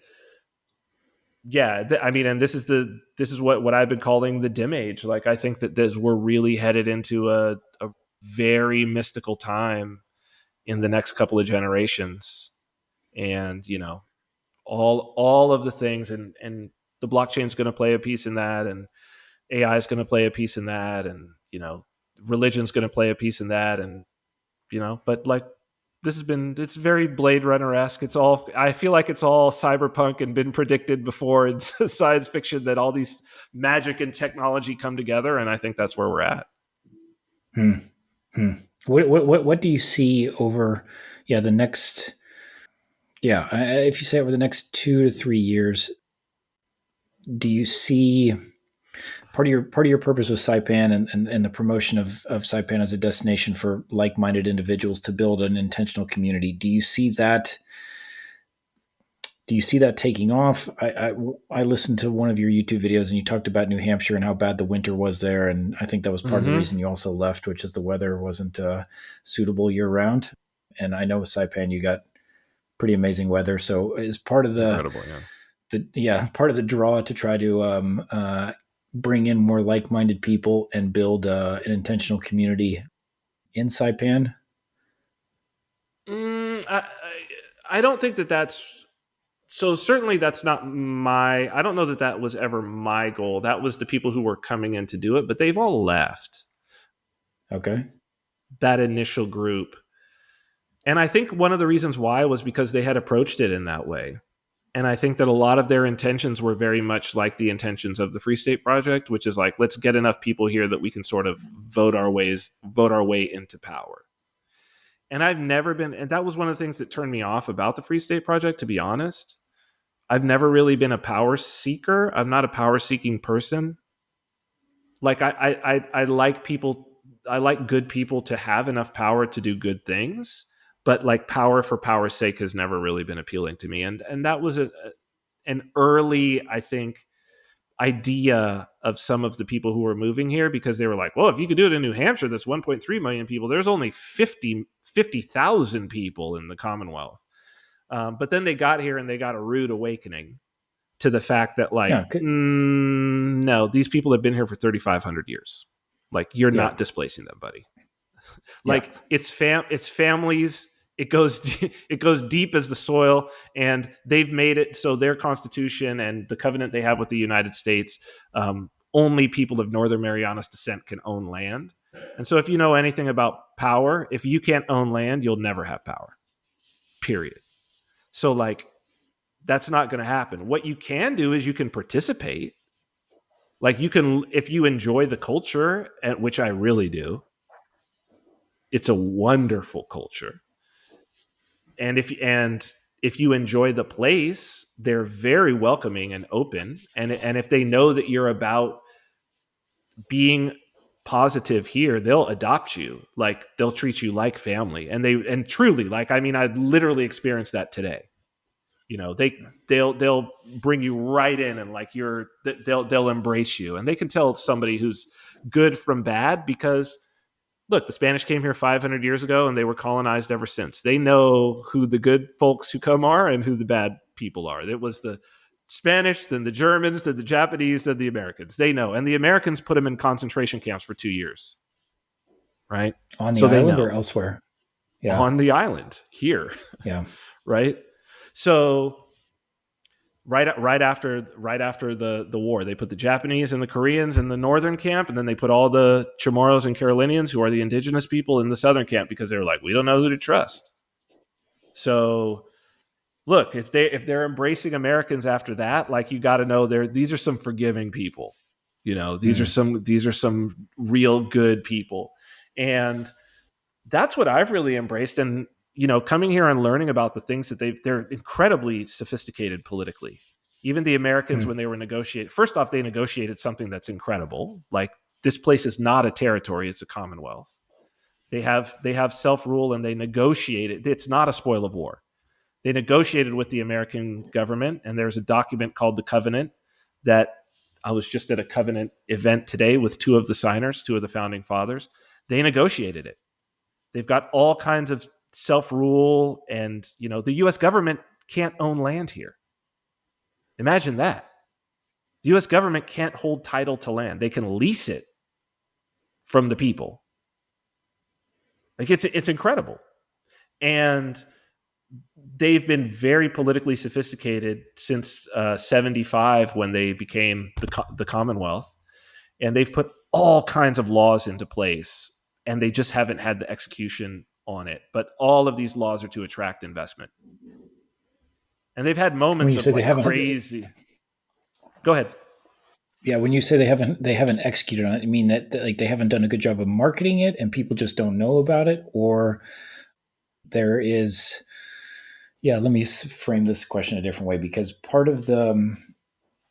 yeah, I mean, and this is what I've been calling the dim age. Like, I think that we're really headed into a very mystical time in the next couple of generations. And all of the things, and the blockchain is going to play a piece in that, and AI is going to play a piece in that, and religion's going to play a piece in that. And but like, it's very Blade Runner-esque. It's all, I feel like it's all cyberpunk and been predicted before in science fiction, that all these magic and technology come together. And I think that's where we're at. Hmm. Hmm. What do you see over, yeah, the next, yeah, if you say over the next 2 to 3 years, do you see part of your purpose with Saipan and the promotion of Saipan as a destination for like-minded individuals to build an intentional community? Do you see that taking off? I listened to one of your YouTube videos and you talked about New Hampshire and how bad the winter was there, and I think that was part of the Mm-hmm. reason you also left, which is the weather wasn't suitable year round. And I know with Saipan you got pretty amazing weather, so is part of the Incredible, yeah. part of the draw to try to bring in more like-minded people and build an intentional community in Saipan. I don't think that that's so. Certainly, that's not my. I don't know that that was ever my goal. That was the people who were coming in to do it, but they've all left Okay. that initial group. And I think one of the reasons why was because they had approached it in that way. And I think that a lot of their intentions were very much like the intentions of the Free State Project, which is like, let's get enough people here that we can sort of vote our way into power. And I've never been, and that was one of the things that turned me off about the Free State Project, to be honest. I've never really been a power seeker. I'm not a power seeking person. Like, I like people, I like good people to have enough power to do good things, but like power for power's sake has never really been appealing to me. And that was an early, I think, idea of some of the people who were moving here, because they were like, well, if you could do it in New Hampshire, that's 1.3 million people. There's only 50,000 people in the Commonwealth. But then they got here and they got a rude awakening to the fact that, like, Yeah. no, these people have been here for 3,500 years. Like, you're Yeah. not displacing them, buddy. Yeah. Like, it's families. It goes it goes deep as the soil, and they've made it so their constitution and the covenant they have with the United States, only people of Northern Marianas descent can own land. And so, if you know anything about power, if you can't own land, you'll never have power. period. So like, that's not going to happen. What you can do is you can participate. Like you can, if you enjoy the culture, which I really do, it's a wonderful culture. And if you enjoy the place, they're very welcoming and open. And if they know that you're about being positive here, they'll adopt you. Like they'll treat you like family. And truly, like, I mean, I literally experienced that today. You know, they'll bring you right in, and like they'll embrace you, and they can tell somebody who's good from bad because look, the Spanish came here 500 years ago and they were colonized ever since. They know who the good folks who come are and who the bad people are. It was the Spanish, then the Germans, then the Japanese, then the Americans. They know. And the Americans put them in concentration camps for 2 years, right? On the So they island or know. elsewhere? Yeah. On the island here, Yeah. right? So right after the war, they put the Japanese and the Koreans in the northern camp, and then they put all the Chamorros and Carolinians, who are the indigenous people, in the southern camp because they were like, we don't know who to trust. So look, if they're embracing Americans after that, like, you got to know these are some forgiving people. You know, these are some real good people. And that's what I've really embraced. And, you know, coming here and learning about the things that they're incredibly sophisticated politically. Even the Americans, when they were negotiating, first off, they negotiated something that's incredible. Like, this place is not a territory, it's a Commonwealth. They have self-rule, and they negotiate it. It's not a spoil of war. They negotiated with the American government, and there's a document called the Covenant that I was just at a Covenant event today with two of the signers, two of the founding fathers. They negotiated it. They've got all kinds of self-rule, and, you know, the U.S. government can't own land here. Imagine that. The U.S. government can't hold title to land. They can lease it from the people. Like, it's incredible. And they've been very politically sophisticated since 75, when they became the Commonwealth. And they've put all kinds of laws into place, and they just haven't had the execution on it. But all of these laws are to attract investment. And they've had moments of like crazy. Go ahead. Yeah, when you say they haven't executed on it, you mean that like they haven't done a good job of marketing it and people just don't know about it, or there is. Yeah, let me frame this question a different way, because part of the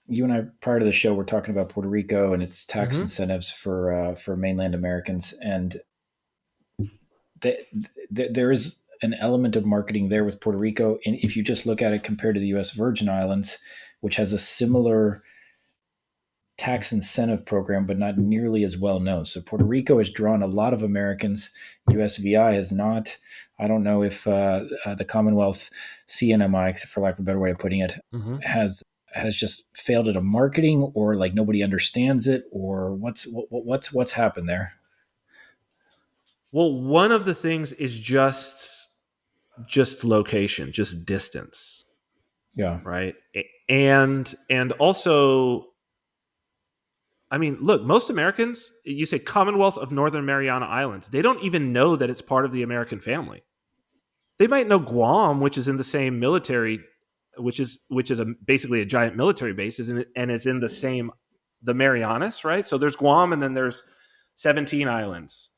you and I prior to the show were talking about Puerto Rico and its tax incentives for mainland Americans, and there is an element of marketing there with Puerto Rico. And if you just look at it compared to the U.S. Virgin Islands, which has a similar tax incentive program, but not nearly as well known. So Puerto Rico has drawn a lot of Americans. USVI has not. I don't know if the Commonwealth CNMI, for lack of a better way of putting it, has just failed at a marketing, or like nobody understands it, or what's happened there. Well, one of the things is just location, just distance. Yeah. Right. And also, I mean, look, most Americans, you say Commonwealth of Northern Mariana Islands, they don't even know that it's part of the American family. They might know Guam, which is in the same military, which is basically a giant military base, and is in the Marianas, right? So there's Guam, and then there's 17 islands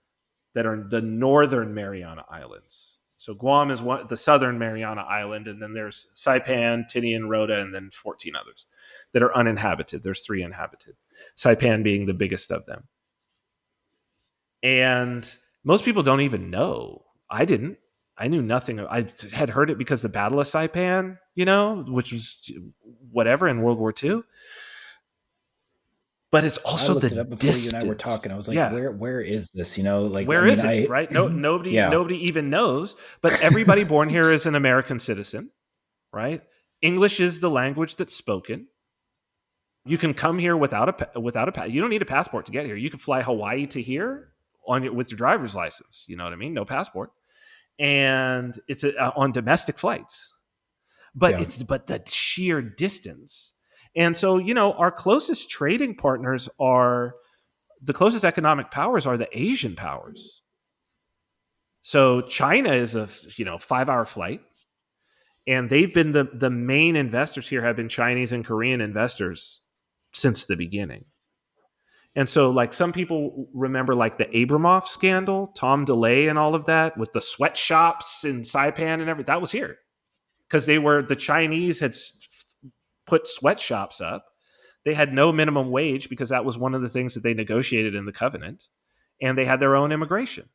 that are the Northern Mariana Islands. So Guam is the Southern Mariana Island, and then there's Saipan, Tinian, Rota, and then 14 others that are uninhabited. There's 3 inhabited, Saipan being the biggest of them. And most people don't even know. I didn't. I knew nothing. I had heard it because the Battle of Saipan, you know, which was whatever in World War II. But it's also the it up before distance. You and I were talking. I was like, where is this? You know, like, where is it? Right? Nobody even knows. But everybody born here is an American citizen, right? English is the language that's spoken. You can come here without a you don't need a passport to get here. You can fly Hawaii to here with your driver's license. You know what I mean? No passport, and it's on domestic flights. But but the sheer distance. And so, you know, our closest trading partners are the closest economic powers are the Asian powers. So China is a 5-hour flight. And they've been the main investors here have been Chinese and Korean investors since the beginning. And so, like, some people remember, like, the Abramoff scandal, Tom DeLay and all of that, with the sweatshops in Saipan and everything. That was here because the Chinese had put sweatshops up. They had no minimum wage because that was one of the things that they negotiated in the covenant. And they had their own immigration.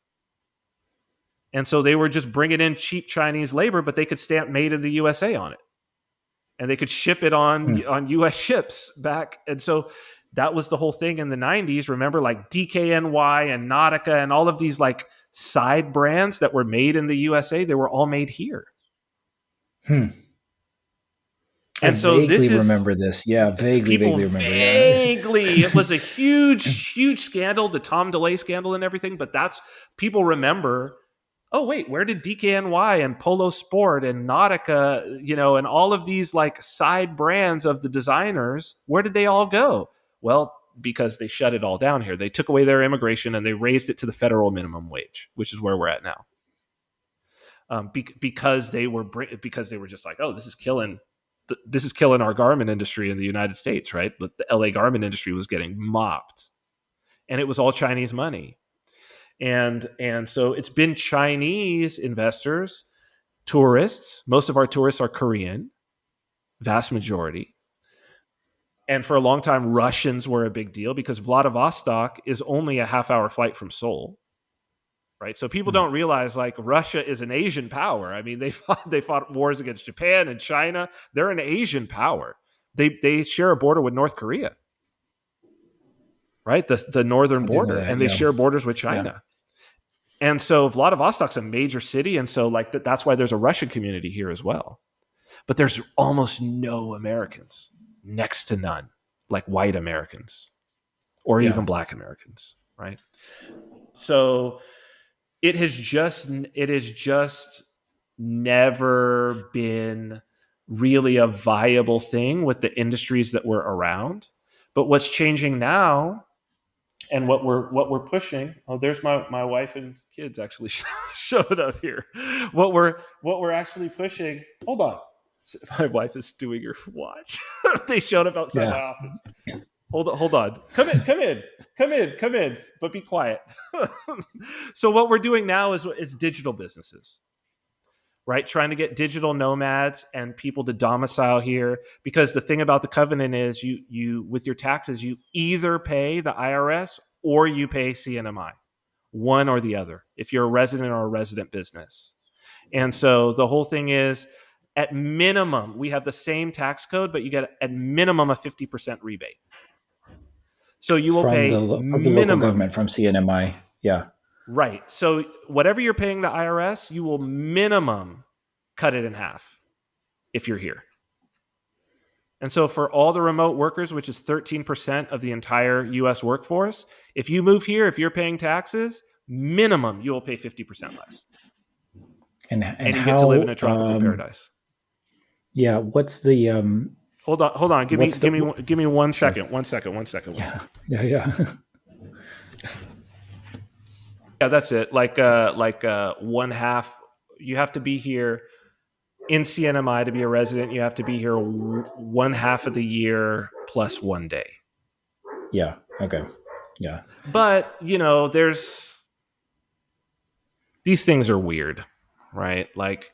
And so they were just bringing in cheap Chinese labor, but they could stamp made in the USA on it. And they could ship it on U.S. ships back. And so that was the whole thing in the 90s. Remember, like DKNY and Nautica and all of these like side brands that were made in the USA, they were all made here. I vaguely remember this. Yeah, vaguely remember. Vaguely. It was a huge scandal, the Tom DeLay scandal and everything. But people remember, oh, wait, where did DKNY and Polo Sport and Nautica, and all of these like side brands of the designers, where did they all go? Well, because they shut it all down here. They took away their immigration and they raised it to the federal minimum wage, which is where we're at now. Because they were just like, oh, this is killing our garment industry in the United States, right? The LA garment industry was getting mopped, and it was all Chinese money. And so it's been Chinese investors, tourists. Most of our tourists are Korean, vast majority. And for a long time, Russians were a big deal because Vladivostok is only a half-hour flight from Seoul, right? So people don't realize, like, Russia is an Asian power. I mean, they fought wars against Japan and China. They're an Asian power. They share a border with North Korea, right? The northern border, and they share borders with China. Yeah. And so Vladivostok's a major city, and so like that's why there's a Russian community here as well. But there's almost no Americans. Next to none, like white Americans or even black Americans, right? So it has just never been really a viable thing with the industries that were around. But what's changing now, and what we're pushing, oh, there's my wife and kids actually showed up here. What we're actually pushing, hold on. My wife is doing her watch. They showed up outside my office. Hold on. Come in. But be quiet. So what we're doing now is digital businesses, right? Trying to get digital nomads and people to domicile here. Because the thing about the covenant is you with your taxes, you either pay the IRS or you pay CNMI, one or the other, if you're a resident or a resident business. And so the whole thing is, at minimum, we have the same tax code, but you get at minimum a 50% rebate. So you will pay from the local government, from CNMI. Yeah. Right. So whatever you're paying the IRS, you will minimum cut it in half if you're here. And so for all the remote workers, which is 13% of the entire U.S. workforce, if you move here, if you're paying taxes, minimum you will pay 50% less. And you get to live in a tropical paradise. Yeah. What's the Hold on. Give me 1 second. 1 second. Yeah. Yeah, that's it. Like one half. You have to be here in CNMI to be a resident. You have to be here one half of the year plus 1 day. Yeah. Okay. Yeah. But there's these things are weird, right? Like,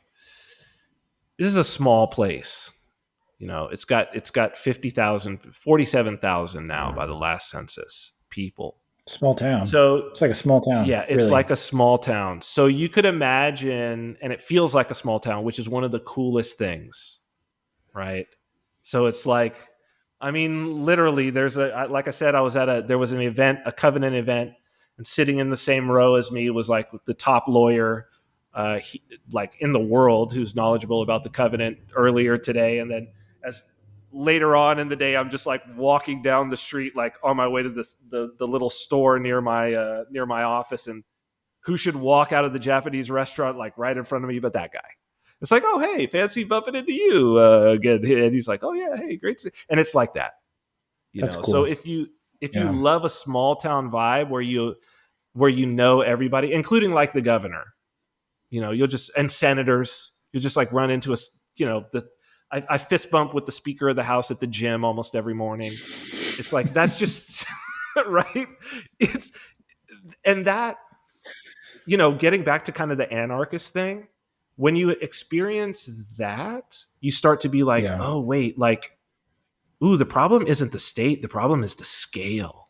this is a small place. It's got 47,000 now by the last census people. Small town. So it's like a small town. Yeah, it's really like a small town. So you could imagine, and it feels like a small town, which is one of the coolest things, right? So it's like, I mean, literally, like I said, there was an event, a covenant event, and sitting in the same row as me was like the top lawyer, like in the world, who's knowledgeable about the covenant earlier today, and then as later on in the day, I'm just like walking down the street, like on my way to the little store near my office, and who should walk out of the Japanese restaurant like right in front of me but that guy. It's like, oh, hey, fancy bumping into you again. And he's like, oh yeah, hey, great to see. And it's like that. That's cool. So if you love a small town vibe where you know everybody, including like the governor, you'll just, and senators, you'll just like run into I fist bump with the Speaker of the House at the gym almost every morning. It's like, that's just right. It's and that, getting back to kind of the anarchist thing, when you experience that, you start to be like, Yeah. oh wait, like, ooh, the problem isn't the state, the problem is the scale.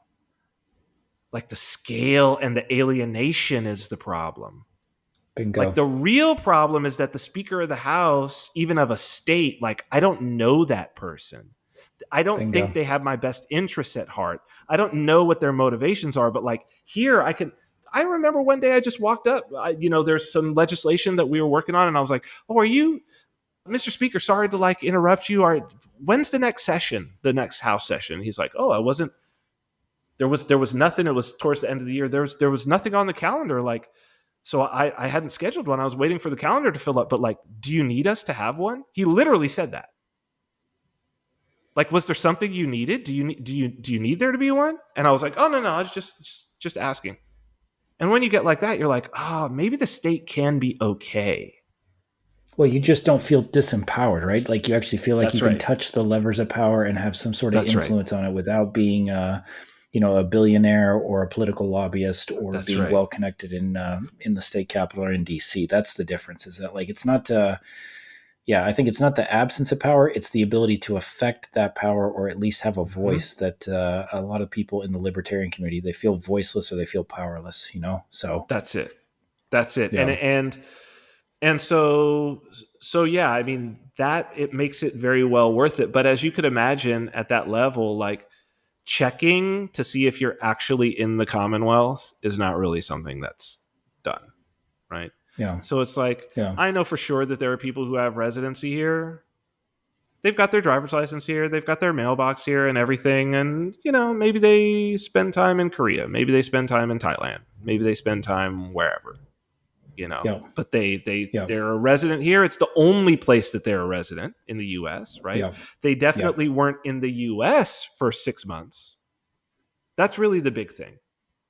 Like, the scale and the alienation is the problem. Like, Bingo. the real problem is that the Speaker of the House, even of a state, like, I don't know that person. I don't Bingo. think they have my best interests at heart. I don't know what their motivations are, but like, here I remember one day I just walked up, there's some legislation that we were working on, and I was like, oh, are you, Mr. Speaker, sorry to like interrupt you. When's the next session, the next House session? He's like, oh, I wasn't, there was nothing. It was towards the end of the year. There was nothing on the calendar. Like, so I hadn't scheduled one. I was waiting for the calendar to fill up, but like, do you need us to have one? He literally said that. Like, was there something you needed? Do you need there to be one? And I was like, oh, no, I was just asking. And when you get like that, you're like, maybe the state can be okay. Well, you just don't feel disempowered, right? Like you actually feel like you That's can right. touch the levers of power and have some sort of That's right. influence on it without being, a billionaire or a political lobbyist or That's being right. well connected in the state capitol or in DC. That's the difference. Is that like it's not. I think it's not the absence of power; it's the ability to affect that power or at least have a Mhm. voice. That a lot of people in the libertarian community they feel voiceless or they feel powerless. So That's it. That's it. yeah, And so yeah, I mean, that it makes it very well worth it. But as you could imagine, at that level, like, checking to see if you're actually in the Commonwealth is not really something that's done, right? yeah, So it's like, yeah, I know for sure that there are people who have residency here. They've got their driver's license here, they've got their mailbox here and everything, and maybe they spend time in Korea, maybe they spend time in Thailand, maybe they spend time wherever, yeah, but yeah, they're a resident here. It's the only place that they're a resident in the US, right? yeah, They yeah, definitely weren't in the US for 6 months. That's really the big thing,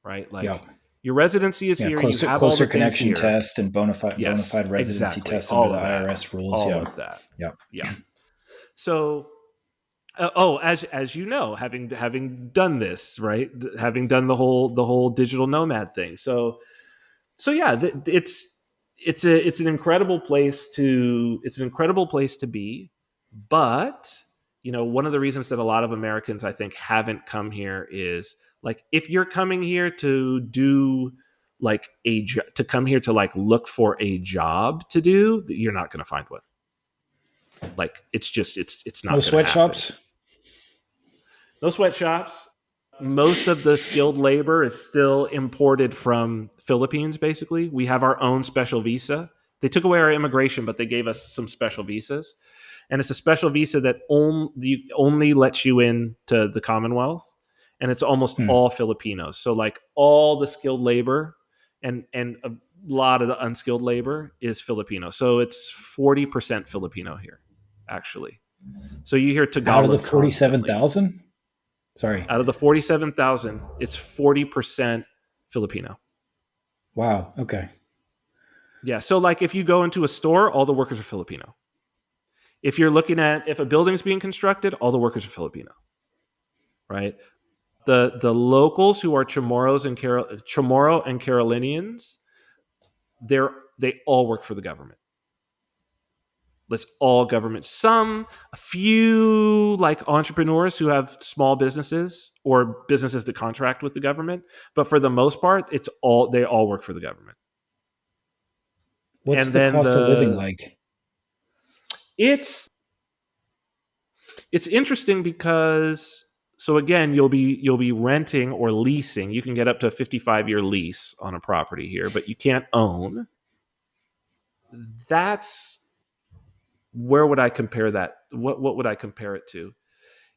right? yeah. Like, your residency is Yeah, here, you have all closer the things connection here. test and bona Yes, fide residency exactly. test under All the of that. IRS rules. All Yeah, of that. yeah, Yeah. So, as you know, having done this, right? Having done the whole digital nomad thing. So yeah, it's an incredible place to be. But one of the reasons that a lot of Americans, I think, haven't come here is, like, if you're coming here to do like to come here to like look for a job to do, you're not going to find one. Like, it's no not going to happen. sweatshops. No sweatshops. Most of the skilled labor is still imported from Philippines. Basically, we have our own special visa. They took away our immigration, but they gave us some special visas, and it's a special visa that only lets you in to the Commonwealth, and it's almost Hmm. all Filipinos. So, like, all the skilled labor and a lot of the unskilled labor is Filipino. So it's 40% Filipino here, actually. So you hear Out of the Tagalog 47,000. constantly. Sorry. Out of the 47,000, it's 40% Filipino. Wow. Okay. Yeah. So, like, if you go into a store, all the workers are Filipino. If you're looking at if a building's being constructed, all the workers are Filipino, right? The locals who are Chamorro and Carolinians, they all work for the government. That's all government. A few like entrepreneurs who have small businesses or businesses that contract with the government, but for the most part, they all work for the government. What's And the then cost of living like? it's it's interesting because, so again, you'll be renting or leasing. You can get up to a 55-year lease on a property here, but you can't own. That's where would I compare that? What would I compare it to?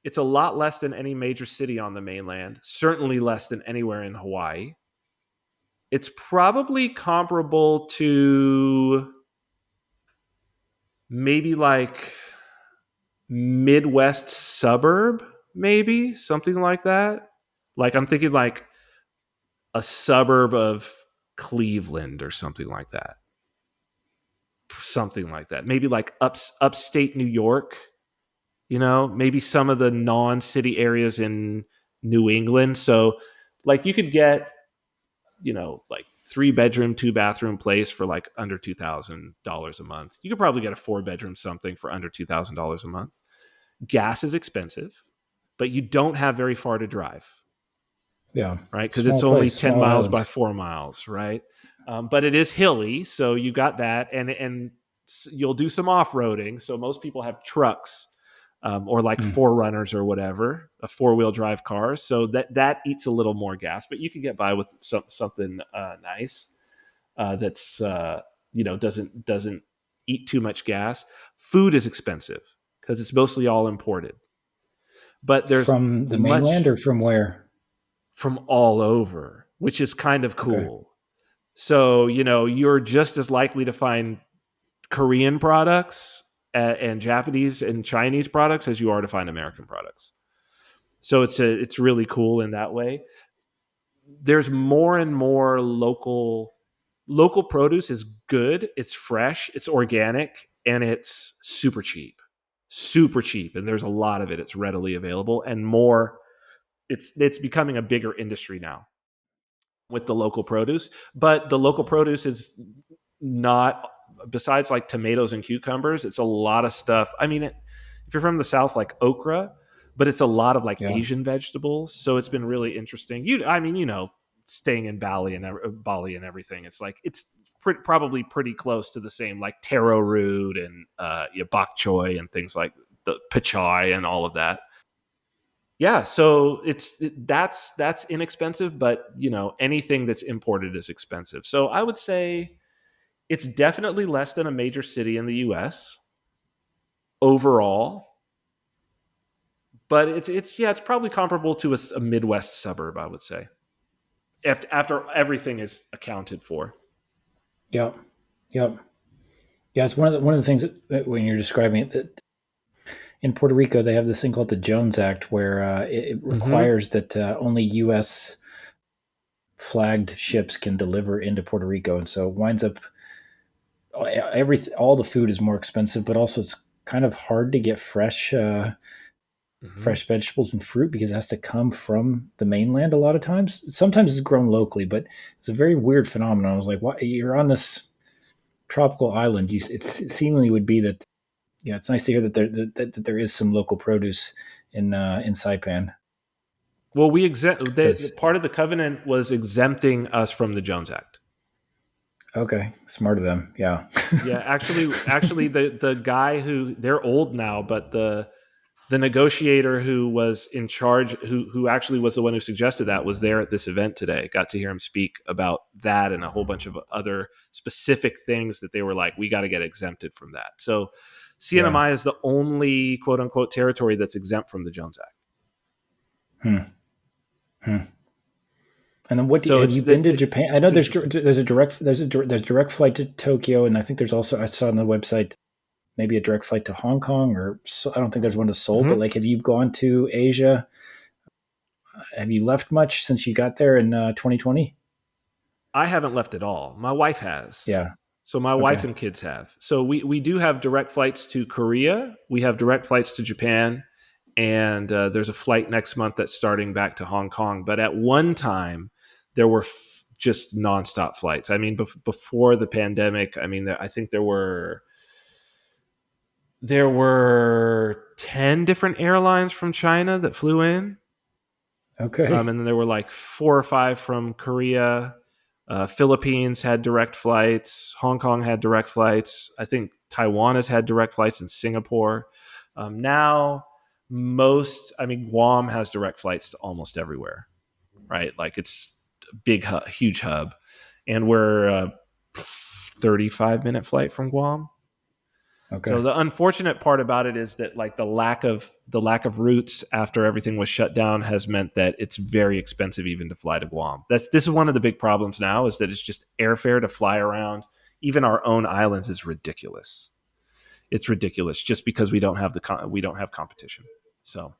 It's a lot less than any major city on the mainland, certainly less than anywhere in Hawaii. It's probably comparable to maybe like Midwest suburb, maybe something like that. Like, I'm thinking like a suburb of Cleveland or something like that. something like that. Maybe like upstate New York, maybe some of the non-city areas in New England. So like you could get, like 3-bedroom, 2-bathroom place for like under $2,000 a month. You could probably get a 4-bedroom something for under $2,000 a month. Gas is expensive, but you don't have very far to drive, Yeah. right? Because Small it's only place, 10 small miles island. by 4 miles, right? But it is hilly, so you got that, and you'll do some off-roading. So most people have trucks, or like Mm. Forerunners or whatever, a 4-wheel drive car. So that eats a little more gas, but you can get by with something nice that's doesn't eat too much gas. Food is expensive because it's mostly all imported, but there's From the mainland much or from where? from all over, which is kind of Okay. cool. So, you're just as likely to find Korean products and Japanese and Chinese products as you are to find American products. So it's really cool in that way. There's more and more local produce is good, it's fresh, it's organic, and it's super cheap. Super cheap, and there's a lot of it. It's readily available, and more it's becoming a bigger industry now with the local produce. But the local produce is not, besides like tomatoes and cucumbers, it's a lot of stuff. I mean, if you're from the South, like okra, but it's a lot of like Yeah. Asian vegetables. So it's been really interesting. I mean, staying in Bali and everything, it's like it's probably pretty close to the same, like taro root and bok choy and things like the pachai and all of that. Yeah, so that's inexpensive, but anything that's imported is expensive. So I would say it's definitely less than a major city in the US overall, but it's probably comparable to a Midwest suburb, I would say. After everything is accounted for. Yep. Yep. Yeah, it's one of the things that when you're describing it, that in Puerto Rico they have this thing called the Jones Act, where it Mhm. requires that only U.S. flagged ships can deliver into Puerto Rico, and so it winds up all the food is more expensive, but also it's kind of hard to get Mhm. fresh vegetables and fruit because it has to come from the mainland a lot of times. Sometimes it's grown locally, but it's a very weird phenomenon. I was like, "What? You're on this tropical island? It seemingly would be that." Yeah, it's nice to hear that there is some local produce in Saipan Well, we exempt because part of the covenant was exempting us from the Jones Act. okay, smart of them. Yeah, Yeah, actually, the guy who, they're old now, but the negotiator who was in charge, who actually was the one who suggested that, was there at this event today. Got to hear him speak about that and a whole bunch of other specific things that they were like, we got to get exempted from that. So yeah. CNMI is the only quote unquote territory that's exempt from the Jones Act. Hmm. Hmm. And then So have it's you been to Japan? I know it's interesting. there's a direct flight to Tokyo, and I think there's also I saw on the website maybe a direct flight to Hong Kong or I don't think there's one to Seoul. But Mhm. like, have you gone to Asia? Have you left much since you got there in 2020? I haven't left at all. My wife has. Yeah. So my wife Okay. and kids have. So we do have direct flights to Korea. We have direct flights to Japan, and there's a flight next month that's starting back to Hong Kong. But at one time, there were just nonstop flights. I mean, before the pandemic, I mean, I think there were 10 different airlines from China that flew in. Okay. And then there were like 4 or 5 from Korea. Philippines had direct flights. Hong Kong had direct flights. I think Taiwan has had direct flights in Singapore. Now, Guam has direct flights to almost everywhere, right? Like it's a huge hub. And we're a 35-minute flight from Guam. So Okay. the unfortunate part about it is that like the lack of routes after everything was shut down has meant that it's very expensive even to fly to Guam. This is one of the big problems now, is that it's just airfare to fly around. Even our own islands is ridiculous. It's ridiculous just because we don't have competition. So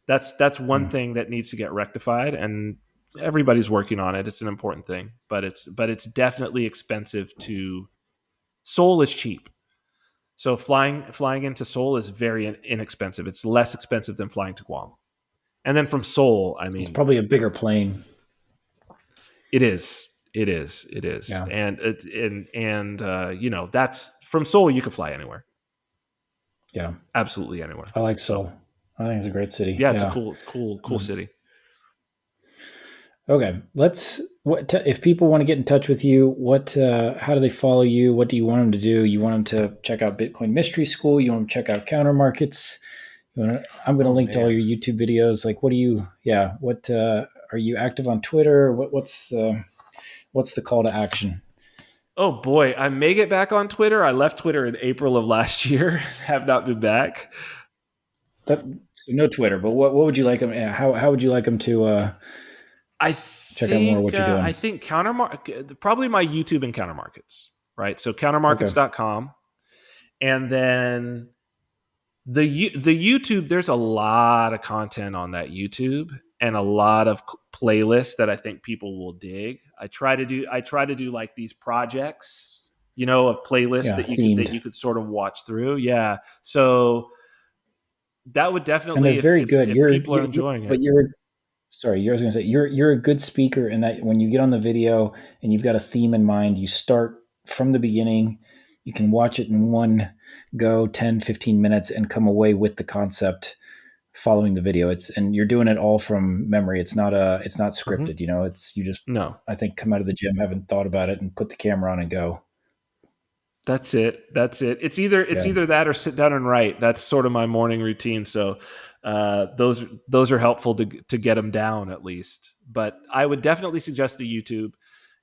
that's one Hmm. thing that needs to get rectified, and everybody's working on it. It's an important thing, but it's definitely expensive to. Seoul is cheap. So flying into Seoul is very inexpensive. It's less expensive than flying to Guam. And then from Seoul, I It's mean, probably a bigger plane. it is. It is. It is. Yeah. And that's from Seoul. You can fly anywhere, Yeah. absolutely anywhere. I like So Seoul. I think it's a great city. yeah, it's a Yeah. cool Um, city. okay. If people want to get in touch with you, how do they follow you? What do you want them to do? You want them to check out Bitcoin Mystery School? You want them to check out Counter Markets? I'm going to Oh link to all man. your YouTube videos. Like, are you active on Twitter? What's the call to action? Oh boy, I may get back on Twitter. I left Twitter in April of last year. Have not been back. So no Twitter, but what would you like them? How would you like them to I check out more of think what you're I doing? think probably my YouTube and Counter Markets, right? So Okay. countermarkets.com, and then the YouTube. There's a lot of content on that YouTube and a lot of playlists that I think people will dig. I try to do like these projects, of playlists Yeah, that themed. you could sort of watch through. Yeah, so that would And they're definitely, if very if, good. if people are enjoying it. But you're sorry, I was going to say you're a good speaker in that when you get on the video and you've got a theme in mind, you start from the beginning. You can watch it in one go, 10, 15 minutes, and come away with the concept following the video. And you're doing it all from memory. It's not Hmm. scripted. It's you just No, I think come out of the gym, haven't thought about it, and put the camera on and go. that's it. That's it. It's Yeah, either that or sit down and write. That's sort of my morning routine. So those are helpful to get them down at least. But I would definitely suggest the YouTube,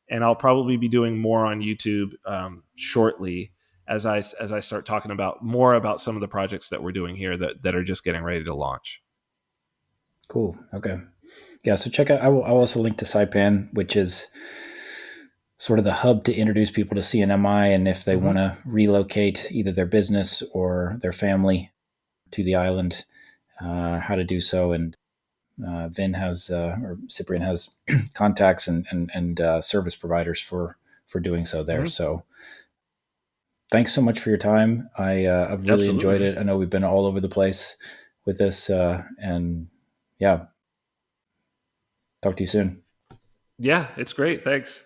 and I'll probably be doing more on YouTube shortly as I start talking about more about some of the projects that we're doing here that are just getting ready to launch. cool. Okay, yeah. So check out. I'll also link to Saipan, which is sort of the hub to introduce people to CNMI, and if they want Hmm. to relocate either their business or their family to the island, how to do so. And Vin has or Cyprian has contacts and service providers for doing so there. Hmm. So thanks so much for your time. I've really enjoyed Absolutely. it. I know we've been all over the place with this, and yeah, talk to you soon. Yeah, it's great. Thanks.